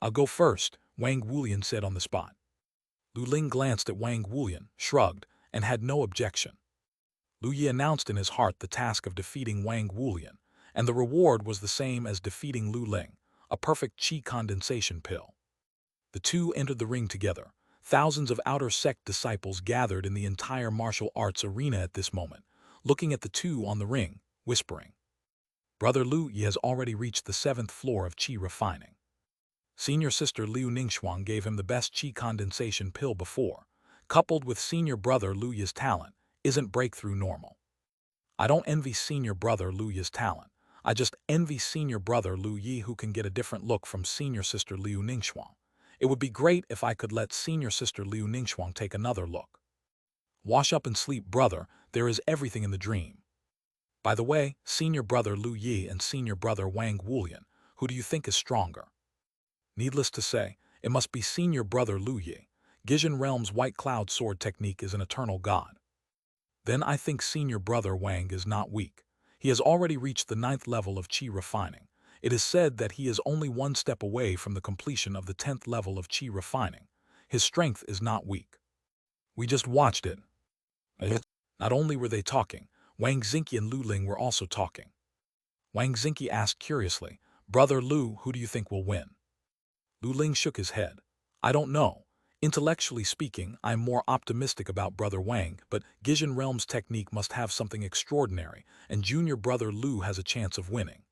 I'll go first, Wang Wulian said on the spot. Lu Ling glanced at Wang Wulian, shrugged, and had no objection. Lu Yi announced in his heart the task of defeating Wang Wulian, and the reward was the same as defeating Lu Ling, a perfect Qi condensation pill. The 2 entered the ring together. Thousands of outer sect disciples gathered in the entire martial arts arena at this moment, looking at the 2 on the ring, whispering. Brother Lu Yi has already reached the 7th floor of Qi refining. Senior sister Liu Ningxuang gave him the best Qi Condensation Pill before, coupled with senior brother Lu Yi's talent, isn't breakthrough normal. I don't envy senior brother Lu Yi's talent. I just envy senior brother Lu Yi who can get a different look from senior sister Liu Ningxuang. It would be great if I could let senior sister Liu Ningxuang take another look. Wash up and sleep, brother, there is everything in the dream. By the way, senior brother Lu Yi and senior brother Wang Wulian, who do you think is stronger? Needless to say, it must be senior brother Lu Yi. Gijin Realm's White Cloud Sword technique is an eternal god. Then I think senior brother Wang is not weak. He has already reached the 9th level of Qi refining. It is said that he is only one step away from the completion of the 10th level of Qi refining. His strength is not weak. We just watched it. Not only were they talking, Wang Xingqi and Lu Ling were also talking. Wang Xingqi asked curiously, "Brother Lu, who do you think will win?" Lu Ling shook his head. "I don't know. Intellectually speaking, I'm more optimistic about Brother Wang, but Gijin Realm's technique must have something extraordinary, and junior brother Lu has a chance of winning."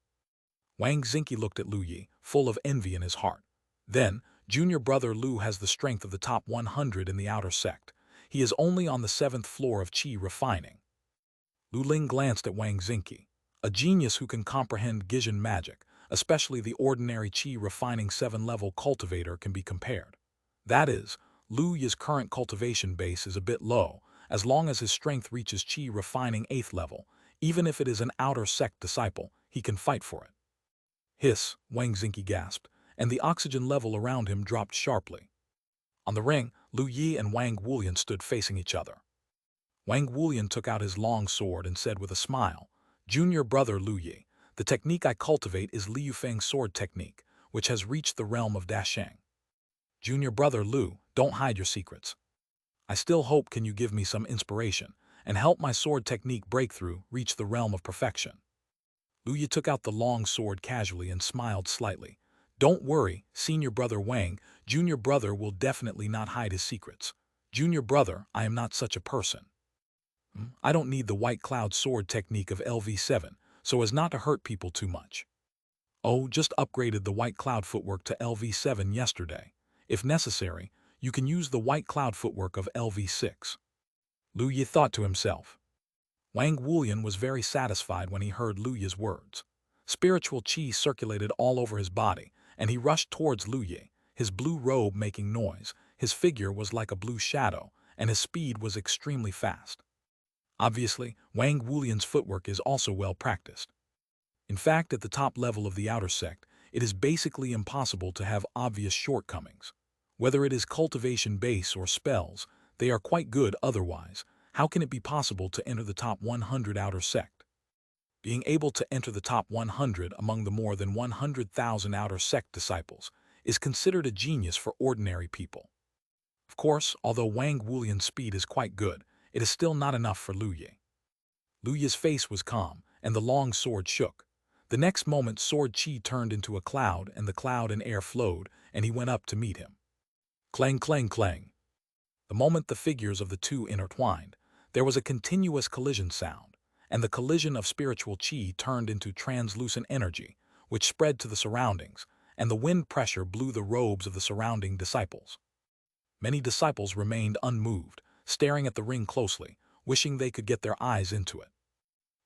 Wang Xingqi looked at Lu Yi, full of envy in his heart. Then, junior brother Lu has the strength of the top 100 in the outer sect. He is only on the 7th floor of Qi refining. Lu Ling glanced at Wang Xingqi, a genius who can comprehend Gijin magic, especially the ordinary Qi refining 7-level cultivator can be compared. That is, Lu Yi's current cultivation base is a bit low. As long as his strength reaches Qi refining 8th level, even if it is an outer sect disciple, he can fight for it. Hiss, Wang Xingqi gasped, and the oxygen level around him dropped sharply. On the ring, Lu Yi and Wang Wulian stood facing each other. Wang Wulian took out his long sword and said with a smile, "Junior brother Lu Yi, the technique I cultivate is Liu Feng's sword technique, which has reached the realm of Dasheng. Junior brother Lu, don't hide your secrets. I still hope can you give me some inspiration and help my sword technique breakthrough reach the realm of perfection." Lu Yi took out the long sword casually and smiled slightly. "Don't worry, senior brother Wang, junior brother will definitely not hide his secrets. Junior brother, I am not such a person. I don't need the White Cloud sword technique of LV7, so as not to hurt people too much. Oh, just upgraded the White Cloud footwork to LV7 yesterday. If necessary, you can use the White Cloud footwork of LV6. Lu Yi thought to himself. Wang Wulian was very satisfied when he heard Lu Yi's words. Spiritual qi circulated all over his body, and he rushed towards Lu Yi, his blue robe making noise. His figure was like a blue shadow, and his speed was extremely fast. Obviously, Wang Wulian's footwork is also well practiced. In fact, at the top level of the outer sect, it is basically impossible to have obvious shortcomings. Whether it is cultivation base or spells, they are quite good otherwise. How can it be possible to enter the top 100 outer sect? Being able to enter the top 100 among the more than 100,000 outer sect disciples is considered a genius for ordinary people. Of course, although Wang Wulian's speed is quite good, it is still not enough for Lu Yi. Lu Yi's face was calm, and the long sword shook. The next moment sword qi turned into a cloud, and the cloud and air flowed, and he went up to meet him. Clang, clang, clang. The moment the figures of the two intertwined, there was a continuous collision sound, and the collision of spiritual qi turned into translucent energy, which spread to the surroundings, and the wind pressure blew the robes of the surrounding disciples. Many disciples remained unmoved, staring at the ring closely, wishing they could get their eyes into it.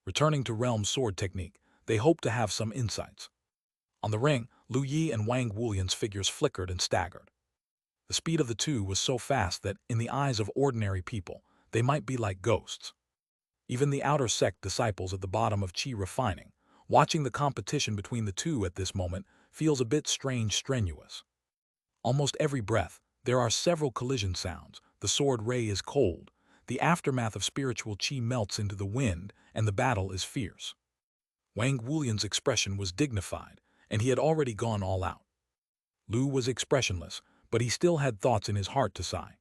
Returning to Realm sword technique, they hoped to have some insights. On the ring, Lu Yi and Wang Wulian's figures flickered and staggered. The speed of the two was so fast that, in the eyes of ordinary people, they might be like ghosts. Even the outer sect disciples at the bottom of Qi refining, watching the competition between the two at this moment, feels a bit strenuous. Almost every breath, there are several collision sounds. The sword ray is cold. The aftermath of spiritual qi melts into the wind, and the battle is fierce. Wang Wulian's expression was dignified, and he had already gone all out. Lu was expressionless, but he still had thoughts in his heart to sigh.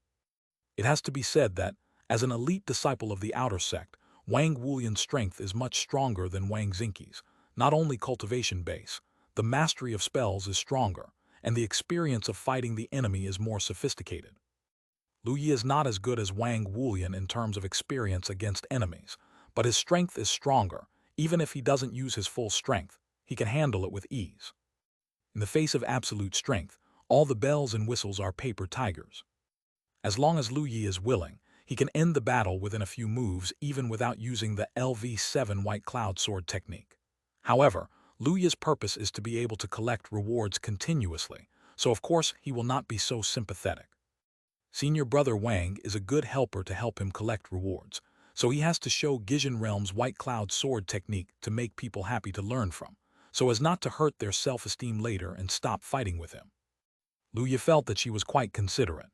It has to be said that, as an elite disciple of the outer sect, Wang Wulian's strength is much stronger than Wang Xingqi's. Not only cultivation base, the mastery of spells is stronger, and the experience of fighting the enemy is more sophisticated. Lu Yi is not as good as Wang Wulian in terms of experience against enemies, but his strength is stronger. Even if he doesn't use his full strength, he can handle it with ease. In the face of absolute strength, All the bells and whistles are paper tigers. As long as Lu Yi is willing, he can end the battle within a few moves even without using the LV7 White Cloud Sword technique. However, Lu Yi's purpose is to be able to collect rewards continuously, so of course he will not be so sympathetic. Senior brother Wang is a good helper to help him collect rewards, so he has to show Gijin Realm's White Cloud Sword technique to make people happy to learn from, so as not to hurt their self-esteem later and stop fighting with him. Lu Yi felt that she was quite considerate.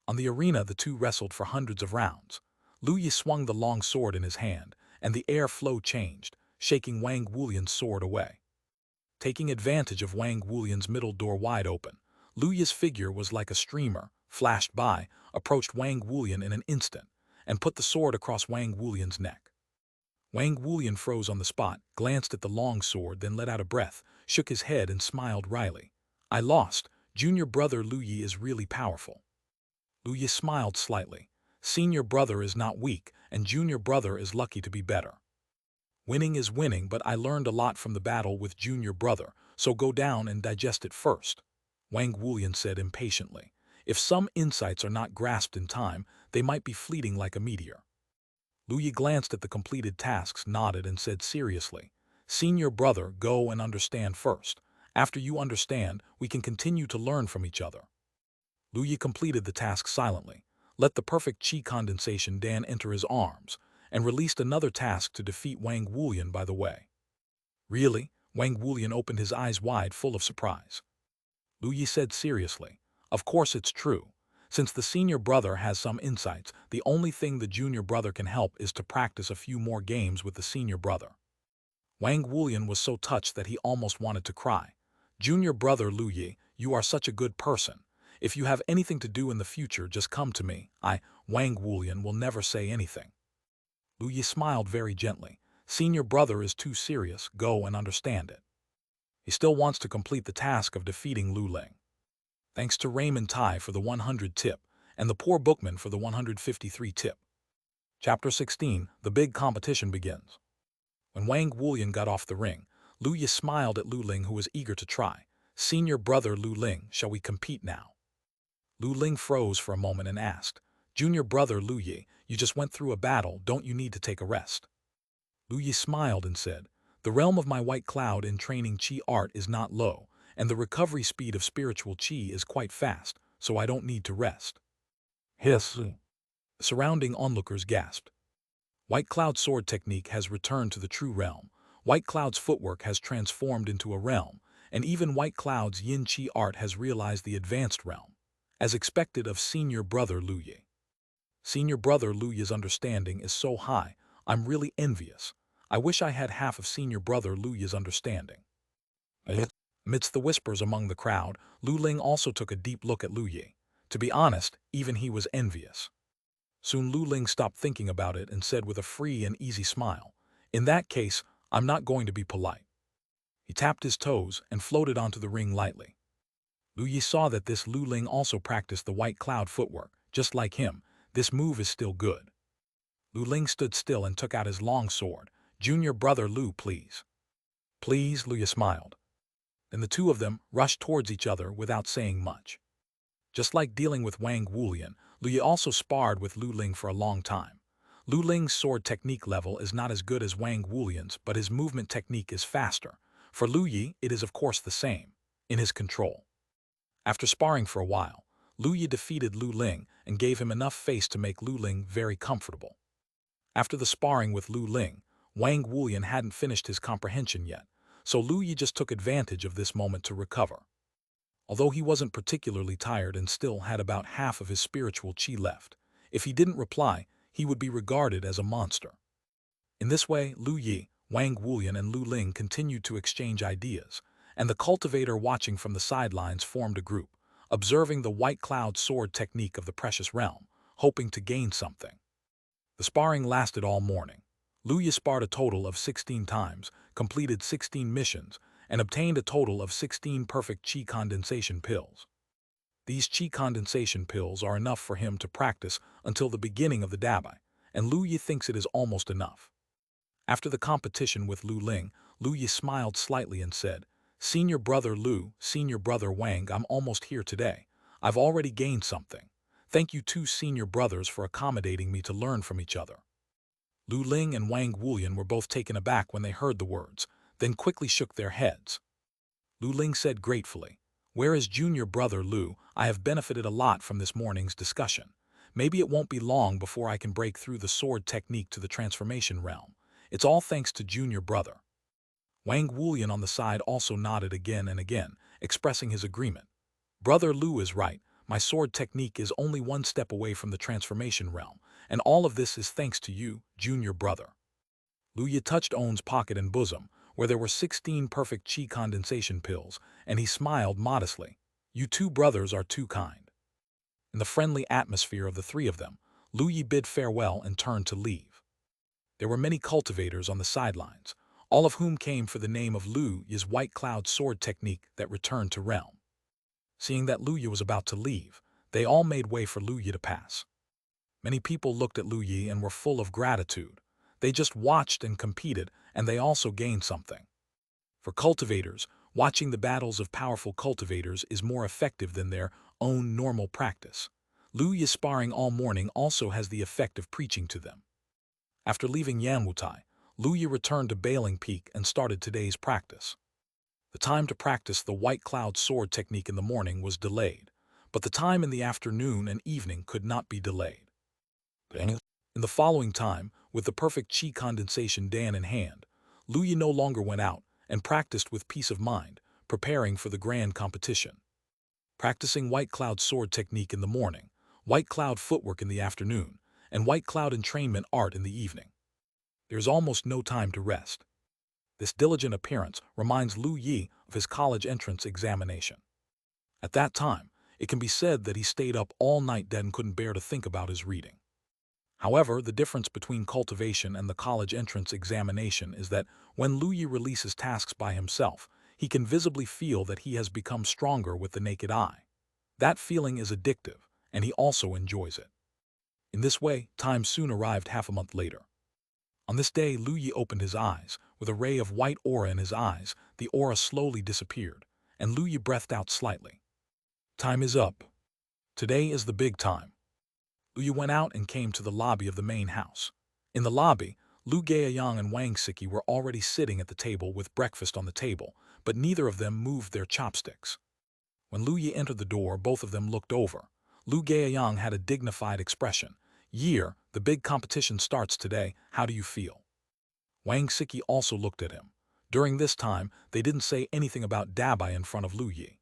On the arena, the two wrestled for hundreds of rounds. Lu Yi swung the long sword in his hand, and the air flow changed, shaking Wang Wulian's sword away. Taking advantage of Wang Wulian's middle door wide open, Lu Yi's figure was like a streamer, flashed by, approached Wang Wulian in an instant, and put the sword across Wang Wulian's neck. Wang Wulian froze on the spot, glanced at the long sword, then let out a breath, shook his head and smiled wryly. I lost. Junior brother Lu Yi is really powerful. Lu Yi smiled slightly. Senior brother is not weak, and junior brother is lucky to be better. Winning is winning, but I learned a lot from the battle with junior brother, so go down and digest it first, Wang Wulian said impatiently. If some insights are not grasped in time, they might be fleeting like a meteor. Lu Yi glanced at the completed tasks, nodded, and said seriously, Senior brother, go and understand first. After you understand, we can continue to learn from each other. Lu Yi completed the task silently, let the Perfect Qi Condensation Dan enter his arms, and released another task to defeat Wang Wulian by the way. Really? Wang Wulian opened his eyes wide, full of surprise. Lu Yi said seriously, of course it's true. Since the senior brother has some insights, the only thing the junior brother can help is to practice a few more games with the senior brother. Wang Wulian was so touched that he almost wanted to cry. Junior brother Lu Yi, you are such a good person. If you have anything to do in the future, just come to me. Wang Wulian, will never say anything. Lu Yi smiled very gently. Senior brother is too serious, go and understand it. He still wants to complete the task of defeating Lu Ling. Thanks to Raymond Tai for the 100 tip, and the poor bookman for the 153 tip. Chapter 16, the big competition begins. When Wang Wulian got off the ring, Lu Yi smiled at Lu Ling, who was eager to try. Senior brother Lu Ling, shall we compete now? Lu Ling froze for a moment and asked, Junior brother Lu Yi, you just went through a battle, don't you need to take a rest? Lu Yi smiled and said, the realm of my white cloud in training Qi art is not low, and the recovery speed of spiritual Qi is quite fast, so I don't need to rest. Hiss. Surrounding onlookers gasped. White Cloud sword technique has returned to the true realm. White Cloud's footwork has transformed into a realm, and even White Cloud's yin Qi art has realized the advanced realm, as expected of senior brother Lu Yi. Senior brother Lu Yi's understanding is so high, I'm really envious. I wish I had half of senior brother Lu Yi's understanding. Amidst the whispers among the crowd, Lu Ling also took a deep look at Lu Yi. To be honest, even he was envious. Soon Lu Ling stopped thinking about it and said with a free and easy smile, in that case, I'm not going to be polite. He tapped his toes and floated onto the ring lightly. Lu Yi saw that this Lu Ling also practiced the White Cloud footwork. Just like him, this move is still good. Lu Ling stood still and took out his long sword. Junior brother Lu, please. Please, Lu Yi smiled. Then the two of them rushed towards each other without saying much. Just like dealing with Wang Wulian, Lu Yi also sparred with Lu Ling for a long time. Lu Ling's sword technique level is not as good as Wang Wulian's, but his movement technique is faster. For Lu Yi, it is of course the same, in his control. After sparring for a while, Lu Yi defeated Lu Ling and gave him enough face to make Lu Ling very comfortable. After the sparring with Lu Ling, Wang Wulian hadn't finished his comprehension yet, so Lu Yi just took advantage of this moment to recover. Although he wasn't particularly tired and still had about half of his spiritual Qi left, if he didn't reply, he would be regarded as a monster. In this way, Lu Yi, Wang Wulian, and Lu Ling continued to exchange ideas, and the cultivator watching from the sidelines formed a group, observing the White Cloud sword technique of the precious realm, hoping to gain something. The sparring lasted all morning. Lu Yi sparred a total of 16 times, completed 16 missions, and obtained a total of 16 Perfect Qi Condensation Pills. These Qi Condensation Pills are enough for him to practice until the beginning of the Dabai, and Lu Yi thinks it is almost enough. After the competition with Lu Ling, Lu Yi smiled slightly and said, Senior brother Lu, senior brother Wang, I'm almost here today. I've already gained something. Thank you two senior brothers for accommodating me to learn from each other. Lu Ling and Wang Wulian were both taken aback when they heard the words, then quickly shook their heads. Lu Ling said gratefully, "Where is junior brother Lu? I have benefited a lot from this morning's discussion. Maybe it won't be long before I can break through the sword technique to the transformation realm. It's all thanks to junior brother." Wang Wulian on the side also nodded again and again, expressing his agreement. "Brother Lu is right. My sword technique is only one step away from the transformation realm, and all of this is thanks to you, junior brother." Lu Yi touched On's pocket and bosom, where there were 16 perfect Qi condensation pills, and he smiled modestly. "You two brothers are too kind." In the friendly atmosphere of the three of them, Lu Yi bid farewell and turned to leave. There were many cultivators on the sidelines, all of whom came for the name of Lu Yi's white cloud sword technique that returned to realm. Seeing that Lu Yi was about to leave, they all made way for Lu Yi to pass. Many people looked at Lu Yi and were full of gratitude. They just watched and competed, and they also gained something. For cultivators, watching the battles of powerful cultivators is more effective than their own normal practice. Lu Yi sparring all morning also has the effect of preaching to them. After leaving Yanwutai, Lu Yi returned to Bailing Peak and started today's practice. The time to practice the white cloud sword technique in the morning was delayed, but the time in the afternoon and evening could not be delayed. In the following time, with the perfect Qi condensation Dan in hand, Lu Yi no longer went out and practiced with peace of mind, preparing for the grand competition. Practicing white cloud sword technique in the morning, white cloud footwork in the afternoon, and white cloud entrainment art in the evening. There is almost no time to rest. This diligent appearance reminds Lu Yi of his college entrance examination. At that time, it can be said that he stayed up all night dead and couldn't bear to think about his reading. However, the difference between cultivation and the college entrance examination is that when Lu Yi releases tasks by himself, he can visibly feel that he has become stronger with the naked eye. That feeling is addictive, and he also enjoys it. In this way, time soon arrived half a month later. On this day, Lu Yi opened his eyes. With a ray of white aura in his eyes, the aura slowly disappeared, and Lu Yi breathed out slightly. Time is up. Today is the big time. Lu Yi went out and came to the lobby of the main house. In the lobby, Lu Gaoyang and Wang Siki were already sitting at the table with breakfast on the table, but neither of them moved their chopsticks. When Lu Yi entered the door, both of them looked over. Lu Gaoyang had a dignified expression. "Year, the big competition starts today. How do you feel?" Wang Siki also looked at him. During this time, they didn't say anything about Dabai in front of Lu Yi.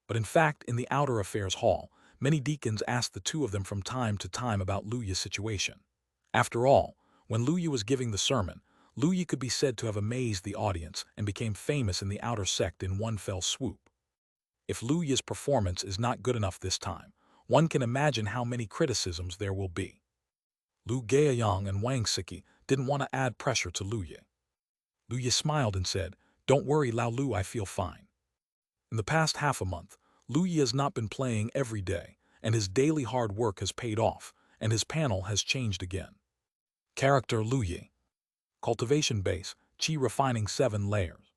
But in fact, in the outer affairs hall, many deacons asked the two of them from time to time about Lu Yi's situation. After all, when Lu Yi was giving the sermon, Lu Yi could be said to have amazed the audience and became famous in the outer sect in one fell swoop. If Lu Yi's performance is not good enough this time, one can imagine how many criticisms there will be. Lu Gaoyang and Wang Siki didn't want to add pressure to Lu Yi. Lu Yi smiled and said, "Don't worry, Lao Lu, I feel fine." In the past half a month, Lu Yi has not been playing every day, and his daily hard work has paid off, and his panel has changed again. Character Lu Yi. Cultivation base, Qi refining 7 layers.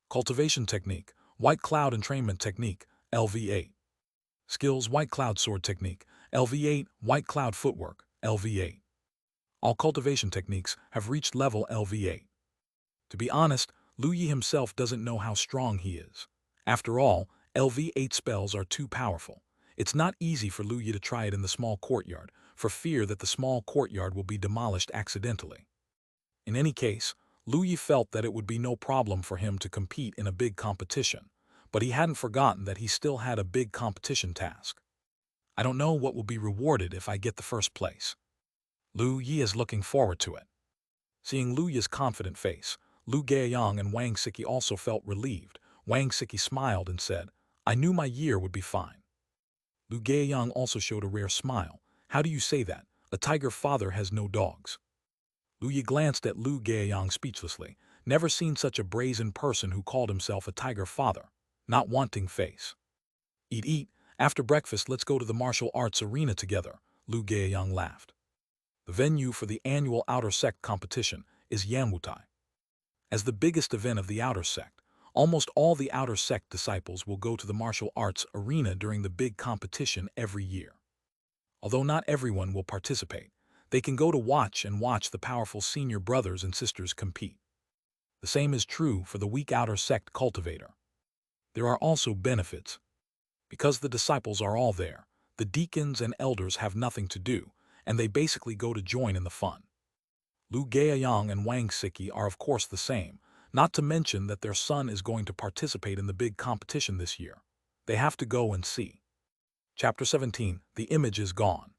Cultivation technique, white cloud entrainment technique, LV8. Skills, white cloud sword technique, LV8, white cloud footwork, LV8. All cultivation techniques have reached level LV8. To be honest, Lu Yi himself doesn't know how strong he is. After all, LV8 spells are too powerful. It's not easy for Lu Yi to try it in the small courtyard, for fear that the small courtyard will be demolished accidentally. In any case, Lu Yi felt that it would be no problem for him to compete in a big competition, but he hadn't forgotten that he still had a big competition task. "I don't know what will be rewarded if I get the first place." Lu Yi is looking forward to it. Seeing Lu Yi's confident face, Lu Gaoyang and Wang Siki also felt relieved. Wang Siki smiled and said, "I knew my year would be fine." Lu Gaoyang also showed a rare smile. "How do you say that? A tiger father has no dogs." Lu Yi glanced at Lu Gaoyang speechlessly. Never seen such a brazen person who called himself a tiger father. Not wanting face. Eat. After breakfast, let's go to the martial arts arena together," Lu Gaoyang laughed. The venue for the annual Outer Sect competition is Yanwutai. As the biggest event of the Outer Sect, Almost all the outer sect disciples will go to the martial arts arena during the big competition every year. Although not everyone will participate, they can go to watch the powerful senior brothers and sisters compete. The same is true for the weak outer sect cultivator. There are also benefits. Because the disciples are all there, the deacons and elders have nothing to do, and they basically go to join in the fun. Lu Gaoyang and Wang Siki are of course the same, not to mention that their son is going to participate in the big competition this year. They have to go and see. Chapter 17. The image is gone.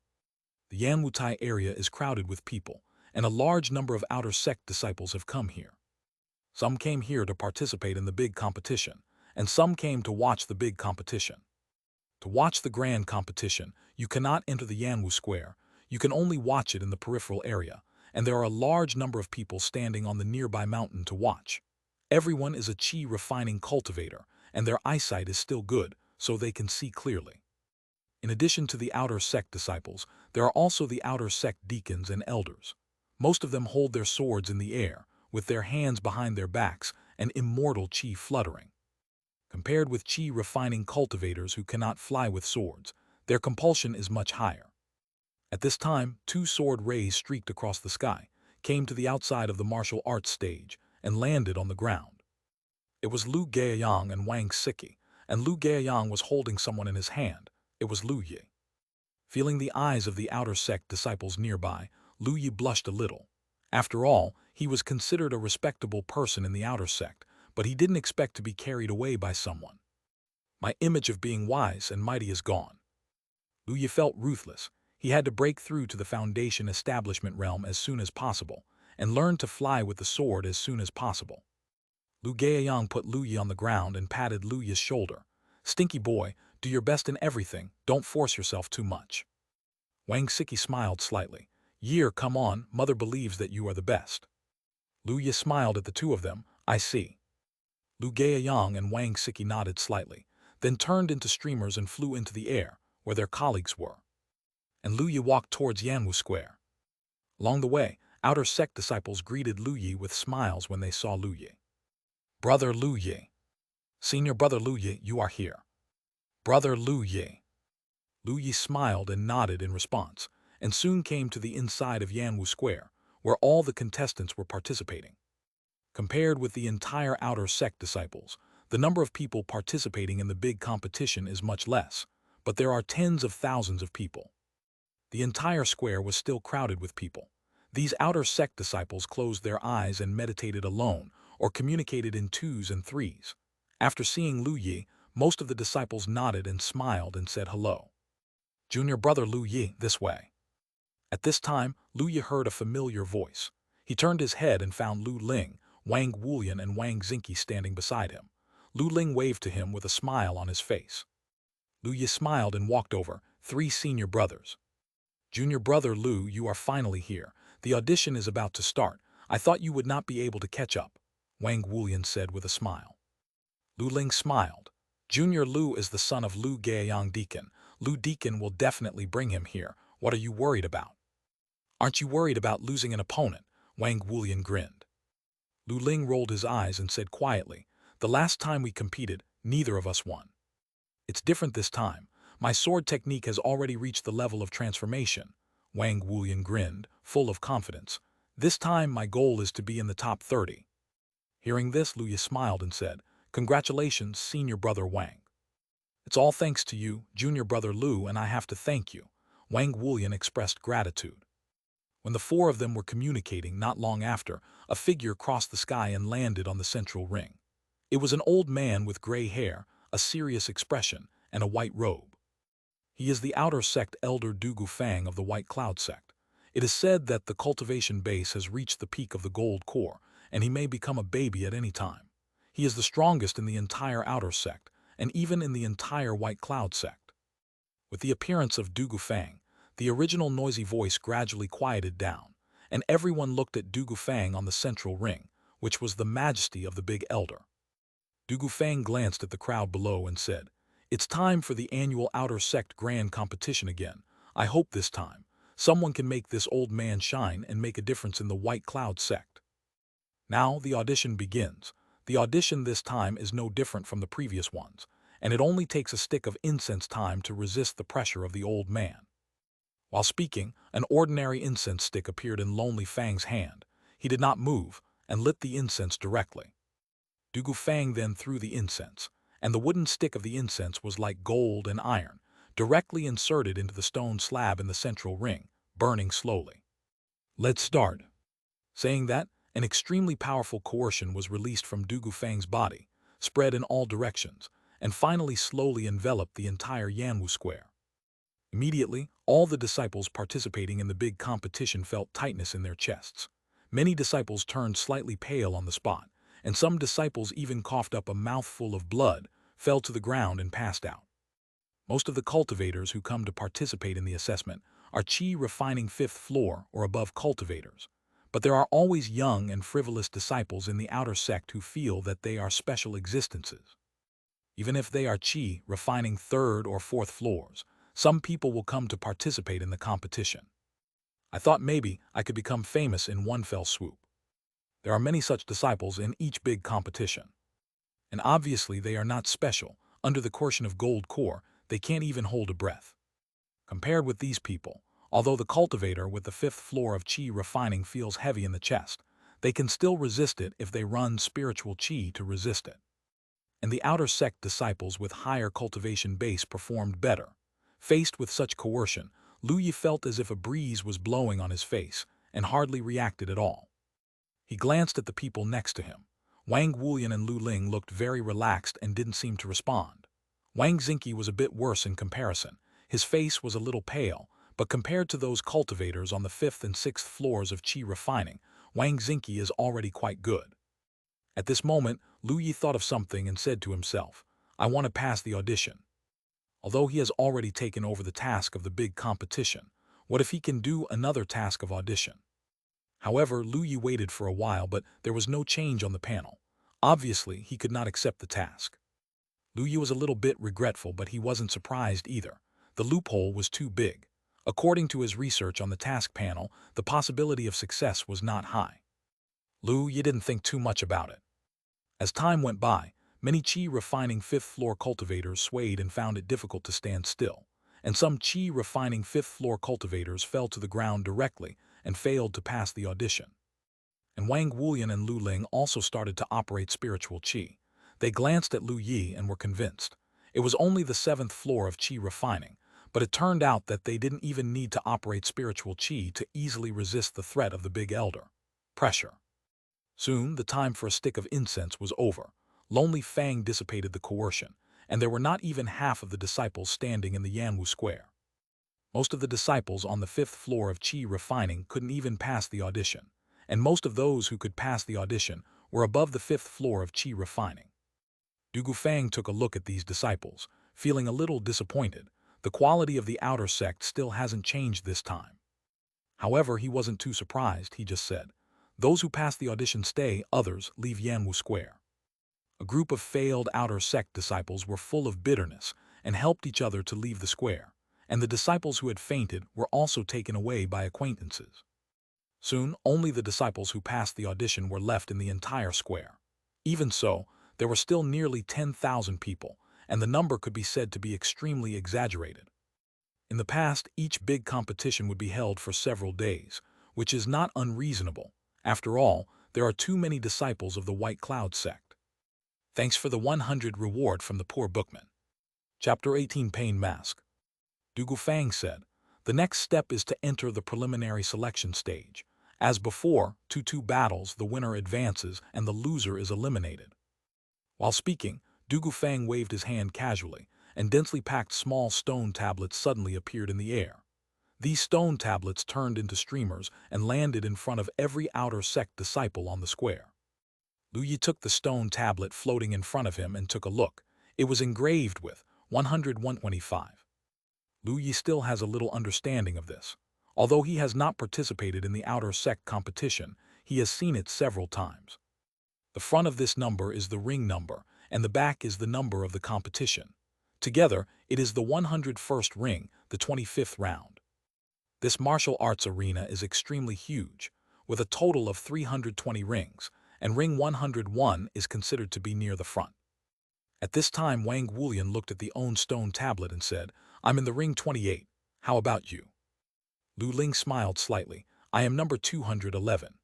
The Yanwutai area is crowded with people, and a large number of outer sect disciples have come here. Some came here to participate in the big competition, and some came to watch the big competition. To watch the grand competition, you cannot enter the Yanwu Square, you can only watch it in the peripheral area, and there are a large number of people standing on the nearby mountain to watch. Everyone is a qi refining cultivator, and their eyesight is still good, so they can see clearly. In addition to the outer sect disciples, there are also the outer sect deacons and elders. Most of them hold their swords in the air, with their hands behind their backs and immortal qi fluttering. Compared with qi refining cultivators who cannot fly with swords, their compulsion is much higher. At this time, 2 sword rays streaked across the sky, came to the outside of the martial arts stage, and landed on the ground. It was Lu Gaoyang and Wang Siki, and Lu Gaoyang was holding someone in his hand. It was Lu Yi. Feeling the eyes of the outer sect disciples nearby, Lu Yi blushed a little. After all, he was considered a respectable person in the outer sect, but he didn't expect to be carried away by someone. My image of being wise and mighty is gone. Lu Yi felt ruthless. He had to break through to the foundation establishment realm as soon as possible, and learn to fly with the sword as soon as possible. Lu Gaoyang put Lu Yi on the ground and patted Lu Yi's shoulder. "Stinky boy, do your best in everything, don't force yourself too much." Wang Siki smiled slightly. "Year, come on, mother believes that you are the best." Lu Yi smiled at the two of them. "I see." Lu Gaoyang and Wang Siki nodded slightly, then turned into streamers and flew into the air, where their colleagues were. And Lu Yi walked towards Yanwu Square. Along the way, outer sect disciples greeted Lu Yi with smiles when they saw Lu Yi. "Brother Lu Yi. Senior brother Lu Yi, you are here." "Brother Lu Yi." Lu Yi smiled and nodded in response, and soon came to the inside of Yanwu Square, where all the contestants were participating. Compared with the entire outer sect disciples, the number of people participating in the big competition is much less, but there are tens of thousands of people. The entire square was still crowded with people. These outer sect disciples closed their eyes and meditated alone, or communicated in 2s and 3s. After seeing Lu Yi, most of the disciples nodded and smiled and said hello. "Junior brother Lu Yi, this way." At this time, Lu Yi heard a familiar voice. He turned his head and found Lu Ling, Wang Wulian and Wang Xingqi standing beside him. Lu Ling waved to him with a smile on his face. Lu Yi smiled and walked over. 3 senior brothers. "Junior brother Lu, you are finally here. The audition is about to start. I thought you would not be able to catch up," Wang Wulian said with a smile. Lu Ling smiled. "Junior Lu is the son of Lu Gaoyang Deacon. Lu Deacon will definitely bring him here. What are you worried about?" "Aren't you worried about losing an opponent?" Wang Wulian grinned. Lu Ling rolled his eyes and said quietly, "The last time we competed, neither of us won. It's different this time. My sword technique has already reached the level of transformation." Wang Wulian grinned, full of confidence. "This time my goal is to be in the top 30. Hearing this, Lu Yi smiled and said, "Congratulations, senior brother Wang." "It's all thanks to you, junior brother Lu, and I have to thank you." Wang Wulian expressed gratitude. When the 4 of them were communicating not long after, a figure crossed the sky and landed on the central ring. It was an old man with gray hair, a serious expression, and a white robe. He is the outer sect elder Dugu Fang of the White Cloud sect. It is said that the cultivation base has reached the peak of the gold core, and he may become a baby at any time. He is the strongest in the entire outer sect, and even in the entire White Cloud sect. With the appearance of Dugu Fang, the original noisy voice gradually quieted down, and everyone looked at Dugu Fang on the central ring, which was the majesty of the big elder. Dugu Fang glanced at the crowd below and said, "It's time for the annual outer sect grand competition again. I hope this time someone can make this old man shine and make a difference in the White Cloud sect." Now the audition begins. The audition this time is no different from the previous ones, and it only takes a stick of incense time to resist the pressure of the old man. While speaking, an ordinary incense stick appeared in Lonely Fang's hand. He did not move and lit the incense directly. Dugu Fang then threw the incense, and the wooden stick of the incense was like gold and iron, directly inserted into the stone slab in the central ring, burning slowly. "Let's start." Saying that, an extremely powerful coercion was released from Dugu Fang's body, spread in all directions, and finally slowly enveloped the entire Yanwu square. Immediately, all the disciples participating in the big competition felt tightness in their chests. Many disciples turned slightly pale on the spot, and some disciples even coughed up a mouthful of blood, fell to the ground and passed out. Most of the cultivators who come to participate in the assessment are Qi refining 5th floor or above cultivators, but there are always young and frivolous disciples in the outer sect who feel that they are special existences. Even if they are Qi refining 3rd or 4th floors, some people will come to participate in the competition. I thought maybe I could become famous in one fell swoop. There are many such disciples in each big competition. And obviously they are not special. Under the coercion of gold core, they can't even hold a breath. Compared with these people, although the cultivator with the 5th floor of Qi refining feels heavy in the chest, they can still resist it if they run spiritual Qi to resist it. And the outer sect disciples with higher cultivation base performed better. Faced with such coercion, Lu Yi felt as if a breeze was blowing on his face and hardly reacted at all. He glanced at the people next to him. Wang Wulian and Lu Ling looked very relaxed and didn't seem to respond. Wang Xingqi was a bit worse in comparison. His face was a little pale, but compared to those cultivators on the 5th and 6th floors of Qi refining, Wang Xingqi is already quite good. At this moment, Lu Yi thought of something and said to himself, "I want to pass the audition." Although he has already taken over the task of the big competition, what if he can do another task of audition? However, Lu Yi waited for a while, but there was no change on the panel. Obviously, he could not accept the task. Lu Yi was a little bit regretful, but he wasn't surprised either. The loophole was too big. According to his research on the task panel, the possibility of success was not high. Lu Yi didn't think too much about it. As time went by, many Qi refining 5th floor cultivators swayed and found it difficult to stand still, and some Qi refining 5th floor cultivators fell to the ground directly and failed to pass the audition. And Wang Wulian and Lu Ling also started to operate spiritual Qi. They glanced at Lu Yi and were convinced. It was only the 7th floor of Qi refining, but it turned out that they didn't even need to operate spiritual Qi to easily resist the threat of the big elder. Pressure. Soon, the time for a stick of incense was over. Lonely Fang dissipated the coercion, and there were not even half of the disciples standing in the Yanwu square. Most of the disciples on the 5th floor of Qi refining couldn't even pass the audition, and most of those who could pass the audition were above the 5th floor of Qi refining. Dugu Fang took a look at these disciples, feeling a little disappointed. The quality of the outer sect still hasn't changed this time. However, he wasn't too surprised. He just said, "Those who pass the audition stay, others leave Yanwu Square." A group of failed outer sect disciples were full of bitterness and helped each other to leave the square, and the disciples who had fainted were also taken away by acquaintances. Soon, only the disciples who passed the audition were left in the entire square. Even so, there were still nearly 10,000 people, and the number could be said to be extremely exaggerated. In the past, each big competition would be held for several days, which is not unreasonable. After all, there are too many disciples of the White Cloud sect. Thanks for the 100 reward from the poor bookman. Chapter 18 Pain Mask. Dugu Fang said, "The next step is to enter the preliminary selection stage. As before, 2-2 battles, the winner advances and the loser is eliminated." While speaking, Dugu Fang waved his hand casually, and densely packed small stone tablets suddenly appeared in the air. These stone tablets turned into streamers and landed in front of every outer sect disciple on the square. Lu Yi took the stone tablet floating in front of him and took a look. It was engraved with 100-125. Lu Yi still has a little understanding of this. Although he has not participated in the outer sect competition, he has seen it several times. The front of this number is the ring number, and the back is the number of the competition. Together, it is the 101st ring, the 25th round. This martial arts arena is extremely huge, with a total of 320 rings, and ring 101 is considered to be near the front. At this time, Wang Wulian looked at the own stone tablet and said, "I'm in the ring 28. How about you?" Lu Ling smiled slightly. "I am number 211.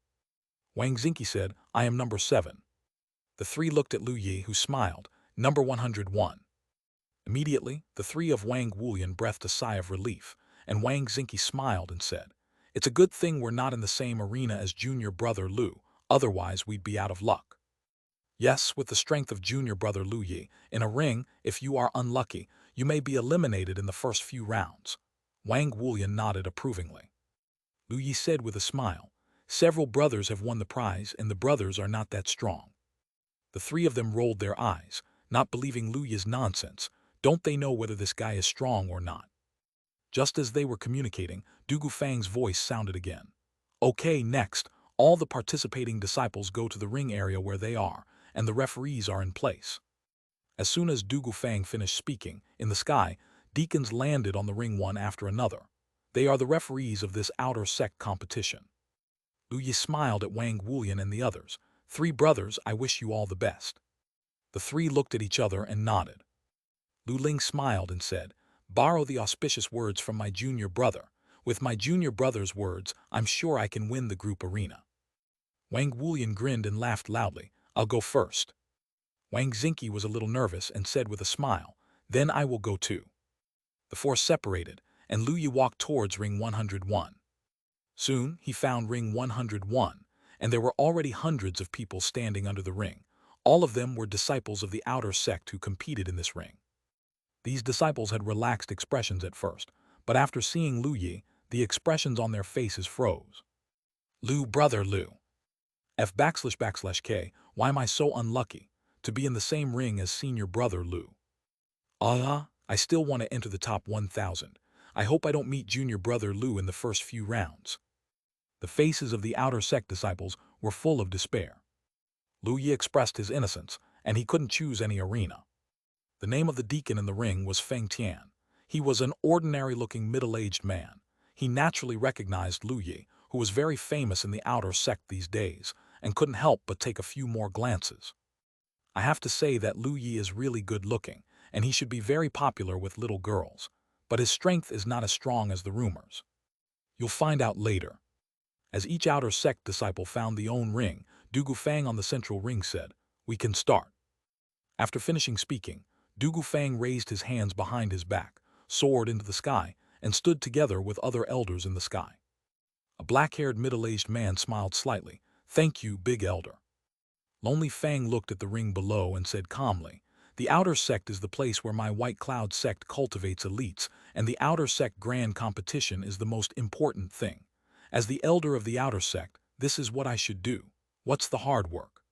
Wang Xingqi said, "I am number 7. The three looked at Lu Yi, who smiled, "Number 101. Immediately, the three of Wang Wulian breathed a sigh of relief, and Wang Xingqi smiled and said, "It's a good thing we're not in the same arena as junior brother Lu, otherwise we'd be out of luck." Yes, with the strength of junior brother Lu Yi, in a ring, if you are unlucky, you may be eliminated in the first few rounds. Wang Wulian nodded approvingly. Lu Yi said with a smile, "Several brothers have won the prize, and the brothers are not that strong." The three of them rolled their eyes, not believing Lu Yi's nonsense. Don't they know whether this guy is strong or not? Just as they were communicating, Du Gufang's voice sounded again. "Okay, next, all the participating disciples go to the ring area where they are, and the referees are in place." As soon as Du Gufang finished speaking, in the sky, deacons landed on the ring one after another. They are the referees of this outer sect competition. Lu Yi smiled at Wang Wulian and the others. "Three brothers, I wish you all the best." The three looked at each other and nodded. Lu Ling smiled and said, "Borrow the auspicious words from my junior brother. With my junior brother's words, I'm sure I can win the group arena." Wang Wulian grinned and laughed loudly. "I'll go first." Wang Xingqi was a little nervous and said with a smile, "Then I will go too." The four separated, and Lu Yi walked towards ring 101. Soon, he found ring 101, and there were already hundreds of people standing under the ring. All of them were disciples of the outer sect who competed in this ring. These disciples had relaxed expressions at first, but after seeing Lu Yi, the expressions on their faces froze. "Lu, brother Lu. F__K, why am I so unlucky to be in the same ring as senior brother Lu? I still want to enter the top 1,000. I hope I don't meet junior brother Lu in the first few rounds." The faces of the outer sect disciples were full of despair. Lu Yi expressed his innocence, and he couldn't choose any arena. The name of the deacon in the ring was Feng Tian. He was an ordinary-looking middle-aged man. He naturally recognized Lu Yi, who was very famous in the outer sect these days, and couldn't help but take a few more glances. I have to say that Lu Yi is really good-looking, and he should be very popular with little girls, but his strength is not as strong as the rumors. You'll find out later. As each outer sect disciple found the own ring, Du Gufang on the central ring said, "We can start." After finishing speaking, Du Gufang raised his hands behind his back, soared into the sky, and stood together with other elders in the sky. A black-haired middle-aged man smiled slightly. "Thank you, big elder." Lonely Fang looked at the ring below and said calmly, "The outer sect is the place where my White Cloud sect cultivates elites, and the outer sect grand competition is the most important thing. As the elder of the outer sect, this is what I should do. What's the hard work?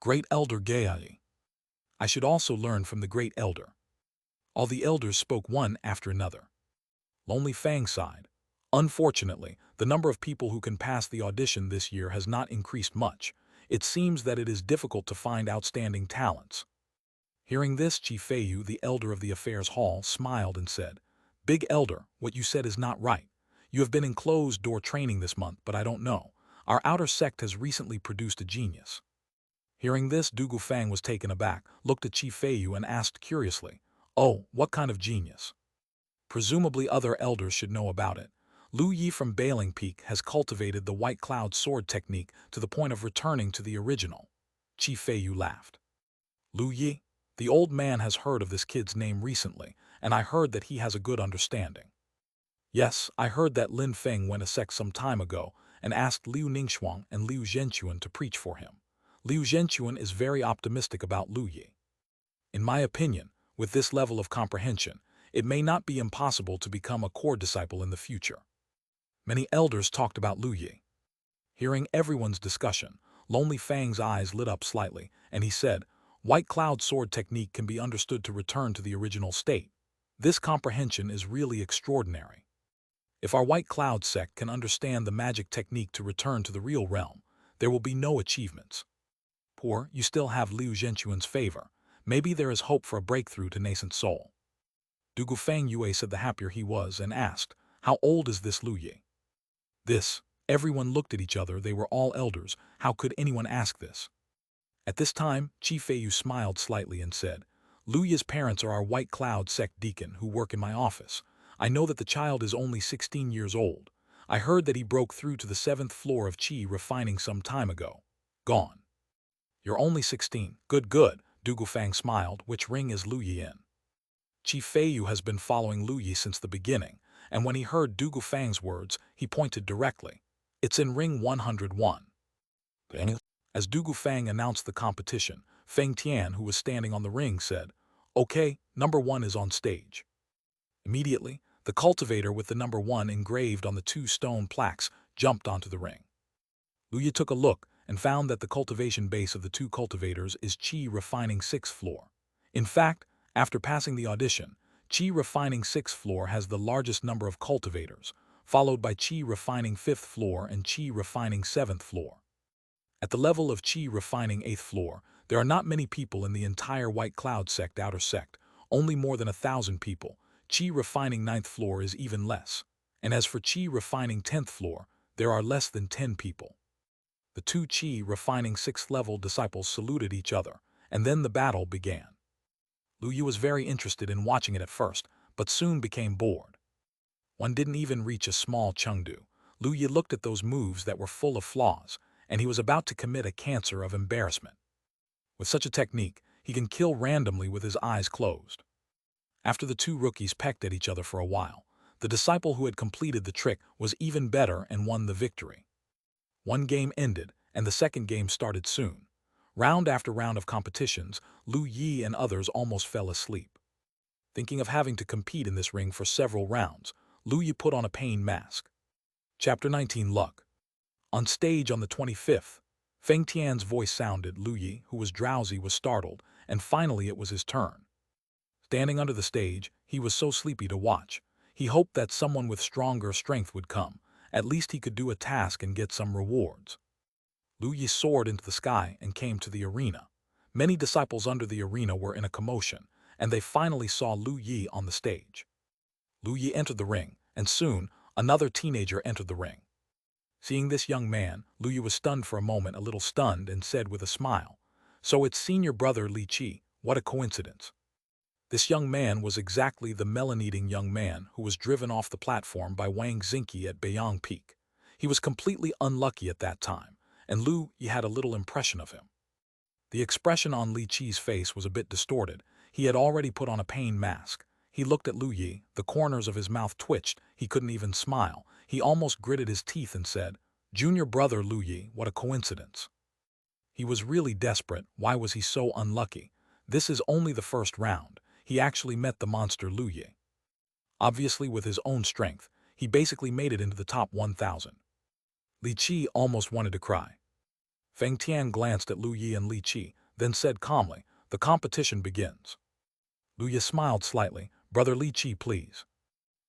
Great elder Gai. I should also learn from the great elder." All the elders spoke one after another. Lonely Fang sighed. "Unfortunately, the number of people who can pass the audition this year has not increased much. It seems that it is difficult to find outstanding talents." Hearing this, Chi Feiyu, the elder of the affairs hall, smiled and said, "Big elder, what you said is not right. You have been in closed-door training this month, but I don't know. Our outer sect has recently produced a genius." Hearing this, Du Gufang was taken aback, looked at Chi Feiyu and asked curiously, "Oh, what kind of genius?" Presumably other elders should know about it. Lu Yi from Bailing Peak has cultivated the White Cloud sword technique to the point of returning to the original. Chi Feiyu laughed. "Lu Yi? The old man has heard of this kid's name recently, and I heard that he has a good understanding." "Yes, I heard that Lin Feng went a sect some time ago and asked Liu Ningxuang and Liu Zhenchuan to preach for him. Liu Zhenchuan is very optimistic about Lu Yi. In my opinion, with this level of comprehension, it may not be impossible to become a core disciple in the future." Many elders talked about Lu Yi. Hearing everyone's discussion, Lonely Fang's eyes lit up slightly, and he said, "White Cloud sword technique can be understood to return to the original state. This comprehension is really extraordinary. If our White Cloud sect can understand the magic technique to return to the real realm, there will be no achievements. Poor, you still have Liu Zhenchuan's favor. Maybe there is hope for a breakthrough to nascent soul." Du Gufang Yue said the happier he was and asked, "How old is this Lu Yi?" "This, Everyone looked at each other. They were all elders. How could anyone ask this? At this time, Qi Feiyu smiled slightly and said, Lu Yi's parents are our White Cloud sect deacon who work in my office. I know that the child is only 16 years old. I heard that he broke through to the 7th floor of Qi refining some time ago. Gone. You're only 16. Good, good, Du Gufang smiled. Which ring is Lu Yi in? Qi Feiyu has been following Lu Yi since the beginning, and when he heard Du Gufang's words, he pointed directly. It's in ring 101. As Du Gufang announced the competition, Feng Tian, who was standing on the ring, said, Okay, number 1 is on stage. Immediately, the cultivator with the number 1 engraved on the 2 stone plaques jumped onto the ring. Lu Yi took a look and found that the cultivation base of the 2 cultivators is Qi refining 6th floor. In fact, after passing the audition, Qi refining 6th floor has the largest number of cultivators, followed by Qi refining 5th floor and Qi refining 7th floor. At the level of Qi refining 8th floor, there are not many people in the entire White Cloud sect outer sect, only more than 1,000 people. Qi refining 9th floor is even less. And as for Qi refining 10th floor, there are less than 10 people. The 2 Qi refining 6th level disciples saluted each other, and then the battle began. Lu Yi was very interested in watching it at first, but soon became bored. One didn't even reach a small Chengdu. Lu Yi looked at those moves that were full of flaws, and he was about to commit a cancer of embarrassment. With such a technique, he can kill randomly with his eyes closed. After the 2 rookies pecked at each other for a while, the disciple who had completed the trick was even better and won the victory. One game ended, and the second game started soon. Round after round of competitions, Lu Yi and others almost fell asleep. Thinking of having to compete in this ring for several rounds, Lu Yi put on a pain mask. Chapter 19 Luck. On stage on the 25th, Feng Tian's voice sounded. Lu Yi, who was drowsy, was startled, and finally it was his turn. Standing under the stage, he was so sleepy to watch. He hoped that someone with stronger strength would come. At least he could do a task and get some rewards. Lu Yi soared into the sky and came to the arena. Many disciples under the arena were in a commotion, and they finally saw Lu Yi on the stage. Lu Yi entered the ring, and soon, another teenager entered the ring. Seeing this young man, Lu Yi was stunned for a moment, a little stunned, and said with a smile, So it's senior brother Li Qi, what a coincidence. This young man was exactly the melon-eating young man who was driven off the platform by Wang Xingqi at Beiyang Peak. He was completely unlucky at that time, and Lu Yi had a little impression of him. The expression on Li Qi's face was a bit distorted. He had already put on a pain mask. He looked at Lu Yi, the corners of his mouth twitched, he couldn't even smile. He almost gritted his teeth and said, Junior brother Lu Yi, what a coincidence. He was really desperate. Why was he so unlucky? This is only the first round. He actually met the monster Lu Yi. Obviously with his own strength, he basically made it into the top 1,000. Li Qi almost wanted to cry. Feng Tian glanced at Lu Yi and Li Qi, then said calmly, The competition begins. Lu Yi smiled slightly, Brother Li Qi, please.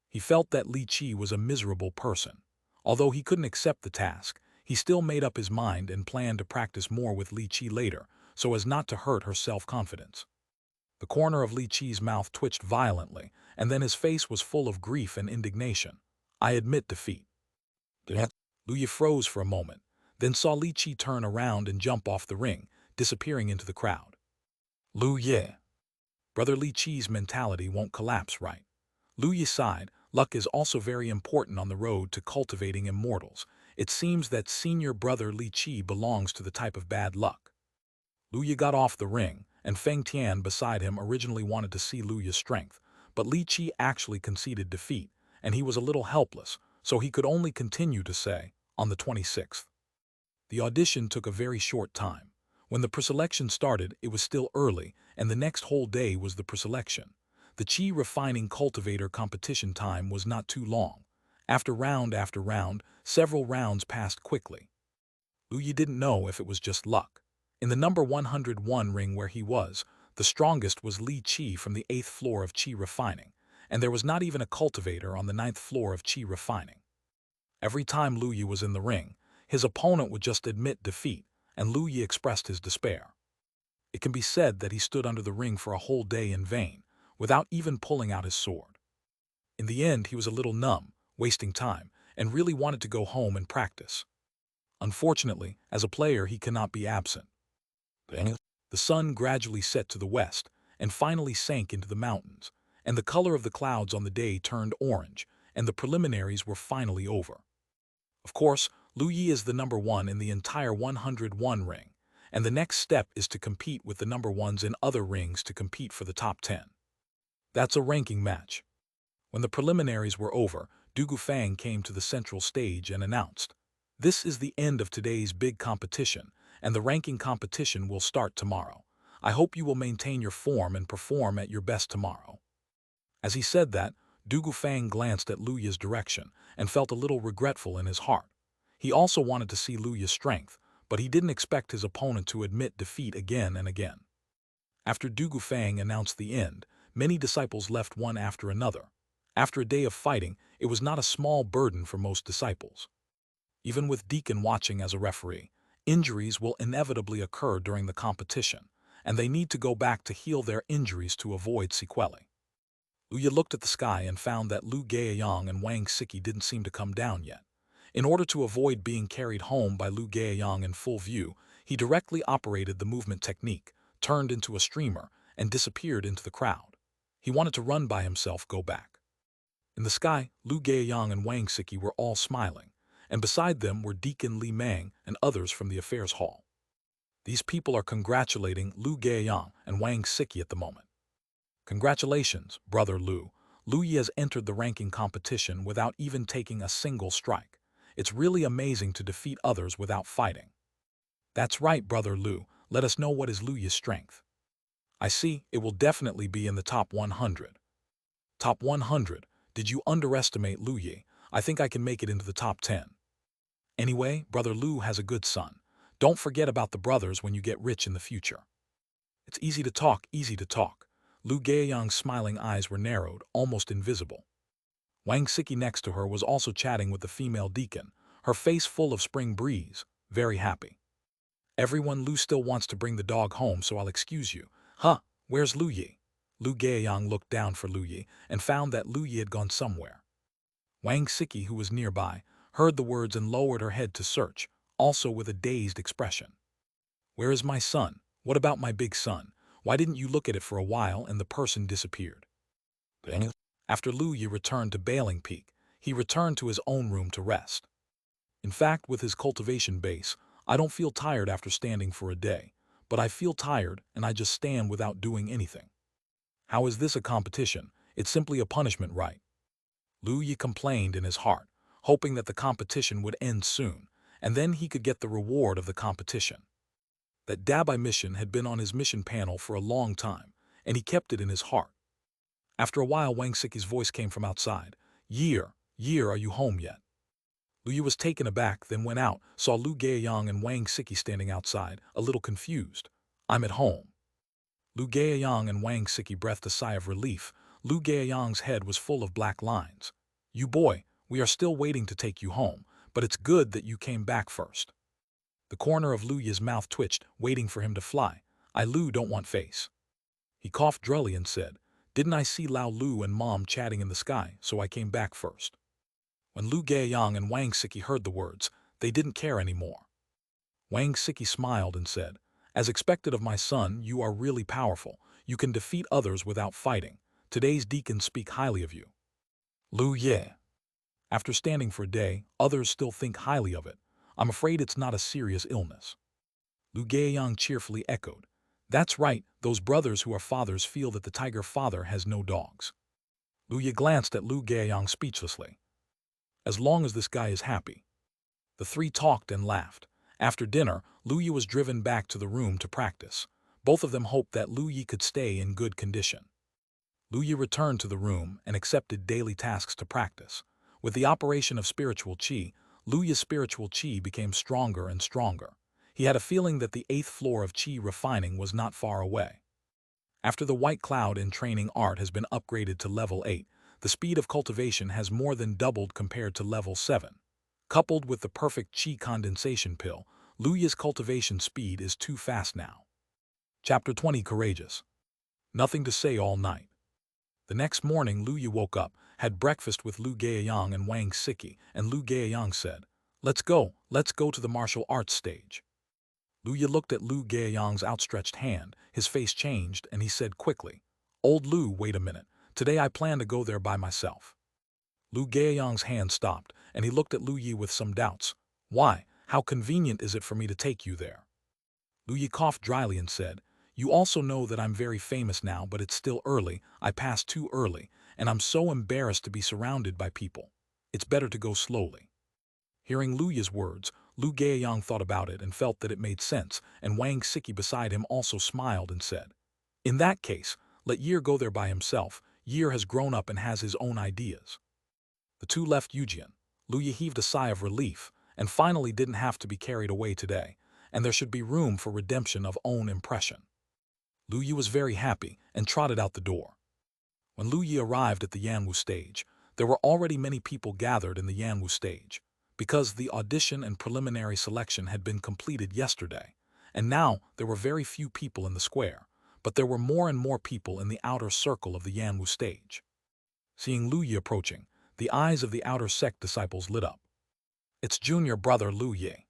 He felt that Li Qi was a miserable person. Although he couldn't accept the task, he still made up his mind and planned to practice more with Li Qi later, so as not to hurt her self-confidence. The corner of Li Qi's mouth twitched violently, and then his face was full of grief and indignation. I admit defeat. Lu Yi froze for a moment, then saw Li Qi turn around and jump off the ring, disappearing into the crowd. Lu Yi. Brother Li Qi's mentality won't collapse, right? Lu Yi sighed. Luck is also very important on the road to cultivating immortals. It seems that senior brother Li Qi belongs to the type of bad luck. Lu Yi got off the ring, and Feng Tian beside him originally wanted to see Lu Yi's strength, but Li Qi actually conceded defeat, and he was a little helpless, so he could only continue to say, on the 26th. The audition took a very short time. When the preselection started, it was still early, and the next whole day was the preselection. The Qi refining cultivator competition time was not too long. After round, several rounds passed quickly. Lu Yi didn't know if it was just luck. In the number 101 ring where he was, the strongest was Li Qi from the 8th floor of Qi refining, and there was not even a cultivator on the 9th floor of Qi refining. Every time Lu Yi was in the ring, his opponent would just admit defeat, and Lu Yi expressed his despair. It can be said that he stood under the ring for a whole day in vain, without even pulling out his sword. In the end, he was a little numb, wasting time, and really wanted to go home and practice. Unfortunately, as a player he cannot be absent. The sun gradually set to the west, and finally sank into the mountains, and the color of the clouds on the day turned orange, and the preliminaries were finally over. Of course, Lu Yi is the number one in the entire 101 ring, and the next step is to compete with the number ones in other rings to compete for the top 10. That's a ranking match. When the preliminaries were over, Du Gufang came to the central stage and announced, "This is the end of today's big competition, and the ranking competition will start tomorrow. I hope you will maintain your form and perform at your best tomorrow." As he said that, Du Gufang glanced at Lu Yi's direction and felt a little regretful in his heart. He also wanted to see Lu Yi's strength, but he didn't expect his opponent to admit defeat again and again. After Du Gufang announced the end, many disciples left one after another. After a day of fighting, it was not a small burden for most disciples. Even with Deacon watching as a referee, injuries will inevitably occur during the competition, and they need to go back to heal their injuries to avoid sequelae. Lu Yi looked at the sky and found that Lu Gaoyang and Wang Siki didn't seem to come down yet. In order to avoid being carried home by Lu Gaoyang in full view, he directly operated the movement technique, turned into a streamer, and disappeared into the crowd. He wanted to run by himself, go back. In the sky, Lu Gaoyang and Wang Siki were all smiling, and beside them were Deacon Li Mang and others from the affairs hall. These people are congratulating Lu Gaoyang and Wang Siki at the moment. "Congratulations, brother Lu. Lu Yi has entered the ranking competition without even taking a single strike. It's really amazing to defeat others without fighting." "That's right, brother Lu. Let us know what is Lu Yi's strength." "I see, it will definitely be in the top 100. "Top 100? Did you underestimate Lu Yi? I think I can make it into the top 10. "Anyway, brother Lu has a good son. Don't forget about the brothers when you get rich in the future." "It's easy to talk, easy to talk." Lu Gaoyang's smiling eyes were narrowed, almost invisible. Wang Siki next to her was also chatting with the female deacon, her face full of spring breeze, very happy. "Everyone, Lu still wants to bring the dog home, so I'll excuse you." "Huh, where's Lu Yi?" Lu Gaoyang looked down for Lu Yi and found that Lu Yi had gone somewhere. Wang Siki, who was nearby, heard the words and lowered her head to search, also with a dazed expression. "Where is my son? What about my big son? Why didn't you look at it for a while and the person disappeared?" After Lu Yi returned to Bailing Peak, he returned to his own room to rest. In fact, with his cultivation base, I don't feel tired after standing for a day, but I feel tired and I just stand without doing anything. How is this a competition? It's simply a punishment, right? Lu Yi complained in his heart, hoping that the competition would end soon, and then he could get the reward of the competition. That Dabai mission had been on his mission panel for a long time, and he kept it in his heart. After a while, Wang Siki's voice came from outside. Year, are you home yet?" Lu Yi was taken aback, then went out, saw Lu Gaoyang and Wang Siki standing outside, a little confused. "I'm at home." Lu Gaoyang and Wang Siki breathed a sigh of relief. Lu Gaoyang's head was full of black lines. "You boy, we are still waiting to take you home, but it's good that you came back first." The corner of Lu Yi's mouth twitched, waiting for him to fly. "I Lu don't want face." He coughed drily and said, "Didn't I see Lao Lu and Mom chatting in the sky, so I came back first." When Lu Gaoyang and Wang Siki heard the words, they didn't care anymore. Wang Siki smiled and said, "As expected of my son, you are really powerful. You can defeat others without fighting. Today's deacons speak highly of you." Lu Yi. After standing for a day, others still think highly of it. "I'm afraid it's not a serious illness." Lu Gaoyang cheerfully echoed, "That's right, those brothers who are fathers feel that the tiger father has no dogs." Lu Yi glanced at Lu Gaoyang speechlessly. "As long as this guy is happy." The three talked and laughed. After dinner, Lu Yi was driven back to the room to practice. Both of them hoped that Lu Yi could stay in good condition. Lu Yi returned to the room and accepted daily tasks to practice. With the operation of spiritual qi, Lu Yi's spiritual qi became stronger and stronger. He had a feeling that the 8th floor of qi refining was not far away. After the white cloud in training art has been upgraded to level 8, the speed of cultivation has more than doubled compared to level 7. Coupled with the Perfect Qi Condensation Pill, Lu Yi's cultivation speed is too fast now. Chapter 20 Courageous. Nothing to say all night. The next morning, Lu Yi woke up had breakfast with Lu Gaoyang and Wang Siki, and Lu Gaoyang said, let's go to the martial arts stage. Lu Ye looked at Lu Gaoyang's outstretched hand, his face changed, and he said quickly, Old Lu, wait a minute, today I plan to go there by myself. Lu Gaoyang's hand stopped, and he looked at Lu Ye with some doubts. Why? How convenient is it for me to take you there? Lu Ye coughed dryly and said, you also know that I'm very famous now, but it's still early, I passed too early, and I'm so embarrassed to be surrounded by people. It's better to go slowly. Hearing Lu Ye's words, Lu Gaoyang thought about it and felt that it made sense, and Wang Siki beside him also smiled and said, in that case, let Ye go there by himself. Ye has grown up and has his own ideas. The two left Yujian. Lu Ye heaved a sigh of relief, and finally didn't have to be carried away today, and there should be room for redemption of own impression. Lu Ye was very happy and trotted out the door. When Lu Ye arrived at the Yanwu stage, there were already many people gathered in the Yanwu stage, because the audition and preliminary selection had been completed yesterday, and now there were very few people in the square, but there were more and more people in the outer circle of the Yanwu stage. Seeing Lu Ye approaching, the eyes of the outer sect disciples lit up. It's junior brother Lu Ye.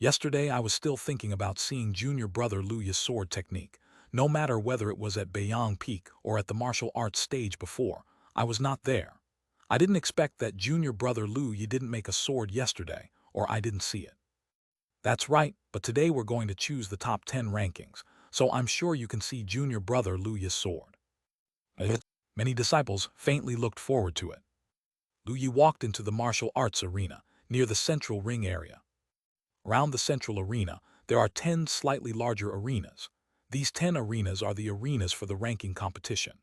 Yesterday I was still thinking about seeing junior brother Lu Ye's sword technique. No matter whether it was at Beiyang Peak or at the martial arts stage before, I was not there. I didn't expect that junior brother Lu Ye didn't make a sword yesterday, or I didn't see it. That's right, but today we're going to choose the top 10 rankings, so I'm sure you can see junior brother Lu Ye's sword. Many disciples faintly looked forward to it. Lu Ye walked into the martial arts arena, near the central ring area. Around the central arena, there are 10 slightly larger arenas. These 10 arenas are the arenas for the ranking competition.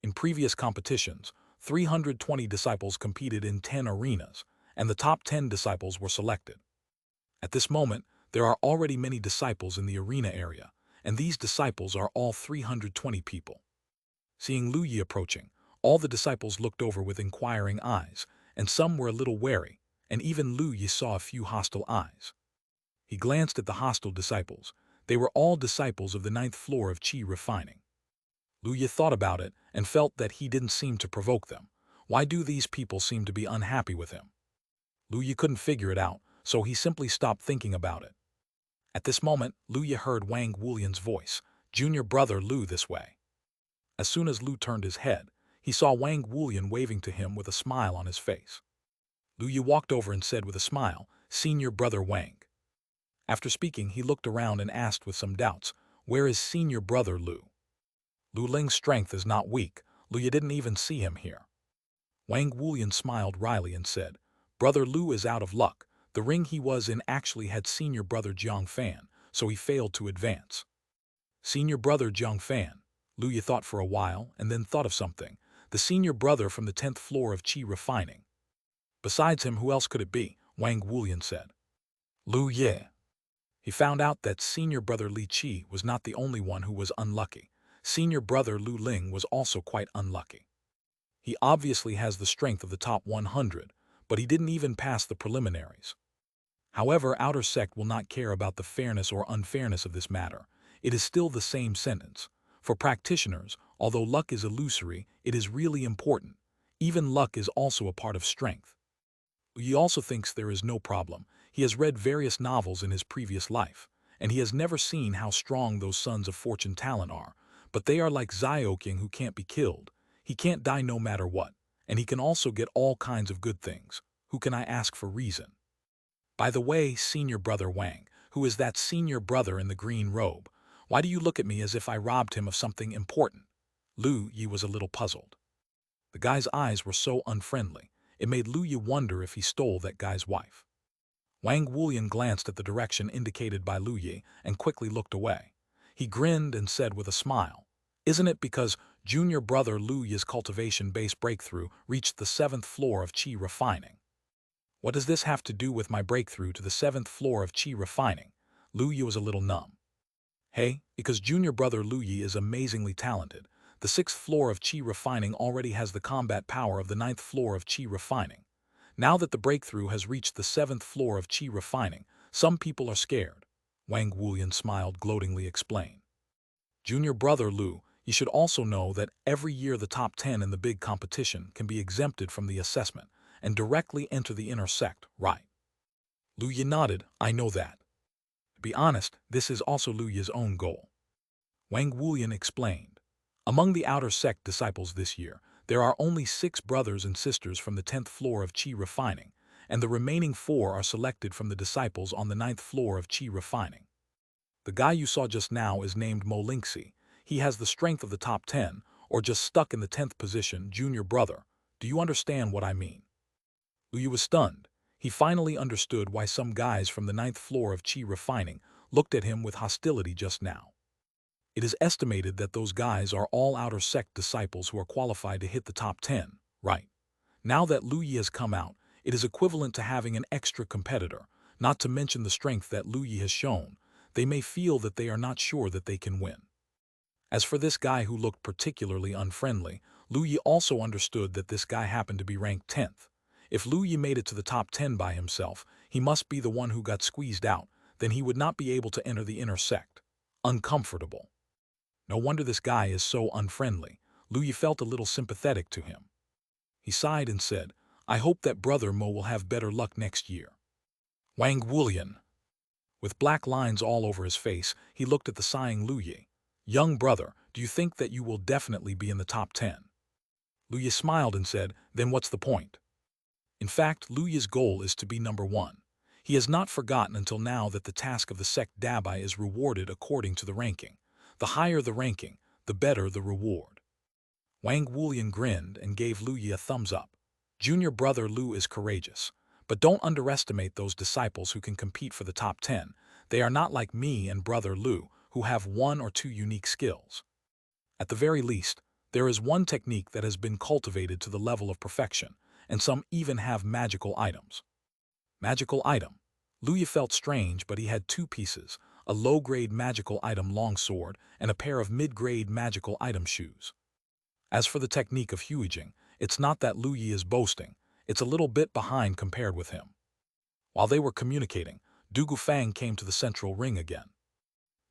In previous competitions, 320 disciples competed in 10 arenas, and the top 10 disciples were selected. At this moment, there are already many disciples in the arena area, and these disciples are all 320 people. Seeing Lu Ye approaching, all the disciples looked over with inquiring eyes, and some were a little wary, and even Lu Ye saw a few hostile eyes. He glanced at the hostile disciples. They were all disciples of the 9th floor of Qi refining. Lu Ye thought about it and felt that he didn't seem to provoke them. Why do these people seem to be unhappy with him? Lu Ye couldn't figure it out, so he simply stopped thinking about it. At this moment, Lu Ye heard Wang Wulian's voice, junior brother Lu, this way. As soon as Lu turned his head, he saw Wang Wulian waving to him with a smile on his face. Lu Ye walked over and said with a smile, senior brother Wang. After speaking, he looked around and asked with some doubts, where is senior brother Lu? Lu Ling's strength is not weak. Lu Ye didn't even see him here. Wang Wulian smiled wryly and said, brother Lu is out of luck. The ring he was in actually had senior brother Jiang Fan, so he failed to advance. Senior brother Jiang Fan. Lu Ye thought for a while and then thought of something. The senior brother from the 10th floor of Qi refining. Besides him, who else could it be? Wang Wulian said. Lu Ye. He found out that senior brother Li Qi was not the only one who was unlucky. Senior brother Lu Ling was also quite unlucky. He obviously has the strength of the top 100, but he didn't even pass the preliminaries. However, outer sect will not care about the fairness or unfairness of this matter. It is still the same sentence. For practitioners, although luck is illusory, it is really important. Even luck is also a part of strength. He also thinks there is no problem. He has read various novels in his previous life, and he has never seen how strong those sons of fortune talent are, but they are like Xiaoqing who can't be killed. He can't die no matter what, and he can also get all kinds of good things. Who can I ask for reason? By the way, senior brother Wang, who is that senior brother in the green robe? Why do you look at me as if I robbed him of something important? Lu Ye was a little puzzled. The guy's eyes were so unfriendly, it made Lu Ye wonder if he stole that guy's wife. Wang Wulian glanced at the direction indicated by Lu Ye and quickly looked away. He grinned and said with a smile, isn't it because junior brother Lu Ye's cultivation-based breakthrough reached the 7th floor of Qi refining? What does this have to do with my breakthrough to the 7th floor of Qi refining? Lu Ye was a little numb. Hey, because junior brother Lu Ye is amazingly talented. The 6th floor of Qi refining already has the combat power of the 9th floor of Qi refining. Now that the breakthrough has reached the 7th floor of Qi refining, some people are scared. Wang Wulian smiled gloatingly explained. Junior brother Lu, You should also know that every year the top 10 in the big competition can be exempted from the assessment and directly enter the inner sect, right? Lu Yi nodded, I know that. To be honest, this is also Lu Yi's own goal. Wang Wulian explained. Among the outer sect disciples this year, there are only 6 brothers and sisters from the 10th floor of Qi Refining, and the remaining 4 are selected from the disciples on the 9th floor of Qi Refining. The guy you saw just now is named Mo Lingxi. He has the strength of the top 10, or just stuck in the 10th position, junior brother. Do you understand what I mean? Lu Yu was stunned. He finally understood why some guys from the 9th floor of Qi Refining looked at him with hostility just now. It is estimated that those guys are all outer sect disciples who are qualified to hit the top 10, right? Now that Lu Yi has come out, it is equivalent to having an extra competitor, not to mention the strength that Lu Yi has shown. They may feel that they are not sure that they can win. As for this guy who looked particularly unfriendly, Lu Yi also understood that this guy happened to be ranked 10th. If Lu Yi made it to the top 10 by himself, he must be the one who got squeezed out, then he would not be able to enter the inner sect. Uncomfortable. No wonder this guy is so unfriendly. Lu Yi felt a little sympathetic to him. He sighed and said, I hope that brother Mo will have better luck next year. Wang Wulian. With black lines all over his face, he looked at the sighing Lu Yi. Young brother, do you think that you will definitely be in the top 10? Lu Yi smiled and said, then what's the point? In fact, Lu Yi's goal is to be number 1. He has not forgotten until now that the task of the sect Dabai is rewarded according to the ranking. The higher the ranking, the better the reward. Wang Wulian grinned and gave Lu Yi a thumbs up. Junior brother Lu is courageous, but don't underestimate those disciples who can compete for the top 10. They are not like me and brother Lu, who have 1 or 2 unique skills. At the very least, there is one technique that has been cultivated to the level of perfection, and some even have magical items. Magical item. Lu Yi felt strange, but he had 2 pieces, a low-grade magical item longsword and a pair of mid-grade magical item shoes. As for the technique of huijing, it's not that Lu Yi is boasting, it's a little bit behind compared with him. While they were communicating, Du Gufang came to the central ring again.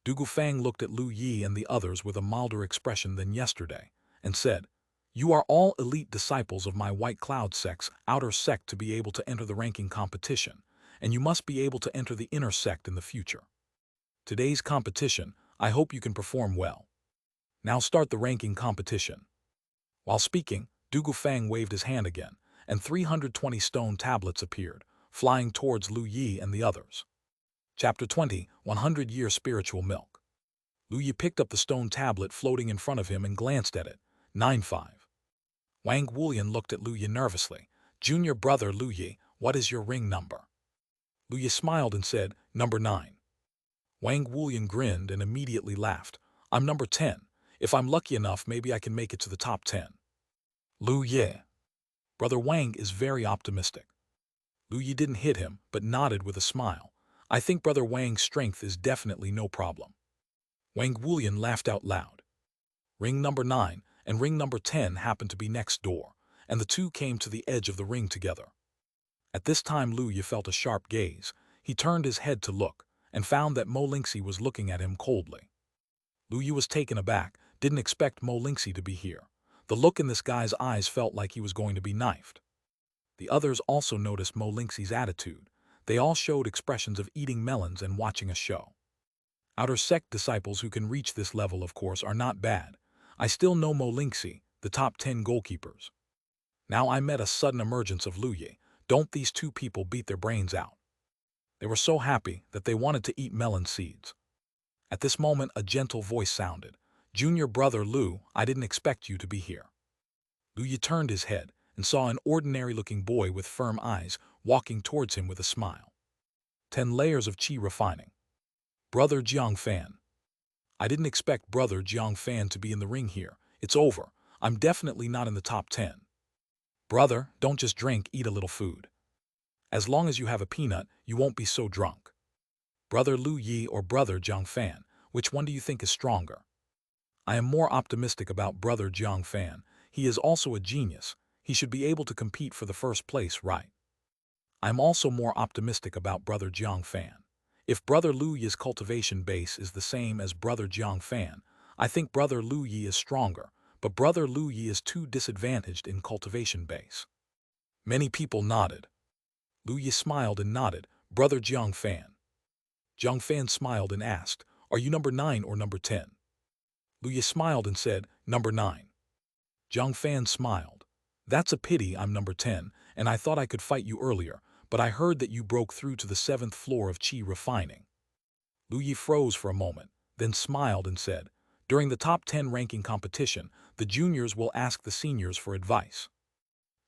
Du Gufang looked at Lu Yi and the others with a milder expression than yesterday, and said, You are all elite disciples of my White Cloud sect's outer sect to be able to enter the ranking competition, and you must be able to enter the inner sect in the future. Today's competition, I hope you can perform well. Now start the ranking competition. While speaking, Du Gufang waved his hand again, and 320 stone tablets appeared, flying towards Lu Yi and the others. Chapter 20, 100-Year Spiritual Milk. Lu Yi picked up the stone tablet floating in front of him and glanced at it. 9-5. Wang Wulian looked at Lu Yi nervously. Junior brother Lu Yi, what is your ring number? Lu Yi smiled and said, Number 9. Wang Wulian grinned and immediately laughed. I'm number 10. If I'm lucky enough, maybe I can make it to the top 10. Lu Yi. Brother Wang is very optimistic. Lu Yi didn't hit him, but nodded with a smile. I think brother Wang's strength is definitely no problem. Wang Wulian laughed out loud. Ring number 9 and ring number 10 happened to be next door, and the 2 came to the edge of the ring together. At this time Lu Yi felt a sharp gaze. He turned his head to look, and found that Mo Lingxi was looking at him coldly. Lu Yi was taken aback, didn't expect Mo Lingxi to be here. The look in this guy's eyes felt like he was going to be knifed. The others also noticed Mo Lingxi's attitude. They all showed expressions of eating melons and watching a show. Outer sect disciples who can reach this level, of course, are not bad. I still know Mo Lingxi, the top 10 goalkeepers. Now I met a sudden emergence of Lu Yi. Don't these 2 people beat their brains out? They were so happy that they wanted to eat melon seeds. At this moment a gentle voice sounded. Junior brother Lu, I didn't expect you to be here. Lu Yi turned his head and saw an ordinary-looking boy with firm eyes walking towards him with a smile. 10 layers of Qi refining. Brother Jiang Fan. I didn't expect brother Jiang Fan to be in the ring here. It's over. I'm definitely not in the top 10. Brother, don't just drink, eat a little food. As long as you have a peanut, you won't be so drunk. Brother Lu Yi or brother Jiang Fan, which one do you think is stronger? I am more optimistic about brother Jiang Fan. He is also a genius. He should be able to compete for the first place, right? I'm also more optimistic about brother Jiang Fan. If brother Lu Yi's cultivation base is the same as brother Jiang Fan, I think Brother Lu Yi is stronger, but Brother Lu Yi is too disadvantaged in cultivation base. Many people nodded. Lu Yi smiled and nodded. Brother Jiang Fan. Jiang Fan smiled and asked, "Are you number 9 or number 10? Lu Yi smiled and said, "Number 9. Jiang Fan smiled. "That's a pity I'm number 10, and I thought I could fight you earlier, but I heard that you broke through to the 7th floor of Qi refining." Lu Yi froze for a moment, then smiled and said, "During the top 10 ranking competition, the juniors will ask the seniors for advice."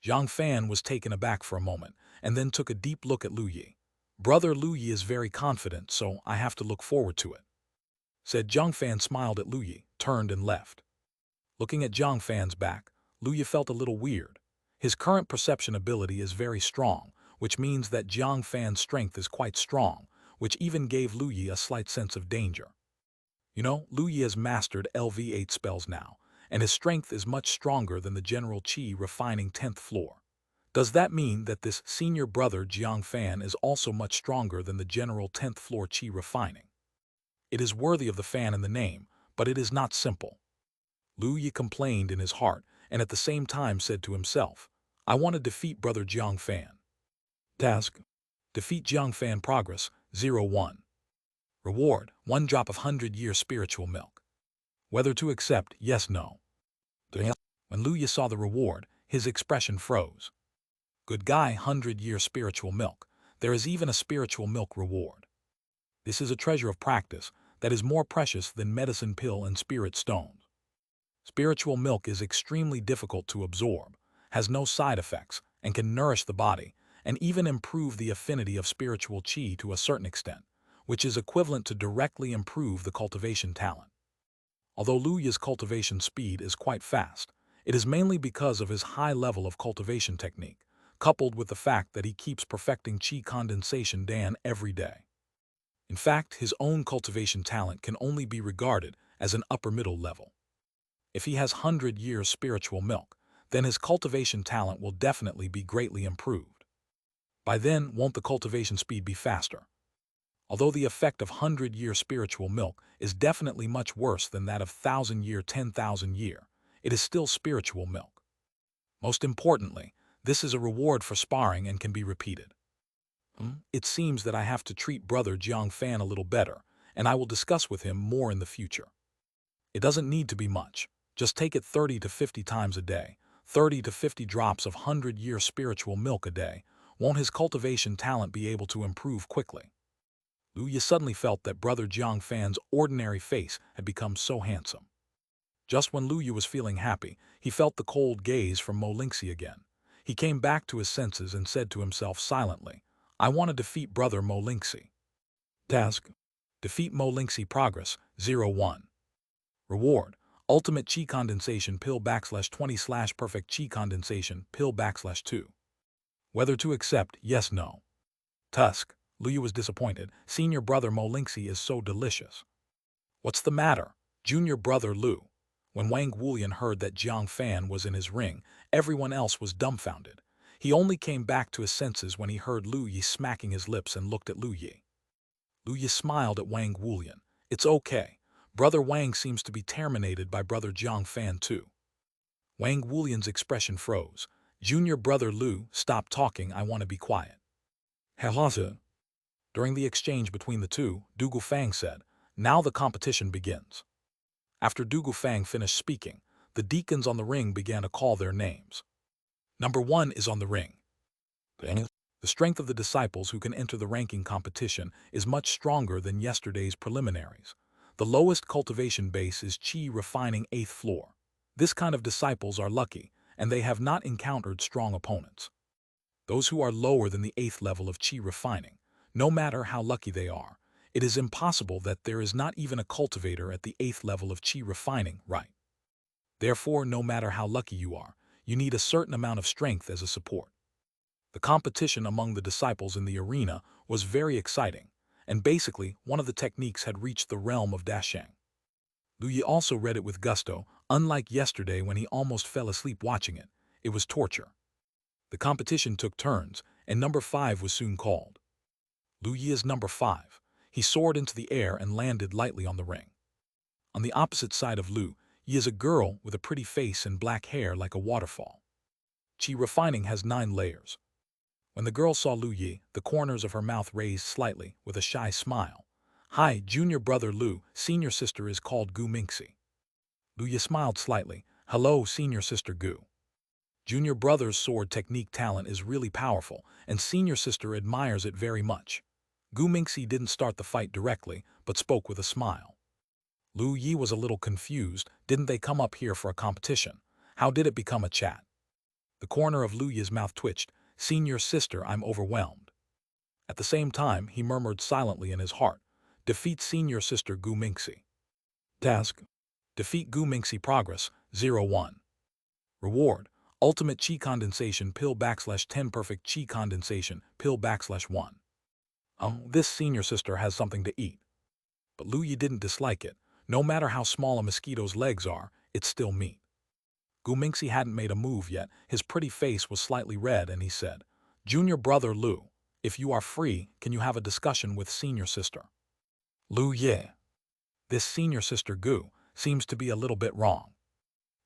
Jiang Fan was taken aback for a moment, and then took a deep look at Lu Yi. "Brother Lu Yi is very confident, so I have to look forward to it," said Jiang Fan. Smiled at Lu Yi, turned and left. Looking at Jiang Fan's back, Lu Yi felt a little weird. His current perception ability is very strong, which means that Jiang Fan's strength is quite strong, which even gave Lu Yi a slight sense of danger. You know, Lu Yi has mastered LV8 spells now, and his strength is much stronger than the general Qi refining 10th floor. Does that mean that this senior brother Jiang Fan is also much stronger than the general 10th floor Qi refining? It is worthy of the fan in the name, but it is not simple. Lu Yi complained in his heart, and at the same time said to himself, "I want to defeat brother Jiang Fan." Task: defeat Jiang Fan. Progress 01. Reward: 1 drop of 100-year spiritual milk. Whether to accept, yes, no. When Lu Yi saw the reward, his expression froze. Good guy, 100-year spiritual milk. There is even a spiritual milk reward. This is a treasure of practice that is more precious than medicine pill and spirit stones. Spiritual milk is extremely difficult to absorb, has no side effects, and can nourish the body, and even improve the affinity of spiritual qi to a certain extent, which is equivalent to directly improve the cultivation talent. Although Lu Yi's cultivation speed is quite fast, it is mainly because of his high level of cultivation technique, coupled with the fact that he keeps perfecting Qi Condensation Dan every day. In fact, his own cultivation talent can only be regarded as an upper middle level. If he has 100 years spiritual milk, then his cultivation talent will definitely be greatly improved. By then, won't the cultivation speed be faster? Although the effect of 100-year spiritual milk is definitely much worse than that of 1,000-year, 10,000-year, it is still spiritual milk. Most importantly, this is a reward for sparring and can be repeated. It seems that I have to treat brother Jiang Fan a little better, and I will discuss with him more in the future. It doesn't need to be much. Just take it 30 to 50 times a day, 30 to 50 drops of 100-year spiritual milk a day. Won't his cultivation talent be able to improve quickly? Lu Yi suddenly felt that brother Jiang Fan's ordinary face had become so handsome. Just when Lu Yi was feeling happy, he felt the cold gaze from Mo Lingxi again. He came back to his senses and said to himself silently, "I want to defeat brother Mo Lingxi." Task: defeat Mo Lingxi. Progress 01. Reward: Ultimate Qi Condensation Pill /20 / Perfect Qi Condensation Pill /2. Whether to accept, yes, no. Tusk. Lu Yi was disappointed. Senior brother Mo Lingxi is so delicious. What's the matter, junior brother Lu? When Wang Wulian heard that Jiang Fan was in his ring, everyone else was dumbfounded. He only came back to his senses when he heard Lu Yi smacking his lips and looked at Lu Yi. Lu Yi smiled at Wang Wulian. "It's okay. Brother Wang seems to be terminated by brother Jiang Fan too." Wang Wulian's expression froze. "Junior brother Lu, stop talking, I want to be quiet." Helasa. During the exchange between the two, Du Gufang said, "Now the competition begins." After Du Gufang finished speaking, the deacons on the ring began to call their names. Number 1 is on the ring. The strength of the disciples who can enter the ranking competition is much stronger than yesterday's preliminaries. The lowest cultivation base is Qi refining 8th floor. This kind of disciples are lucky, and they have not encountered strong opponents. Those who are lower than the 8th level of Qi refining, no matter how lucky they are, it is impossible that there is not even a cultivator at the 8th level of Qi refining, right? Therefore, no matter how lucky you are, you need a certain amount of strength as a support. The competition among the disciples in the arena was very exciting, and basically one of the techniques had reached the realm of Dasheng. Lu Yi also read it with gusto. Unlike yesterday when he almost fell asleep watching it, it was torture. The competition took turns, and number 5 was soon called. Lu Yi is number 5. He soared into the air and landed lightly on the ring. On the opposite side of Lu Yi is a girl with a pretty face and black hair like a waterfall. Qi refining has 9 layers. When the girl saw Lu Yi, the corners of her mouth raised slightly with a shy smile. "Hi, junior brother Lu, senior sister is called Gu Mingxi." Lu Yi smiled slightly. "Hello, senior sister Gu." Junior brother's sword technique talent is really powerful, and senior sister admires it very much. Gu Mingxi didn't start the fight directly, but spoke with a smile. Lu Yi was a little confused. Didn't they come up here for a competition? How did it become a chat? The corner of Lu Yi's mouth twitched. "Senior sister, I'm overwhelmed." At the same time, he murmured silently in his heart, "Defeat senior sister Gu Mingxi." Task: defeat Gu Mingxi. Progress 01. Reward: Ultimate Qi Condensation Pill /10 Perfect Qi Condensation Pill /1. Oh, this senior sister has something to eat. But Lu Yi didn't dislike it. No matter how small a mosquito's legs are, it's still meat. Gu Mingxi hadn't made a move yet. His pretty face was slightly red, and he said, "Junior brother Lu, if you are free, can you have a discussion with senior sister?" Lu Yi. This senior sister Gu seems to be a little bit wrong.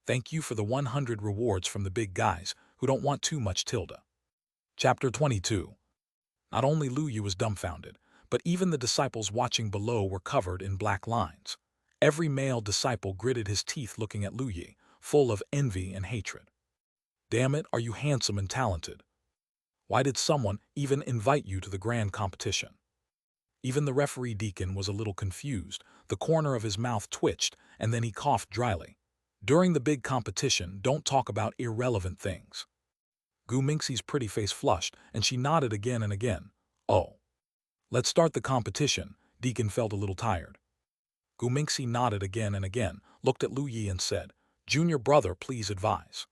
Thank you for the 100 rewards from the big guys who don't want too much tilde. Chapter 22. Not only Lu Yi was dumbfounded, but even the disciples watching below were covered in black lines. Every male disciple gritted his teeth looking at Lu Yi, full of envy and hatred. "Damn it, are you handsome and talented? Why did someone even invite you to the grand competition?" Even the referee deacon was a little confused. The corner of his mouth twitched, and then he coughed dryly. "During the big competition, don't talk about irrelevant things." Gu Mingxi's pretty face flushed, and she nodded again and again. "Oh. Let's start the competition." Deacon felt a little tired. Gu Mingxi nodded again and again, looked at Lu Yi and said, "Junior brother, please advise."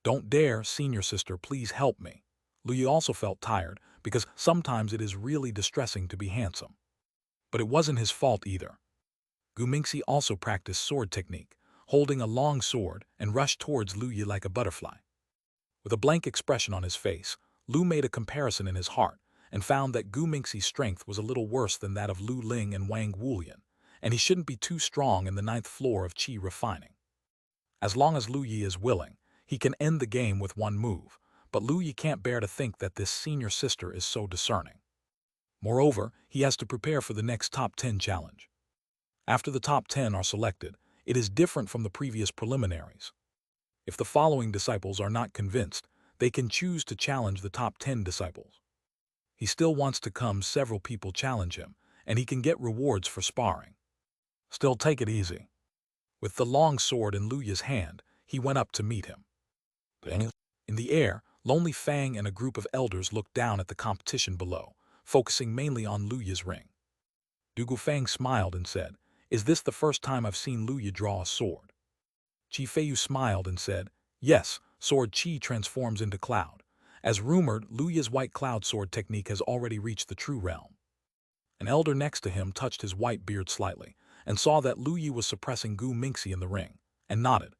"Don't dare, senior sister, please help me." Lu Yi also felt tired, because sometimes it is really distressing to be handsome. But it wasn't his fault either. Gu Mingxi also practiced sword technique, holding a long sword, and rushed towards Lu Yi like a butterfly. With a blank expression on his face, Lu made a comparison in his heart, and found that Gu Mingxi's strength was a little worse than that of Lu Ling and Wang Wulian, and he shouldn't be too strong in the 9th floor of Qi refining. As long as Lu Yi is willing, he can end the game with one move, but Lu Yi can't bear to think that this senior sister is so discerning. Moreover, he has to prepare for the next top 10 challenge. After the top 10 are selected, it is different from the previous preliminaries. If the following disciples are not convinced, they can choose to challenge the top 10 disciples. He still wants to come. Several people challenge him, and he can get rewards for sparring. Still, take it easy. With the long sword in Lu Yi's hand, he went up to meet him. In the air, Lonely Fang and a group of elders looked down at the competition below, focusing mainly on Lu Yi's ring. Du Fang smiled and said, "Is this the first time I've seen Lu Yi draw a sword?" Qi Feiyu smiled and said, "Yes, sword Qi transforms into cloud. As rumored, Lu Yi's white cloud sword technique has already reached the true realm." An elder next to him touched his white beard slightly, and saw that Lu Yi was suppressing Gu Mingxi in the ring, and nodded.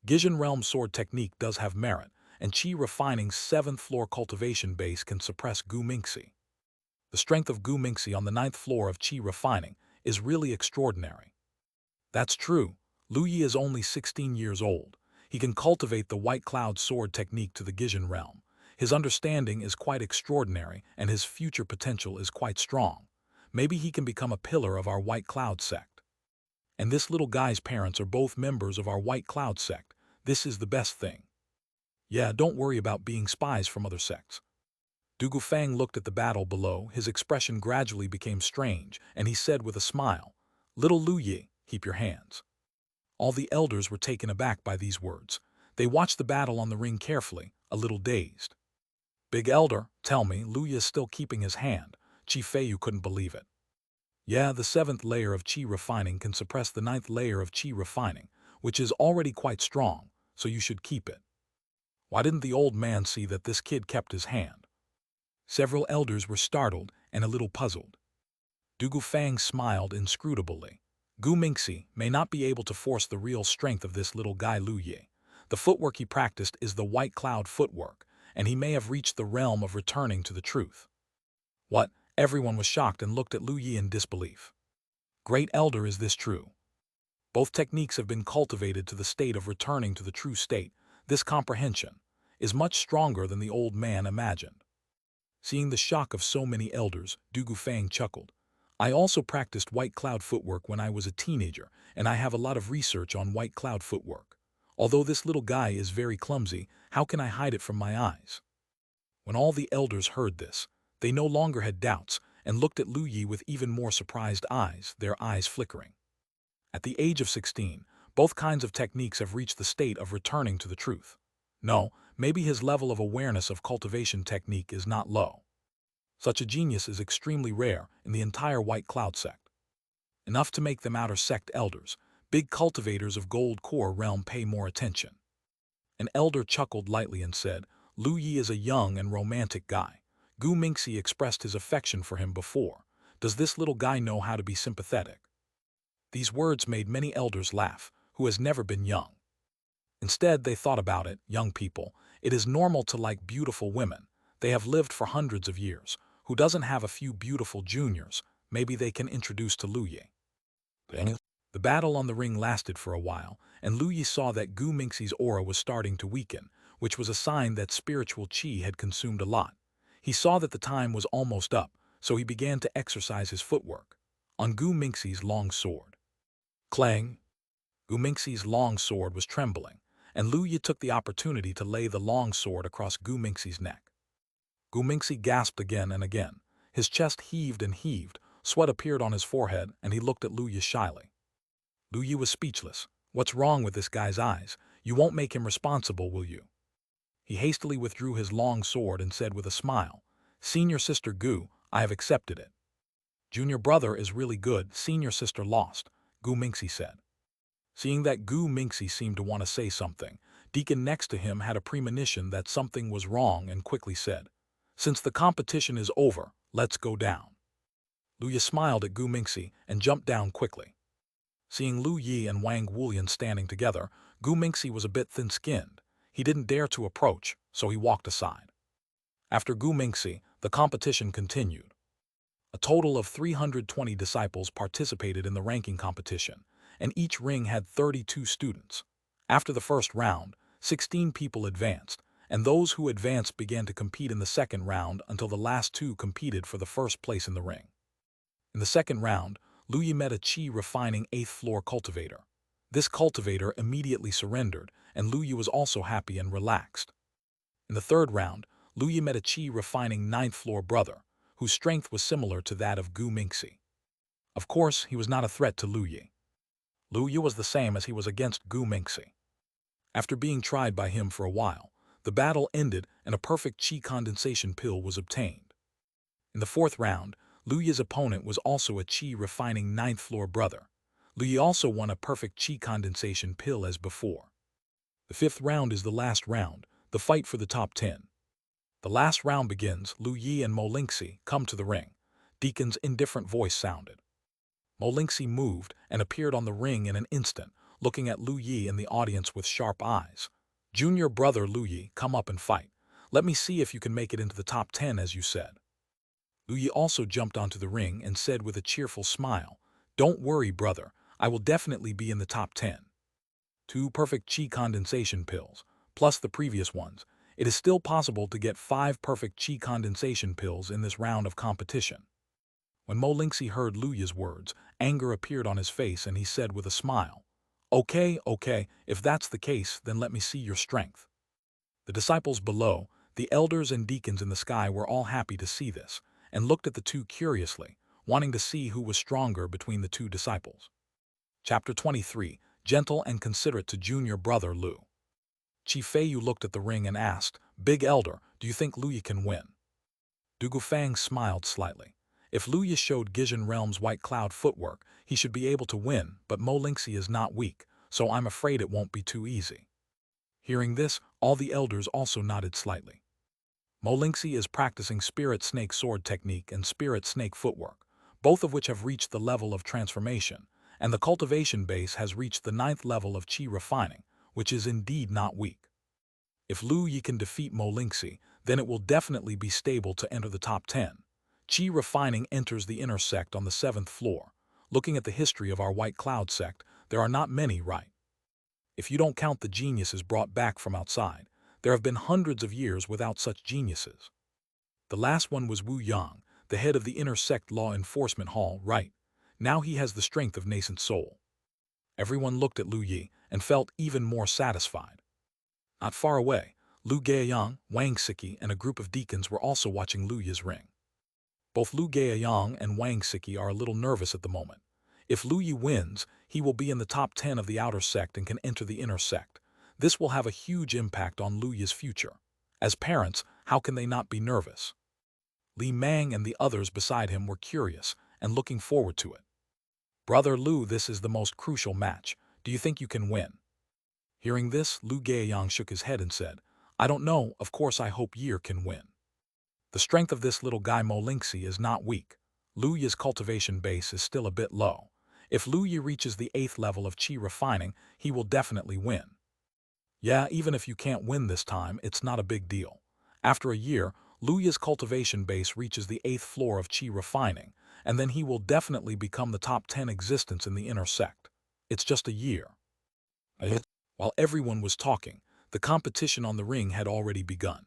Gijin realm sword technique does have merit, and Qi refining's 7th floor cultivation base can suppress Gu Mingxi. The strength of Gu Mingxi on the 9th floor of Qi refining is really extraordinary. That's true. Lu Yi is only 16 years old. He can cultivate the white cloud sword technique to the Gijin realm. His understanding is quite extraordinary, and his future potential is quite strong. Maybe he can become a pillar of our white cloud sect. And this little guy's parents are both members of our white cloud sect. This is the best thing. Yeah, don't worry about being spies from other sects. Du Fang looked at the battle below. His expression gradually became strange, and he said with a smile, "Little Lu Yi, keep your hands." All the elders were taken aback by these words. They watched the battle on the ring carefully, a little dazed. "Big elder, tell me, Lu Yi is still keeping his hand." Qi Feiyu couldn't believe it. "Yeah, the 7th layer of Qi refining can suppress the 9th layer of Qi refining, which is already quite strong, so you should keep it." Why didn't the old man see that this kid kept his hand? Several elders were startled and a little puzzled. Du Fang smiled inscrutably. Gu Mingxi may not be able to force the real strength of this little guy Lu Yi. The footwork he practiced is the white cloud footwork, and he may have reached the realm of returning to the truth. What? Everyone was shocked and looked at Lu Yi in disbelief. "Great elder, is this true?" Both techniques have been cultivated to the state of returning to the true state. This comprehension is much stronger than the old man imagined. Seeing the shock of so many elders, Du Gufang chuckled. I also practiced white cloud footwork when I was a teenager, and I have a lot of research on white cloud footwork. Although this little guy is very clumsy, how can I hide it from my eyes? When all the elders heard this, they no longer had doubts and looked at Lu Yi with even more surprised eyes, their eyes flickering. At the age of 16, both kinds of techniques have reached the state of returning to the truth. No, maybe his level of awareness of cultivation technique is not low. Such a genius is extremely rare in the entire White Cloud sect. Enough to make them outer sect elders. Big cultivators of Gold Core realm pay more attention. An elder chuckled lightly and said, Lu Yi is a young and romantic guy. Gu Mingxi expressed his affection for him before. Does this little guy know how to be sympathetic? These words made many elders laugh, who has never been young. Instead, they thought about it, young people. It is normal to like beautiful women. They have lived for hundreds of years. Who doesn't have a few beautiful juniors? Maybe they can introduce to Lu Yi. The battle on the ring lasted for a while, and Lu Yi saw that Gu Mingxi's aura was starting to weaken, which was a sign that spiritual qi had consumed a lot. He saw that the time was almost up, so he began to exercise his footwork on Gu Mingxi's long sword. Clang! Gu Mingxi's long sword was trembling, and Lu Yi took the opportunity to lay the long sword across Gu Mingxi's neck. Gu Mingxi gasped again and again. His chest heaved and heaved, sweat appeared on his forehead, and he looked at Lu Yi shyly. Lu Yi was speechless. What's wrong with this guy's eyes? You won't make him responsible, will you? He hastily withdrew his long sword and said with a smile, Senior sister Gu, I have accepted it. Junior brother is really good, senior sister lost, Gu Mingxi said. Seeing that Gu Mingxi seemed to want to say something, Deacon next to him had a premonition that something was wrong and quickly said, Since the competition is over, let's go down. Lu Yi smiled at Gu Mingxi and jumped down quickly. Seeing Lu Yi and Wang Wulian standing together, Gu Mingxi was a bit thin-skinned. He didn't dare to approach, so he walked aside. After Gu Mingxi, the competition continued. A total of 320 disciples participated in the ranking competition, and each ring had 32 students. After the first round, 16 people advanced, and those who advanced began to compete in the second round until the last two competed for the first place in the ring. In the second round, Lu Yi met a qi refining 8th floor cultivator. This cultivator immediately surrendered, and Lu Yi was also happy and relaxed. In the third round, Lu Yi met a qi refining 9th floor brother, whose strength was similar to that of Gu Mingxi. Of course, he was not a threat to Lu Yi. Lu Yi was the same as he was against Gu Mingxi. After being tried by him for a while, the battle ended and a perfect Qi Condensation Pill was obtained. In the fourth round, Lu Yi's opponent was also a Qi refining 9th floor brother. Lu Yi also won a perfect Qi Condensation Pill as before. The fifth round is the last round, the fight for the top 10. The last round begins. Lu Yi and Mo Lingxi come to the ring. Deacon's indifferent voice sounded. Mo Lingxi moved and appeared on the ring in an instant, looking at Lu Yi in the audience with sharp eyes. Junior brother Lu Yi, come up and fight. Let me see if you can make it into the top 10 as you said. Lu Yi also jumped onto the ring and said with a cheerful smile, Don't worry, brother, I will definitely be in the top 10. 2 perfect Qi Condensation Pills, plus the previous ones. It is still possible to get 5 perfect Qi Condensation Pills in this round of competition. When Mo Lingxi heard Lu Yi's words, anger appeared on his face and he said with a smile, Okay, if that's the case, then let me see your strength. The disciples below, the elders and deacons in the sky were all happy to see this, and looked at the two curiously, wanting to see who was stronger between the two disciples. Chapter 23, Gentle and Considerate to Junior Brother Lu. Chi Feiyu looked at the ring and asked, Big Elder, do you think Lu Yi can win? Du Gufang smiled slightly. If Lu Yi showed Gizhan Realm's white cloud footwork, he should be able to win, but Mo Lingxi is not weak, so I'm afraid it won't be too easy. Hearing this, all the elders also nodded slightly. Mo Lingxi is practicing Spirit Snake Sword Technique and Spirit Snake Footwork, both of which have reached the level of transformation, and the cultivation base has reached the 9th level of Qi refining, which is indeed not weak. If Lu Yi can defeat Mo Lingxi, then it will definitely be stable to enter the top 10. Qi refining enters the inner sect on the 7th floor. Looking at the history of our White Cloud sect, there are not many, right? If you don't count the geniuses brought back from outside, there have been hundreds of years without such geniuses. The last one was Wu Yang, the head of the Intersect Law Enforcement Hall, right? Now he has the strength of nascent soul. Everyone looked at Lu Yi and felt even more satisfied. Not far away, Lu Gaiyang, Wang Siki, and a group of deacons were also watching Lu Yi's ring. Both Lu Gaiyang and Wang Siki are a little nervous at the moment. If Lu Yi wins, he will be in the top 10 of the outer sect and can enter the inner sect. This will have a huge impact on Lu Yi's future. As parents, how can they not be nervous? Li Mang and the others beside him were curious and looking forward to it. Brother Lu, this is the most crucial match. Do you think you can win? Hearing this, Lu Gaiyang shook his head and said, I don't know, of course I hope Yi can win. The strength of this little guy Mo Lingxi is not weak. Lu Yi's cultivation base is still a bit low. If Lu Yi reaches the 8th level of Qi refining, he will definitely win. Yeah, even if you can't win this time, it's not a big deal. After a year, Lu Yi's cultivation base reaches the 8th floor of Qi refining, and then he will definitely become the top 10 existence in the inner sect. It's just a year. While everyone was talking, the competition on the ring had already begun.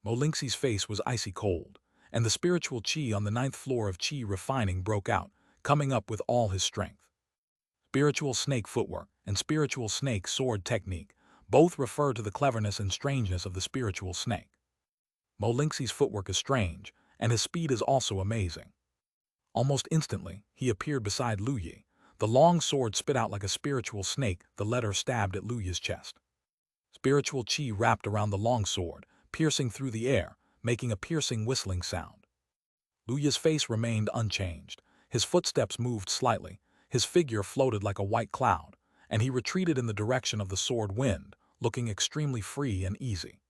Mo Lingxi's face was icy cold, and the spiritual Qi on the 9th floor of Qi refining broke out, coming up with all his strength. Spiritual snake footwork and spiritual snake sword technique both refer to the cleverness and strangeness of the spiritual snake. Mo Lingxi's footwork is strange, and his speed is also amazing. Almost instantly, he appeared beside Lu Yi. The long sword spit out like a spiritual snake, the letter stabbed at Lu Yi's chest. Spiritual Qi wrapped around the long sword, piercing through the air, making a piercing whistling sound. Lu Yi's face remained unchanged. His footsteps moved slightly, his figure floated like a white cloud, and he retreated in the direction of the sword wind, looking extremely free and easy.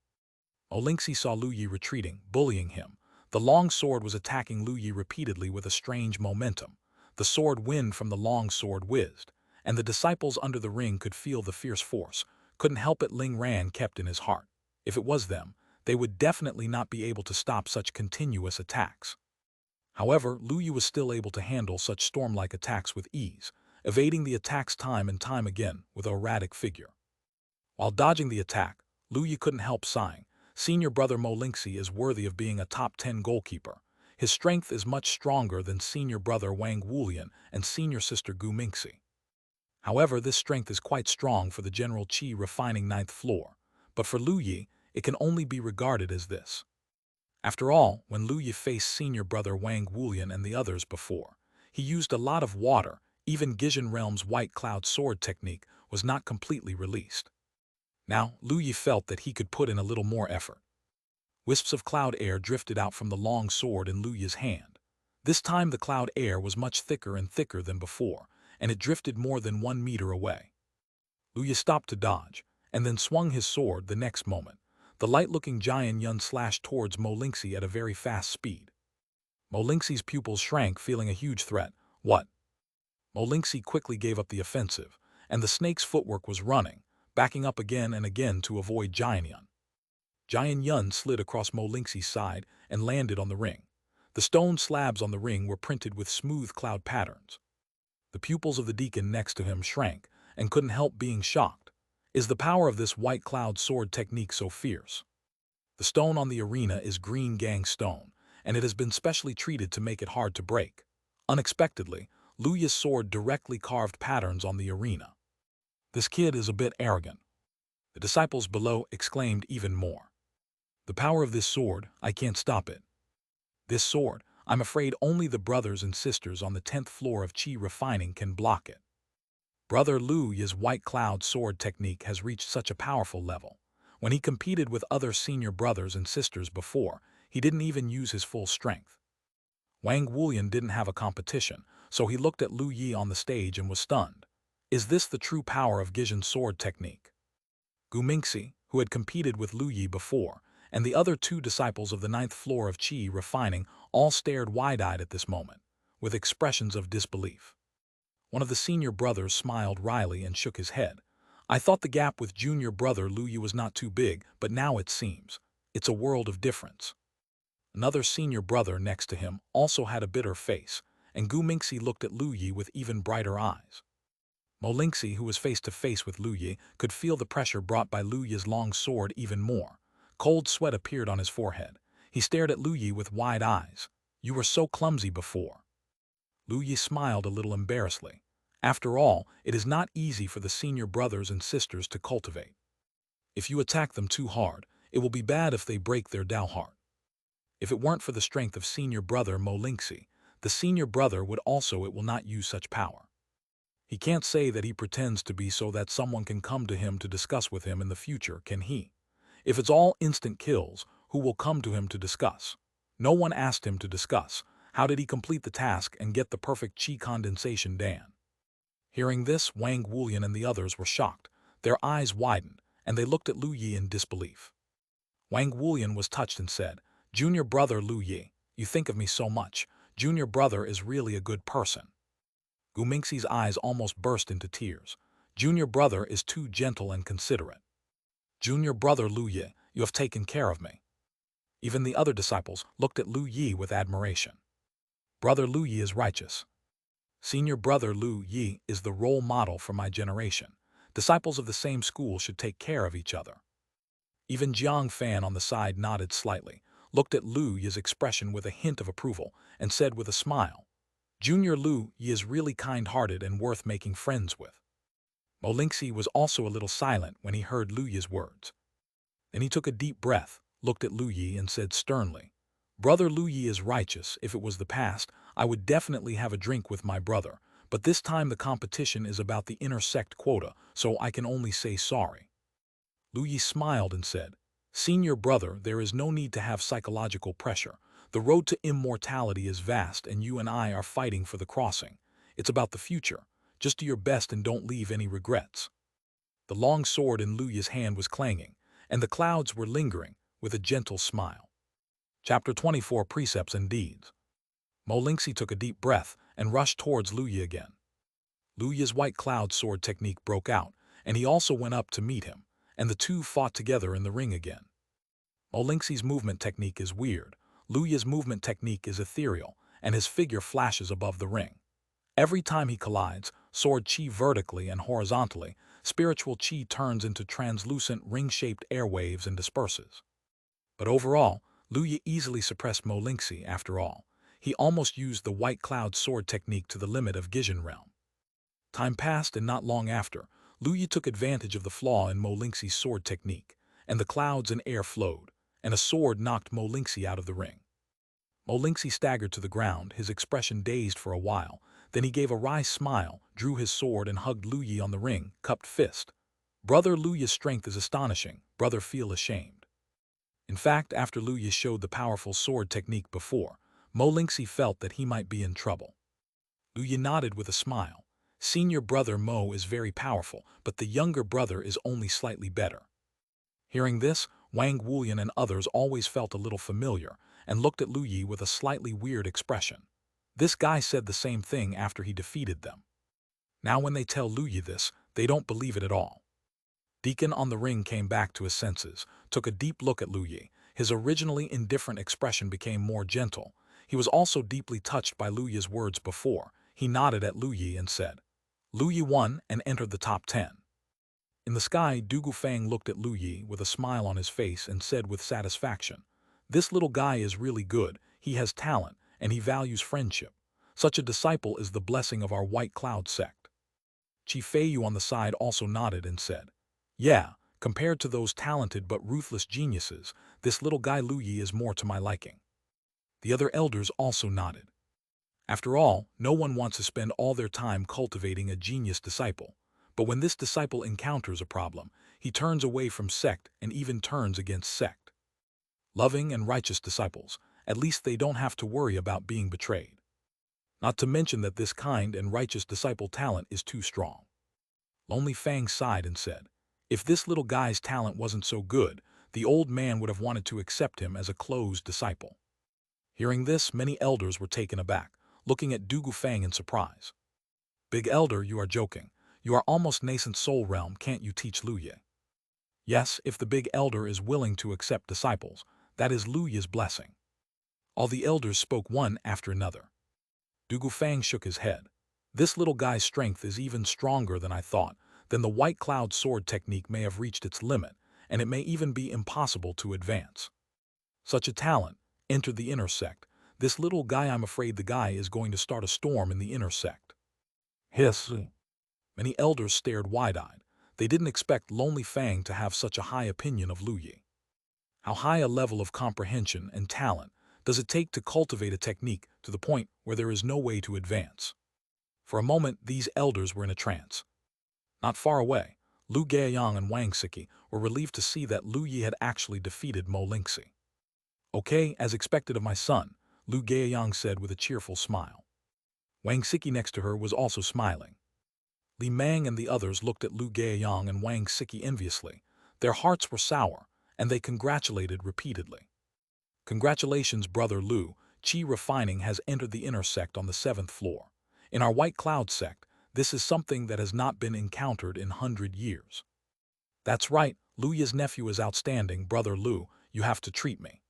Mo Lingxi saw Lu Yi retreating, bullying him. The long sword was attacking Lu Yi repeatedly with a strange momentum. The sword wind from the long sword whizzed, and the disciples under the ring could feel the fierce force. Couldn't help it, Ling Ran kept in his heart. If it was them, they would definitely not be able to stop such continuous attacks. However, Lu Yi was still able to handle such storm-like attacks with ease, evading the attacks time and time again with an erratic figure. While dodging the attack, Lu Yi couldn't help sighing. Senior brother Mo Lingxi is worthy of being a top 10 goalkeeper. His strength is much stronger than senior brother Wang Wulian and senior sister Gu Mingxi. However, this strength is quite strong for the general Qi refining 9th floor, but for Lu Yi, it can only be regarded as this. After all, when Lu Yi faced senior brother Wang Wulian and the others before, he used a lot of water. Even Gijin Realm's white cloud sword technique was not completely released. Now, Lu Yi felt that he could put in a little more effort. Wisps of cloud air drifted out from the long sword in Lu Yi's hand. This time the cloud air was much thicker and thicker than before, and it drifted more than 1 meter away. Lu Yi stopped to dodge, and then swung his sword the next moment. The light-looking giant Yun slashed towards Mo Lingxi at a very fast speed. Mo Lingxi's pupils shrank, feeling a huge threat. What? Mo Lingxi quickly gave up the offensive, and the snake's footwork was running, backing up again and again to avoid Giant Yun. Giant Yun slid across Mo Lingxi's side and landed on the ring. The stone slabs on the ring were printed with smooth cloud patterns. The pupils of the deacon next to him shrank and couldn't help being shocked. Is the power of this white cloud sword technique so fierce? The stone on the arena is green gang stone, and it has been specially treated to make it hard to break. Unexpectedly, Lu Yi's sword directly carved patterns on the arena. This kid is a bit arrogant. The disciples below exclaimed even more. The power of this sword, I can't stop it. This sword, I'm afraid only the brothers and sisters on the 10th floor of Qi refining can block it. Brother Lu Yi's white cloud sword technique has reached such a powerful level. When he competed with other senior brothers and sisters before, he didn't even use his full strength. Wang Wulian didn't have a competition, so he looked at Lu Yi on the stage and was stunned. Is this the true power of Gijin sword technique? Gu Mingxi, who had competed with Lu Yi before, and the other 2 disciples of the 9th floor of Qi refining all stared wide-eyed at this moment, with expressions of disbelief. One of the senior brothers smiled wryly and shook his head. I thought the gap with junior brother Lu Yi was not too big, but now it seems. It's a world of difference. Another senior brother next to him also had a bitter face, and Gu Mingxi looked at Lu Yi with even brighter eyes. Molingxi, who was face to face with Lu Yi, could feel the pressure brought by Lu Yi's long sword even more. Cold sweat appeared on his forehead. He stared at Lu Yi with wide eyes. "You were so clumsy before." Lu Yi smiled a little embarrassedly. After all, it is not easy for the senior brothers and sisters to cultivate. If you attack them too hard, it will be bad if they break their Dao heart. If it weren't for the strength of senior brother Molingxi, the senior brother would also it will not use such power. He can't say that he pretends to be so that someone can come to him to discuss with him in the future, can he? If it's all instant kills, who will come to him to discuss? No one asked him to discuss. How did he complete the task and get the perfect Qi condensation Dan? Hearing this, Wang Wulian and the others were shocked. Their eyes widened, and they looked at Lu Yi in disbelief. Wang Wulian was touched and said, "Junior brother Lu Yi, you think of me so much. Junior brother is really a good person." Gu Mingxi's eyes almost burst into tears. "Junior brother is too gentle and considerate. Junior brother Lu Yi, you have taken care of me." Even the other disciples looked at Lu Yi with admiration. Brother Lu Yi is righteous. Senior brother Lu Yi is the role model for my generation. Disciples of the same school should take care of each other. Even Jiang Fan on the side nodded slightly, looked at Lu Yi's expression with a hint of approval, and said with a smile, "Junior Lu Yi is really kind-hearted and worth making friends with." Molingxi was also a little silent when he heard Lu Yi's words. Then he took a deep breath, looked at Lu Yi and said sternly, "Brother Lu Yi is righteous. If it was the past, I would definitely have a drink with my brother, but this time the competition is about the intersect quota, so I can only say sorry." Lu Yi smiled and said, "Senior brother, there is no need to have psychological pressure. The road to immortality is vast and you and I are fighting for the crossing. It's about the future. Just do your best and don't leave any regrets." The long sword in Lu Yi's hand was clanging, and the clouds were lingering, with a gentle smile. Chapter 24 Precepts and Deeds. Molingxi took a deep breath and rushed towards Lu Yi again. Lu Yi's white cloud sword technique broke out, and he also went up to meet him, and the two fought together in the ring again. Molingxi's movement technique is weird. Lu Yi's movement technique is ethereal, and his figure flashes above the ring. Every time he collides, sword Qi vertically and horizontally, spiritual Qi turns into translucent ring-shaped airwaves and disperses. But overall, Lu Yi easily suppressed Molingxi after all. He almost used the white cloud sword technique to the limit of Gijin realm. Time passed and not long after, Lu Yi took advantage of the flaw in Molingxi's sword technique, and the clouds and air flowed, and a sword knocked Molingxi out of the ring. Molingxi staggered to the ground, his expression dazed for a while. Then he gave a wry smile, drew his sword and hugged Lu Yi on the ring, cupped fist. "Brother Lu Yi's strength is astonishing. Brother feel ashamed." In fact, after Lu Yi showed the powerful sword technique before, Molingxi felt that he might be in trouble. Lu Yi nodded with a smile. "Senior brother Mo is very powerful, but the younger brother is only slightly better." Hearing this, Wang Wulian and others always felt a little familiar, and looked at Lu Yi with a slightly weird expression. This guy said the same thing after he defeated them. Now when they tell Lu Yi this, they don't believe it at all. Deacon on the ring came back to his senses, took a deep look at Lu Yi. His originally indifferent expression became more gentle. He was also deeply touched by Lu Yi's words before. He nodded at Lu Yi and said, "Lu Yi won and entered the top 10. In the sky, Du Gufang looked at Lu Yi with a smile on his face and said with satisfaction, "This little guy is really good. He has talent, and he values friendship. Such a disciple is the blessing of our White Cloud sect." Chi Feiyu on the side also nodded and said, "Yeah, compared to those talented but ruthless geniuses, this little guy Lu Yi is more to my liking." The other elders also nodded. After all, no one wants to spend all their time cultivating a genius disciple. But when this disciple encounters a problem, he turns away from sect and even turns against sect. Loving and righteous disciples, at least they don't have to worry about being betrayed. Not to mention that this kind and righteous disciple talent is too strong. Lonely Fang sighed and said, "If this little guy's talent wasn't so good, the old man would have wanted to accept him as a closed disciple." Hearing this, many elders were taken aback, looking at Du Gufang in surprise. "Big elder, you are joking. You are almost nascent soul realm, can't you teach Lu Yi?" Yes, if the big elder is willing to accept disciples, that is Lu Yi's blessing. All the elders spoke one after another. Du Gufang shook his head. "Big elder, you are joking. You are almost nascent soul realm, can't you teach Lu Yi?" Yes, if the big elder is willing to accept disciples, that is Lu Yi's blessing. All the elders spoke one after another. Du Gufang shook his head. This little guy's strength is even stronger than I thought. Then the white cloud sword technique may have reached its limit, and it may even be impossible to advance. Such a talent entered the inner sect. This little guy, I'm afraid the guy is going to start a storm in the inner sect. Hiss. Many elders stared wide-eyed. They didn't expect Lonely Fang to have such a high opinion of Lu Yi. How high a level of comprehension and talent does it take to cultivate a technique to the point where there is no way to advance? For a moment, these elders were in a trance. Not far away, Lu Gaoyang and Wang Siki were relieved to see that Lu Yi had actually defeated Mo Lingxi. Okay, as expected of my son, Lu Gaoyang said with a cheerful smile. Wang Siki next to her was also smiling. Li Mang and the others looked at Lu Gaoyang and Wang Siki enviously. Their hearts were sour, and they congratulated repeatedly. Congratulations, brother Lu, Qi refining has entered the inner sect on the 7th floor. In our White Cloud sect, this is something that has not been encountered in 100 years. That's right, Lu Yi's nephew is outstanding, brother Lu, you have to treat me.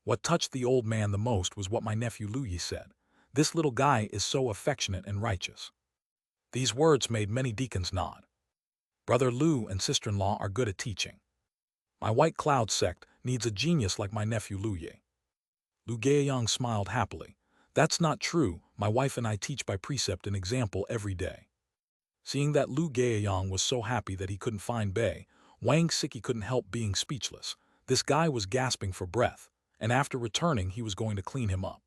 What touched the old man the most was what my nephew Lu Yi said. This little guy is so affectionate and righteous. These words made many deacons nod. Brother Lu and sister-in-law are good at teaching. My White Cloud sect needs a genius like my nephew Lu Yi. Lu Gaoyang smiled happily. That's not true, my wife and I teach by precept and example every day. Seeing that Lu Gaoyang was so happy that he couldn't find Bei, Wang Siki couldn't help being speechless. This guy was gasping for breath, and after returning he was going to clean him up.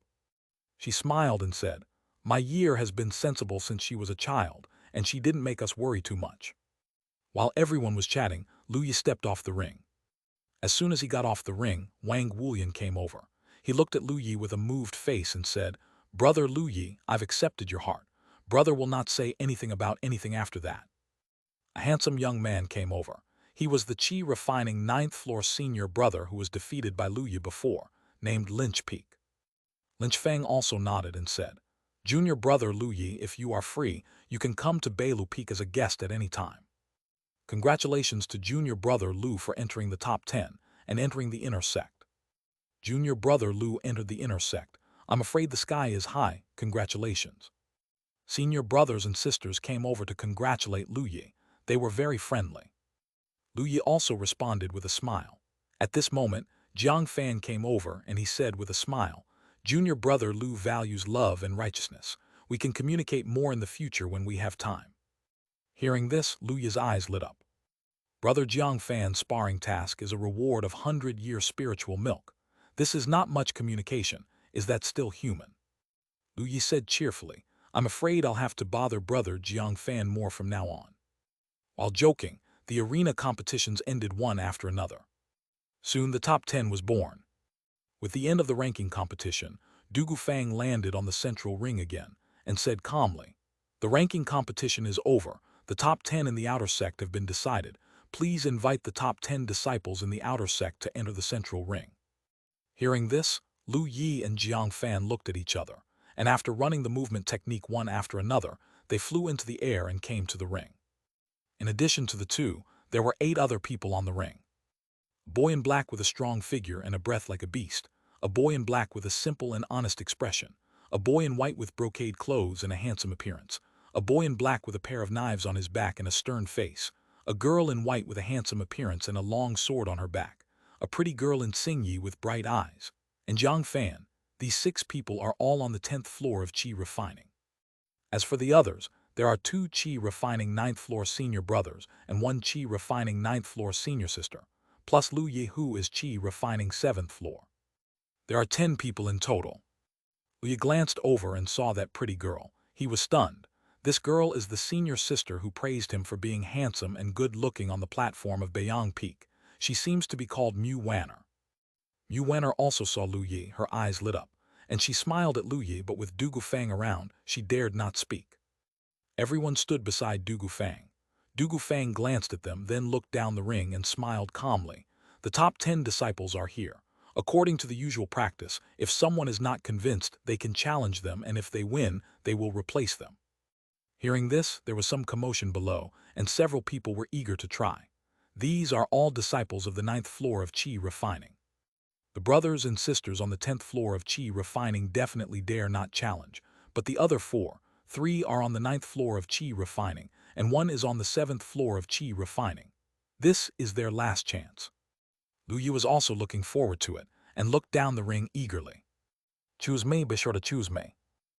She smiled and said, my year has been sensible since she was a child, and she didn't make us worry too much. While everyone was chatting, Lu Yi stepped off the ring. As soon as he got off the ring, Wang Wulian came over. He looked at Lu Yi with a moved face and said, brother Lu Yi, I've accepted your heart. Brother will not say anything about anything after that. A handsome young man came over. He was the Qi refining 9th floor senior brother who was defeated by Lu Yi before, named Lynch Peak. Lynch Fang also nodded and said, junior brother Lu Yi, if you are free, you can come to Beilu Peak as a guest at any time. Congratulations to junior brother Lu for entering the top 10 and entering the inner sect. Junior brother Lu entered the inner sect. I'm afraid the sky is high, congratulations. Senior brothers and sisters came over to congratulate Lu Yi. They were very friendly. Lu Yi also responded with a smile. At this moment, Jiang Fan came over and he said with a smile, junior brother Lu values love and righteousness. We can communicate more in the future when we have time. Hearing this, Lu Yi's eyes lit up. Brother Jiang Fan's sparring task is a reward of 100-year spiritual milk. This is not much communication. Is that still human? Lu Yi said cheerfully, I'm afraid I'll have to bother brother Jiang Fan more from now on. While joking, the arena competitions ended one after another. Soon the top 10 was born. With the end of the ranking competition, Du Gufang landed on the central ring again and said calmly, the ranking competition is over. The top 10 in the outer sect have been decided. Please invite the top 10 disciples in the outer sect to enter the central ring. Hearing this, Lu Yi and Jiang Fan looked at each other, and after running the movement technique one after another, they flew into the air and came to the ring. In addition to the two, there were 8 other people on the ring. A boy in black with a strong figure and a breath like a beast, a boy in black with a simple and honest expression, a boy in white with brocade clothes and a handsome appearance, a boy in black with a pair of knives on his back and a stern face, a girl in white with a handsome appearance and a long sword on her back, a pretty girl in Xingyi with bright eyes, and Jiang Fan. These 6 people are all on the 10th floor of Qi refining. As for the others, there are 2 Qi refining 9th floor senior brothers and 1 Qi refining 9th floor senior sister, plus Lu Yi who is Qi refining 7th floor. There are 10 people in total. Lu Yi glanced over and saw that pretty girl. He was stunned. This girl is the senior sister who praised him for being handsome and good-looking on the platform of Beiyang Peak. She seems to be called Mu Wanner. Mu Wanner also saw Lu Yi, her eyes lit up, and she smiled at Lu Yi, but with Du Gufang around, she dared not speak. Everyone stood beside Du Gufang. Du Gufang glanced at them, then looked down the ring and smiled calmly. The top 10 disciples are here. According to the usual practice, if someone is not convinced, they can challenge them, and if they win, they will replace them. Hearing this, there was some commotion below, and several people were eager to try. These are all disciples of the 9th floor of Qi refining. The brothers and sisters on the 10th floor of Qi refining definitely dare not challenge, but the other 4, 3 are on the 9th floor of Qi refining, and 1 is on the 7th floor of Qi refining. This is their last chance. Lu Yu is also looking forward to it, and looked down the ring eagerly. Choose me, be sure to choose me.